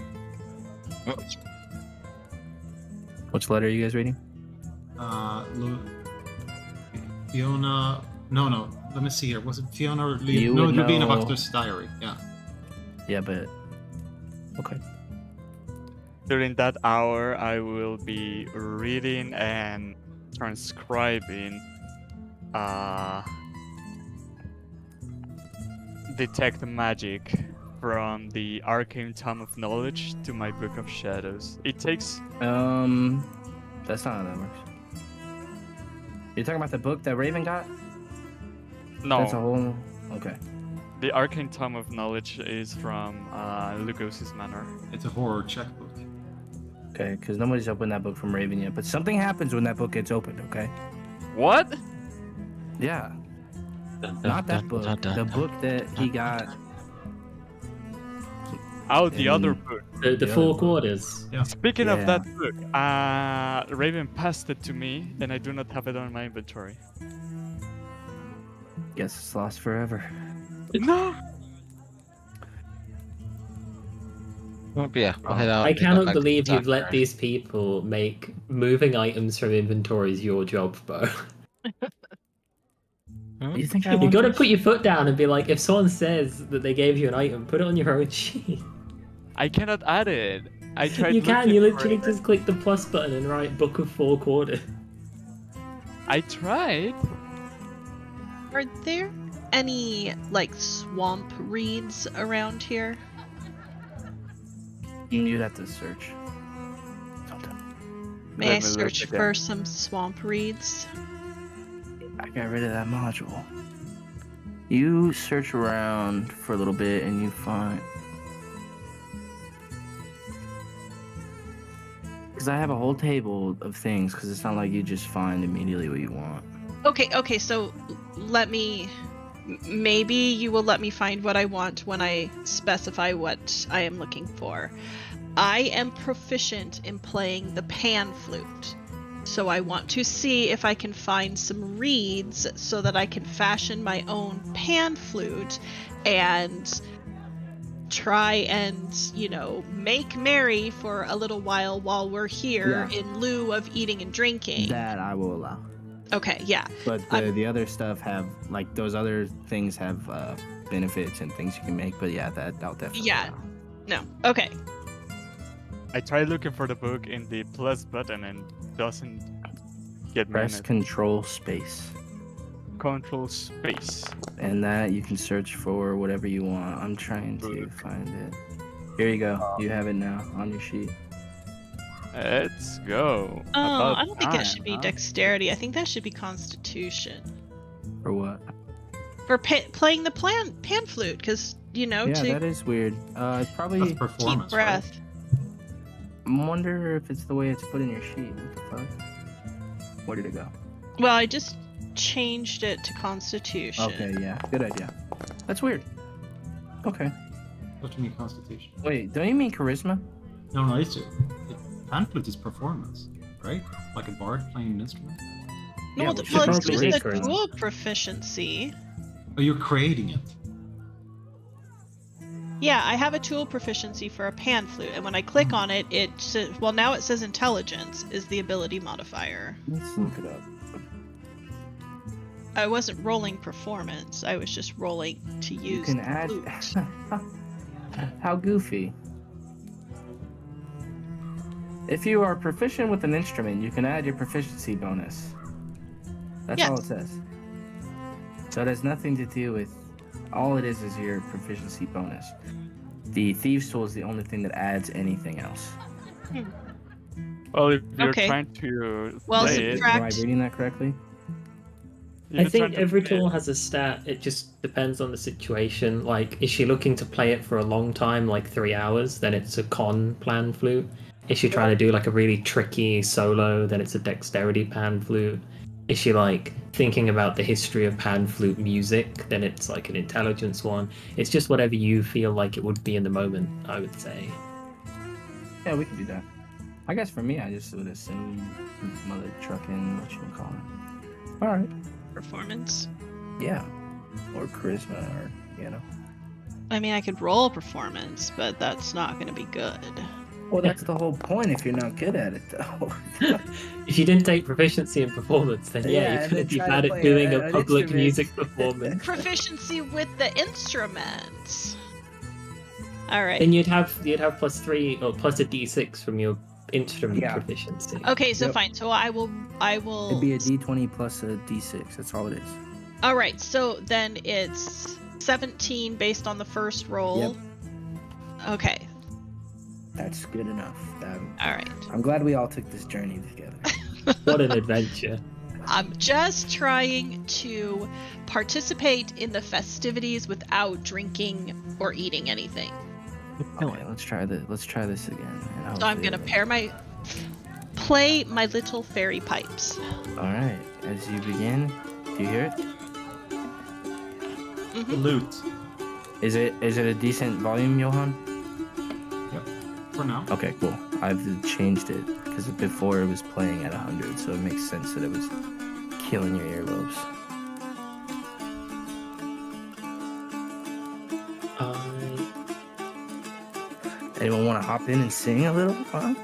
Which letter are you guys reading? Fiona. No. Let me see here. Was it Fiona or You no, would Levina know- Buxter's diary? Yeah. Yeah, but okay. During that hour, I will be reading and transcribing detect magic from the Arcane Tome of Knowledge to my Book of Shadows. It takes That's not how that works. You're talking about the book that Raven got? That's a no. whole. Okay. The Arcane Tome of Knowledge is from Lugos's Manor. It's a horror checkbook. Okay, because nobody's opened that book from Raven yet. But something happens when that book gets opened. Okay. What? Yeah. Not that book. The book that he got. Oh, the other And- book. The The four other book. quarters. Speaking Yeah. of that book, Raven passed it to me, and I do not have it on my inventory. Guess it's lost forever. No. But yeah, we'll head out. I and go cannot back to believe the you've let dockyard. these people make moving items from inventories your job, Bo. You think I You want gotta this? put your foot down and be like, if someone says that they gave you an item, put it on your own sheet. I cannot add it. I tried. You can, looking you for literally it. just click the plus button and write Book of 4 Quarters. I tried. Are there any like swamp reeds around here? You'd have to search. Sometime. May Let I me look search again. for some swamp reeds? I got rid of that module. You search around for a little bit and you find. Because I have a whole table of things, because it's not like you just find immediately what you want. Okay, so maybe you will let me find what I want when I specify what I am looking for. I am proficient in playing the pan flute, so I want to see if I can find some reeds so that I can fashion my own pan flute and try and, make merry for a little while we're here Yeah. in lieu of eating and drinking. That I will allow. Okay, yeah. But the other stuff have, like, those other things have benefits and things you can make. But yeah, I'll definitely. Yeah. No. Okay. I tried looking for the book in the plus button and doesn't get me in Press it. Control Space. Control space. And that you can search for whatever you want. I'm trying to find it. Here you go. You have it now on your sheet. Let's go. Oh, About I don't think that time, should be huh? dexterity. I think that should be constitution. For what? For playing the pan flute, because, you know, Yeah, to that is weird. It's That's probably. keep performance, breath. I wonder if it's the way it's put in your sheet. What the fuck? Where did it go? Well, I just changed it to constitution. Okay, yeah. Good idea. That's weird. Okay. Right? What do you mean constitution? Wait, don't you mean charisma? No, it's pamphlet is performance, right? Like a bard playing an instrument. No, Yeah, well, we should it's probably just read a charisma. dual proficiency. Oh, you're creating it. Yeah, I have a tool proficiency for a pan flute, and when I click on it, well, now it says intelligence is the ability modifier. Let's look it up. I wasn't rolling performance. I was just rolling to use You can the add. flute. How goofy. If you are proficient with an instrument, you can add your proficiency bonus. That's all it Yes. says. So it has nothing to do with. All it is your proficiency bonus. The Thieves Tool is the only thing that adds anything else. Well, if you're Okay. trying to Well, play it, subtract- Am I reading that correctly? if I you're trying think to every play tool it- has a stat. It just depends on the situation. Like, is she looking to play it for a long time, like 3 hours? Then it's a con plan flute. Is she trying to do like a really tricky solo? Then it's a dexterity pan flute. Is she like thinking about the history of pan flute music? Then it's like an intelligence one. It's just whatever you feel like it would be in the moment, I would say. Yeah, we can do that. I guess for me, I just would assume mother trucking, what you can call it. All right. Performance. Yeah. Or charisma, or, you know. I mean, I could roll performance, but that's not going to be good. Well, that's the whole point if you're not good at it, though. If you didn't take proficiency in performance, then Yeah, yeah, and you're then gonna be try to bad play at doing an a public instrument. music performance. Proficiency with the instruments. All right. Then you'd have +3 or plus a d6 from your instrument Yeah. proficiency. Okay, so Yep. fine. So I will. It'd be a d20 plus a d6. That's all it is. All right. So then it's 17 based on the first roll. Okay. That's good enough. All right. I'm glad we all took this journey together. What an adventure. I'm just trying to participate in the festivities without drinking or eating anything. Okay, let's try this again. And So I'm gonna play my little fairy pipes. All right. As you begin, do you hear it? The Mhm. loot. Is it a decent volume, Johan? Yep. For now. Okay, cool. I've changed it because before it was playing at 100, so it makes sense that it was killing your earlobes. Anyone want to hop in and sing a little? Huh?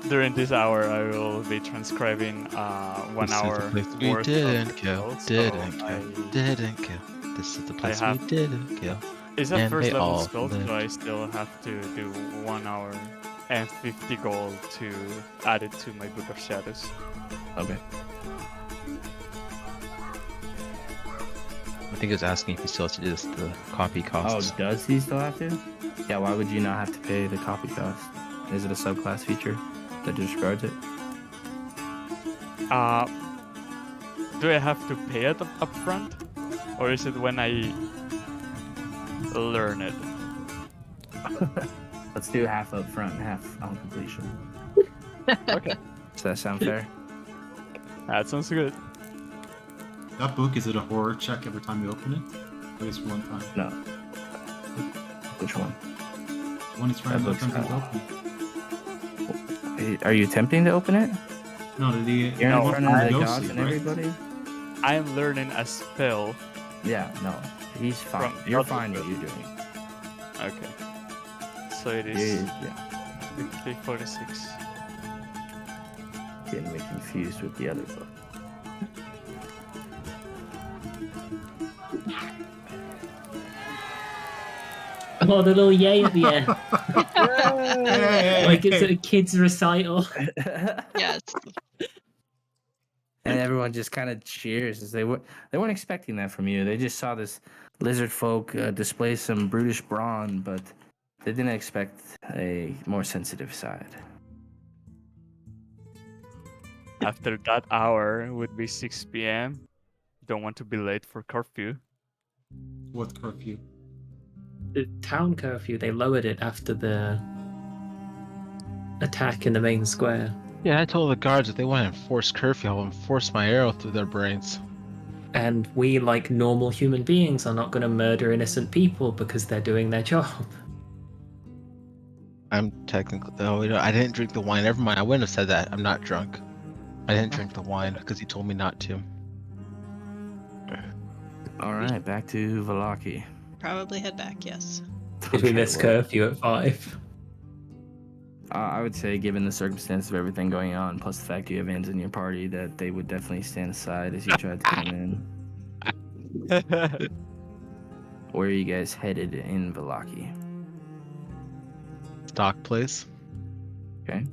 During this hour, I will be transcribing 1 This is the hour place we worth didn't of kill, spells, didn't so kill, didn't kill. This is the place have- we didn't kill. It's a And first they level all spell, so lived. I still have to do 1 hour and 50 gold to add it to my Book of Shadows. Okay. I think he was asking if he still has to do this, the copy Oh, costs. does he still have to? Yeah, why would you not have to pay the copy cost? Is it a subclass feature that disregards it? Do I have to pay it up front? Or is it when I learn it? Let's do half up front, half on completion. Okay, Does that sound fair? that sounds good. That book, is it a horror check every time you open it? Or is it one time? No. Which one? The one he's trying That to looks open. Are you attempting to open it? No, You're in No, front of the Yossi, gods and right? everybody? I am learning a spell. Yeah, no. He's fine. From You're other fine what book. you're doing. Okay. So it is Yeah. 50, 46. Getting me confused with the other book. Oh, the little yay at the end. Hey, Like it's hey. a kid's recital. Yes. And everyone just kind of cheers as they weren't expecting that from you. They just saw this lizard folk display some brutish brawn, but they didn't expect a more sensitive side. After that hour would be 6 p.m. Don't want to be late for curfew. What curfew? The town curfew, they lowered it after the attack in the main square. Yeah, I told the guards if they want to enforce curfew, I'll enforce my arrow through their brains. And we, like normal human beings, are not going to murder innocent people because they're doing their job. I'm technically. Oh, I didn't drink the wine. Never mind. I wouldn't have said that. I'm not drunk. I didn't drink the wine because he told me not to. All right, back to Valaki. Probably head back, yes. Did we miss curfew at 5? I would say, given the circumstance of everything going on, plus the fact you have Vans in your party, that they would definitely stand aside as you tried to come in. Where are you guys headed in Valaki? Stock place. Okay.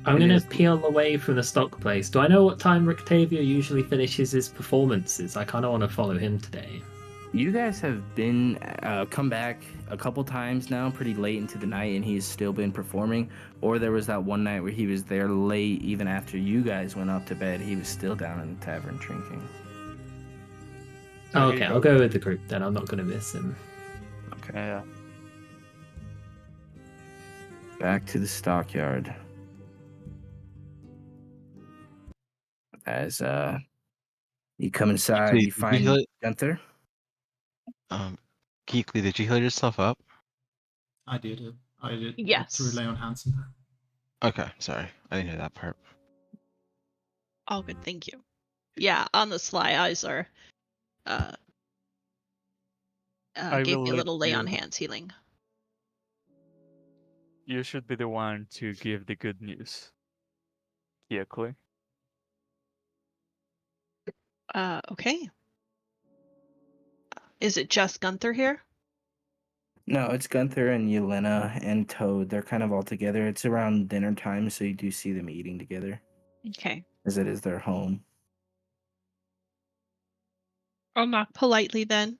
I'm It going to is- peel away from the stock place. Do I know what time Rictavia usually finishes his performances? I kind of want to follow him today. You guys have been come back a couple times now, pretty late into the night, and he's still been performing. Or there was that one night where he was there late, even after you guys went up to bed. He was still down in the tavern drinking. Oh, okay, I'll go with the group then. I'm not going to miss him. Okay. Yeah. Back to the stockyard. As you come inside, Keekly, you did you find heal- Gunther. Keekly, did you heal yourself up? I did it. I did Yes. through lay on hands. Okay, sorry. I didn't hear that part. All good, thank you. Yeah, on the sly, eyes are I gave will me a let little lay on you- hands healing. You should be the one to give the good news. Kyokli. Okay. Is it just Gunther here? No, it's Gunther and Yelena and Toad. They're kind of all together. It's around dinner time, so you do see them eating together, Okay. as it is their home. I'll knock politely then.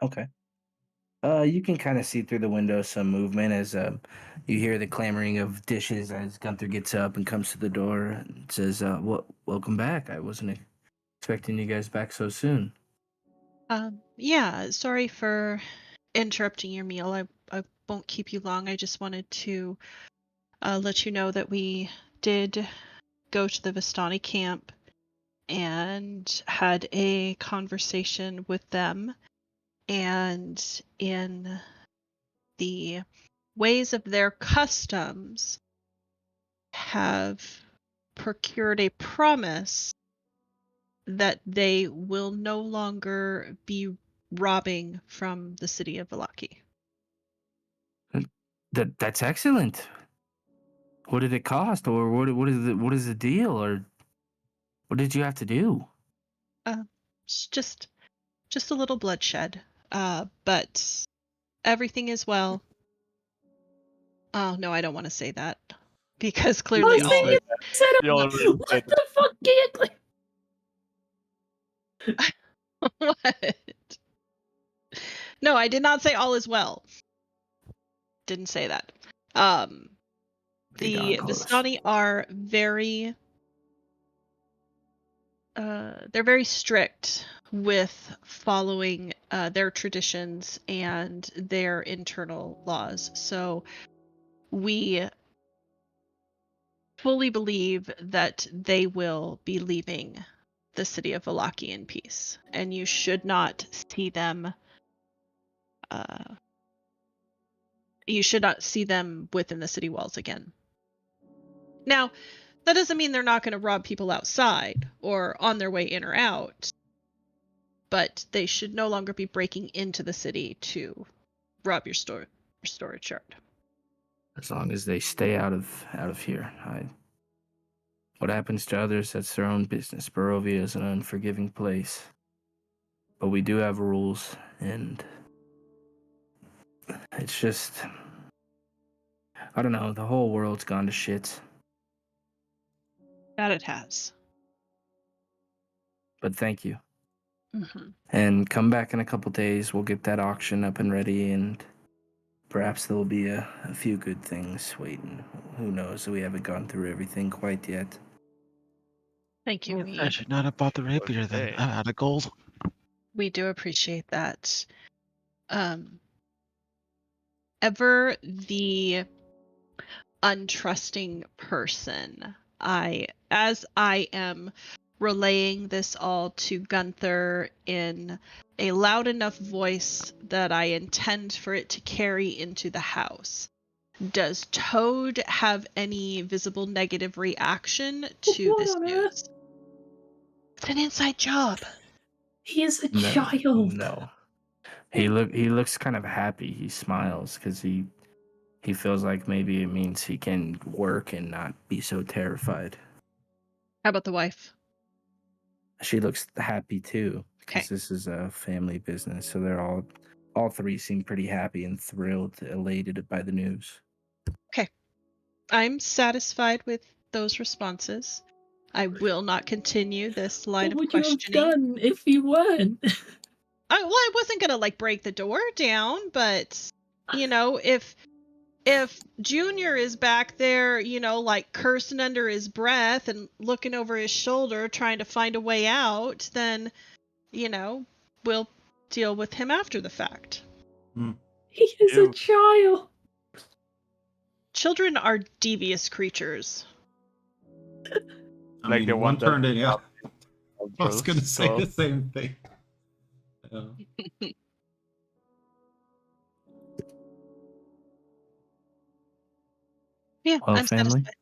Okay. You can kind of see through the window some movement as you hear the clamoring of dishes as Gunther gets up and comes to the door and says, welcome back. I wasn't expecting you guys back so soon." Yeah, sorry for interrupting your meal. I won't keep you long. I just wanted to let you know that we did go to the Vistani camp and had a conversation with them. And in the ways of their customs, have procured a promise that they will no longer be robbing from the city of Valaki. That's excellent. What did it cost, or what is the deal, or what did you have to do? It's just a little bloodshed. But everything is well. Oh no, I don't want to say that because clearly No, all say it. Set You up. already What said the fuck, Gigli? what? No, I did not say all is well. Didn't say that. Pretty The darn close. Vistani are very they're very strict with following their traditions and their internal laws. So we fully believe that they will be leaving the city of Valaki in peace, and you should not see them within the city walls again. Now, that doesn't mean they're not going to rob people outside or on their way in or out, but they should no longer be breaking into the city to rob your storage yard. As long as they stay out of here. What happens to others, that's their own business. Barovia is an unforgiving place. But we do have rules, and It's just, I don't know. The whole world's gone to shit. That it has. But thank you. Hmm. And come back in a couple days. We'll get that auction up and ready, and perhaps there will be a few good things waiting. Who knows? We haven't gone through everything quite yet. Thank you. I should not have bought the rapier then. Okay. I'm out of gold. We do appreciate that. Ever the untrusting person, as I am relaying this all to Gunther in a loud enough voice that I intend for it to carry into the house, does Toad have any visible negative reaction to What this on news? earth? It's an inside job. He is a No, child. No. He looks kind of happy. He smiles because he feels like maybe it means he can work and not be so terrified. How about the wife? She looks happy too because Okay. this is a family business. So they're all three seem pretty happy and thrilled, elated by the news. I'm satisfied with those responses. I will not continue this line What of would you have questioning. done if you weren't? I wasn't gonna like break the door down, but you know, if Junior is back there, you know, like cursing under his breath and looking over his shoulder trying to find a way out, then you know, we'll deal with him after the fact. He is a Ew. child. Children are devious creatures. I Like mean, the one one that turned in. Yeah, I was Gross. gonna say Well, the same thing. Yeah, Well, I'm family. satisfied.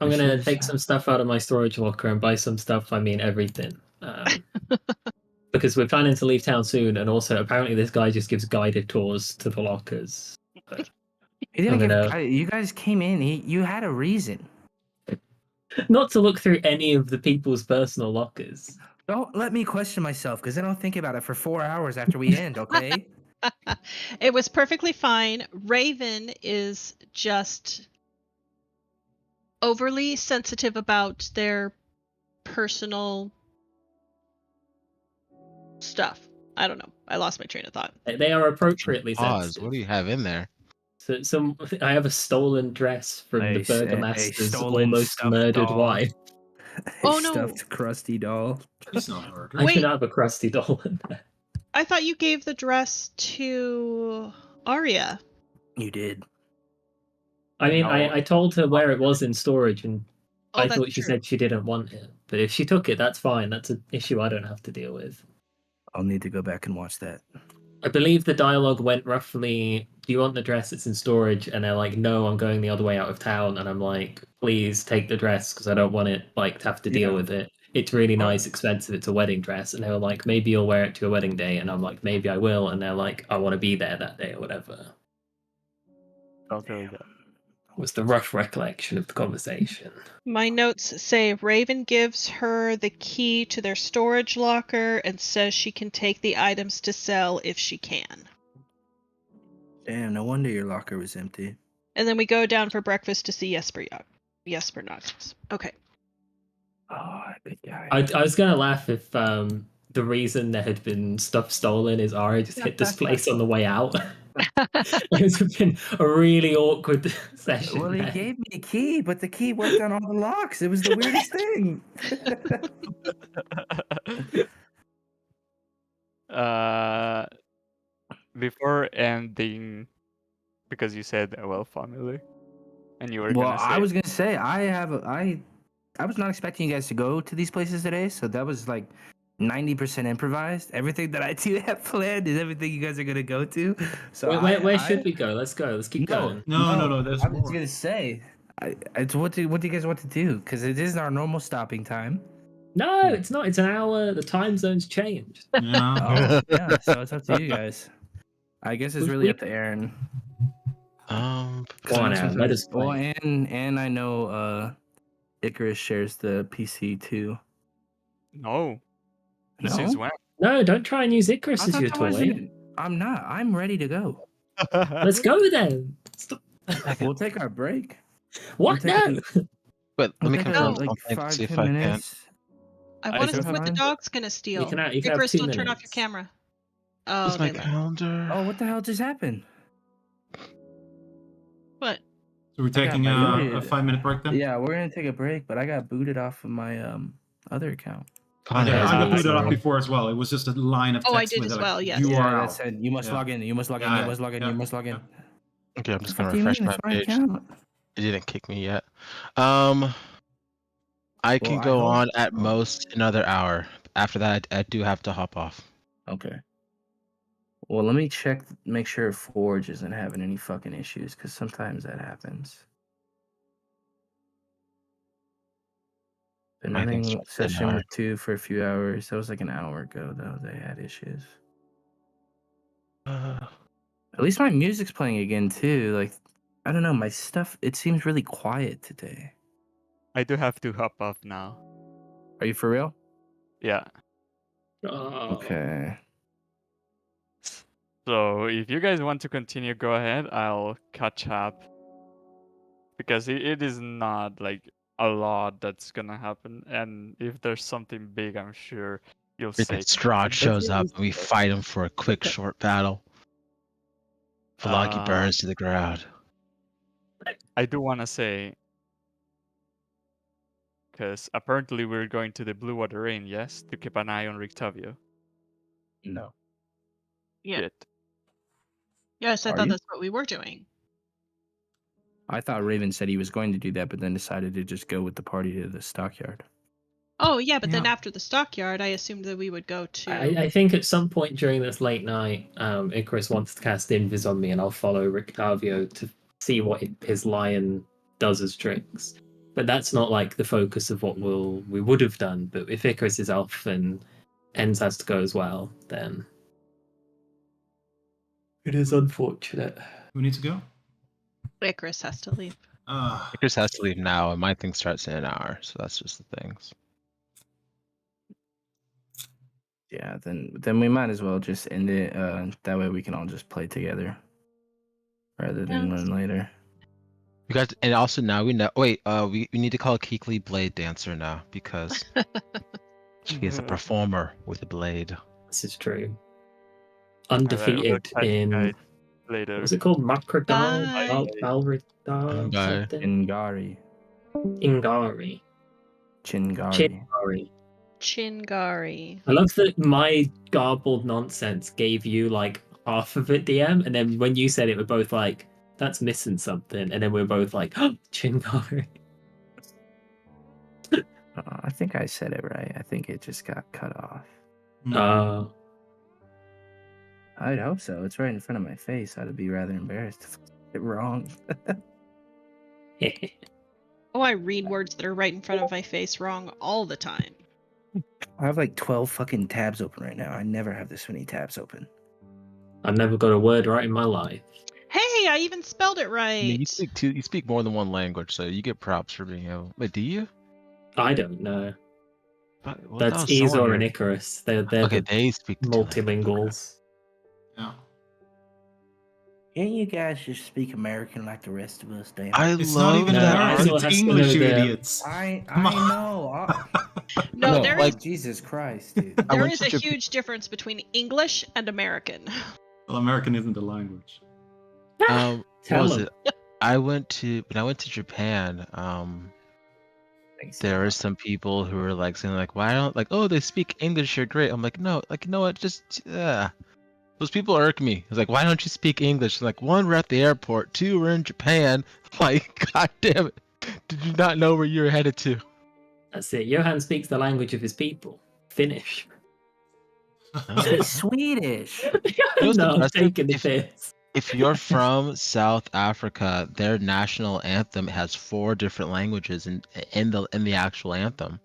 I'm gonna Wishes. take some stuff out of my storage locker and buy some stuff. I mean everything. Because we're planning to leave town soon, and also apparently this guy just gives guided tours to the lockers. He didn't I'm give. gonna- You guys came in. You had a reason. Not to look through any of the people's personal lockers. Don't let me question myself because then I'll think about it for 4 hours after we end. Okay. It was perfectly fine. Raven is just overly sensitive about their personal stuff. I don't know. I lost my train of thought. They are appropriately Pause. sensitive. What do you have in there? So I have a stolen dress from the A Burgomaster's stolen almost stuffed murdered doll. wife. Oh, no. Stuffed crusty doll. He's not murdered. I Wait. can have a crusty doll in there. I thought you gave the dress to Arya. You did. I mean, No. I told her where it was in storage, and Oh, I that's thought she true. said she didn't want it. But if she took it, that's fine. That's an issue I don't have to deal with. I'll need to go back and watch that. I believe the dialogue went roughly, do you want the dress that's in storage? And they're like, no, I'm going the other way out of town. And I'm like, please take the dress because I don't want it like to have to deal Yeah. with it. It's really Oh. nice, expensive. It's a wedding dress. And they were like, maybe you'll wear it to your wedding day. And I'm like, maybe I will. And they're like, I want to be there that day or whatever. totally that. Was the rough recollection of the conversation. My notes say Raven gives her the key to their storage locker and says she can take the items to sell if she can. Damn, no wonder your locker was empty. And then we go down for breakfast to see Jesper Knox. Okay. Oh, good guy. I was going to laugh if the reason there had been stuff stolen is Ari just hit this place on the way out. It's been a really awkward session. Well, he there. gave me a key, but the key worked on all the locks. It was the weirdest thing. Before ending, because you said family, and you were Well, gonna say, I was gonna say I was not expecting you guys to go to these places today, so that was like 90% improvised. Everything that I do have planned is everything you guys are gonna go to. So Where should we go? Let's go. Let's keep going. No, there's I was more. gonna say, what do you guys want to do? Because it is our normal stopping time. No, it's not. It's an hour. The time zone's changed. Yeah. Oh, yeah. So it's up to you guys. I guess it's really up to Aaron. Go on, Well, Aaron, let us well, play. and I know Icarus shares the PC too. no. No? Since when? No, don't try and use Icarus I as thought your that toy. I'm not. I'm ready to go. Let's go then. Stop. We'll take our break. What? We'll take No. But let me take confirm No. like something to see if 5-10 I can. minutes. I I want to do see have what the time. dog's gonna steal. You can have Icarus, 2 don't turn off your minutes. camera. Oh, Where's my they left. calendar? Oh, what the hell just happened? What? So we're taking got a booted. 5-minute break then? Yeah, we're gonna take a break, but I got booted off of my other account. Come on, I got Yeah, booted off so- before as well. It was just a line of text Oh, I did with as like, well, yes. you are Yeah, that out. said you must Yeah. log in. You must log in. Yeah, You must log in. yeah, You must log in. yeah. Okay, I'm The just fuck gonna do you refresh mean? my It's my page. account. It didn't kick me yet. I Well, can I go hope- on at oh. most another hour. After that, I do have to hop off. Okay. Well, let me check, make sure Forge isn't having any fucking issues, because sometimes that happens. Been My thing's running just an session hour. with 2 for a few hours. That was like an hour ago, though. They had issues. At least my music's playing again, too. Like, I don't know, my stuff, it seems really quiet today. I do have to hop off now. Are you for real? Yeah. Oh. Okay. So if you guys want to continue, go ahead. I'll catch up. Because it is not like a lot that's gonna happen. And if there's something big, I'm sure you'll If say. Strahd shows up and we Okay. fight him for a quick, short battle. Velagi Uh, burns to the ground. I do want to say, because apparently we're going to the Blue Water Rain, yes, to keep an eye on Rictavio. No. Yeah. Shit. Yes, I Are thought you? that's what we were doing. I thought Raven said he was going to do that, but then decided to just go with the party to the stockyard. Oh, yeah, but then Yeah. after the stockyard, I assumed that we would go to. I think at some point during this late night, Icarus wants to cast Invis on me, and I'll follow Rictavio to see what his lion does as tricks. But that's not like the focus of what we would have done. But if Icarus is off and Enz has to go as well, then it is unfortunate. Who needs to go? Icarus has to leave. Chris has to leave now, and my thing starts in an hour, so that's just the things. Yeah, then we might as well just end it. That way we can all just play together, rather than Yes. run later. You guys, and also now we know. Wait, we need to call Keekly Blade Dancer now because she is a performer with a blade. This is true. We'll Undefeated catch you in guys what later. was it called? Macrodal, Bye. Valridal, Bye. something. Ingari. Ingari. Chingari. Chingari. Chingari. I love that my garbled nonsense gave you like half of it, DM, and then when you said it, we're both like, "That's missing something," and then we're both like, "Oh, Chingari." I think I said it right. I think it just got cut off. Uh, I'd hope so. It's right in front of my face. I'd be rather embarrassed if I get it wrong. Oh, I read words that are right in front of my face wrong all the time. I have like 12 fucking tabs open right now. I never have this many tabs open. I've never got a word right in my life. Hey, I even spelled it right. I mean, you speak more than one language, so you get props for being able. Wait, do you? I don't know. Well, That's that was someone Ezor here. and Icarus. They're Okay, the they speak the two languages. multilinguals. Yeah. Can't you guys just speak American like the rest of us, damn? I It's love not even No, that. American, Isol it's has to English, know you the- idiots. I Come on. know. No, No, there like- is Jesus Christ, dude. I there went is to a Japan- huge difference between English and American. Well, American isn't a language. What Tell was them. it? When I went to Japan. There are some people who are like saying like, why don't like, oh, they speak English, you're great. I'm like, no, like, you know what, just those people irk me. It's like, why don't you speak English? Like, one, we're at the airport. Two, we're in Japan. Like, god damn it, did you not know where you're headed to? That's it. Johan speaks the language of his people. Finnish. Say Swedish. what's No, I'm depressing? taking the If- piss. If you're from South Africa, their national anthem has 4 different languages in the actual anthem.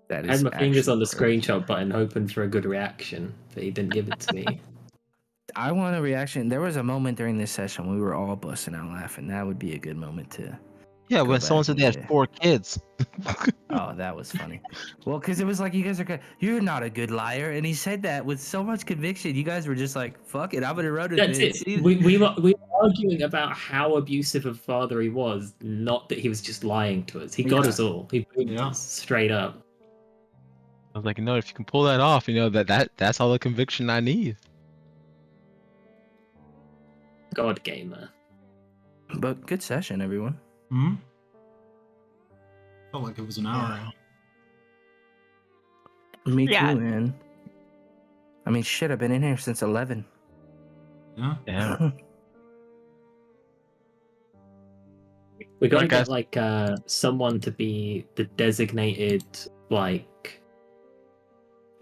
That I had is my fingers on the actually crazy. screenshot button hoping for a good reaction, but he didn't give it to me. I want a reaction. There was a moment during this session we were all busting out laughing. That would be a good moment to. Yeah, Go when someone back said and they had get- 4 kids. Oh, that was funny. Well, because it was like, you guys are you're not a good liar, and he said that with so much conviction. You guys were just like, "Fuck it, I'm gonna run with That's it." it. We were arguing about how abusive a father he was, not that he was just lying to us. He got Yeah. us all. He proved Yeah. us straight up. I was like, no, if you can pull that off, that's all the conviction I need. God gamer. But good session, everyone. Hmm? Felt like it was an hour. Me Yeah. too, man. I mean, shit, I've been in here since 11. Yeah. Yeah. We gotta Like, get guys- like someone to be the designated like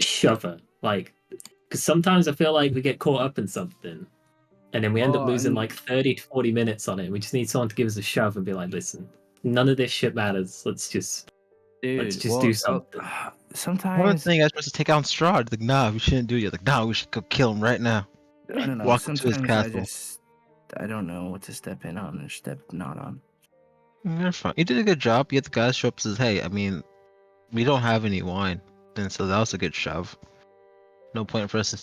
shover, like because sometimes I feel like we get caught up in something, and then we end up losing and- like 30 to 40 minutes on it. We just need someone to give us a shove and be like, "Listen, none of this shit matters. Let's just do something." One Sometimes thing I was supposed to take out Straw. Like, nah, we shouldn't do it. Like, nah, we should go kill him right now. I don't know. Walk up to his Sometimes castle. I don't know what to step in on and step not on. You're fine. You did a good job. You had the guy show up and says, hey, I mean, we don't have any wine. And so that was a good shove. No point for us to stay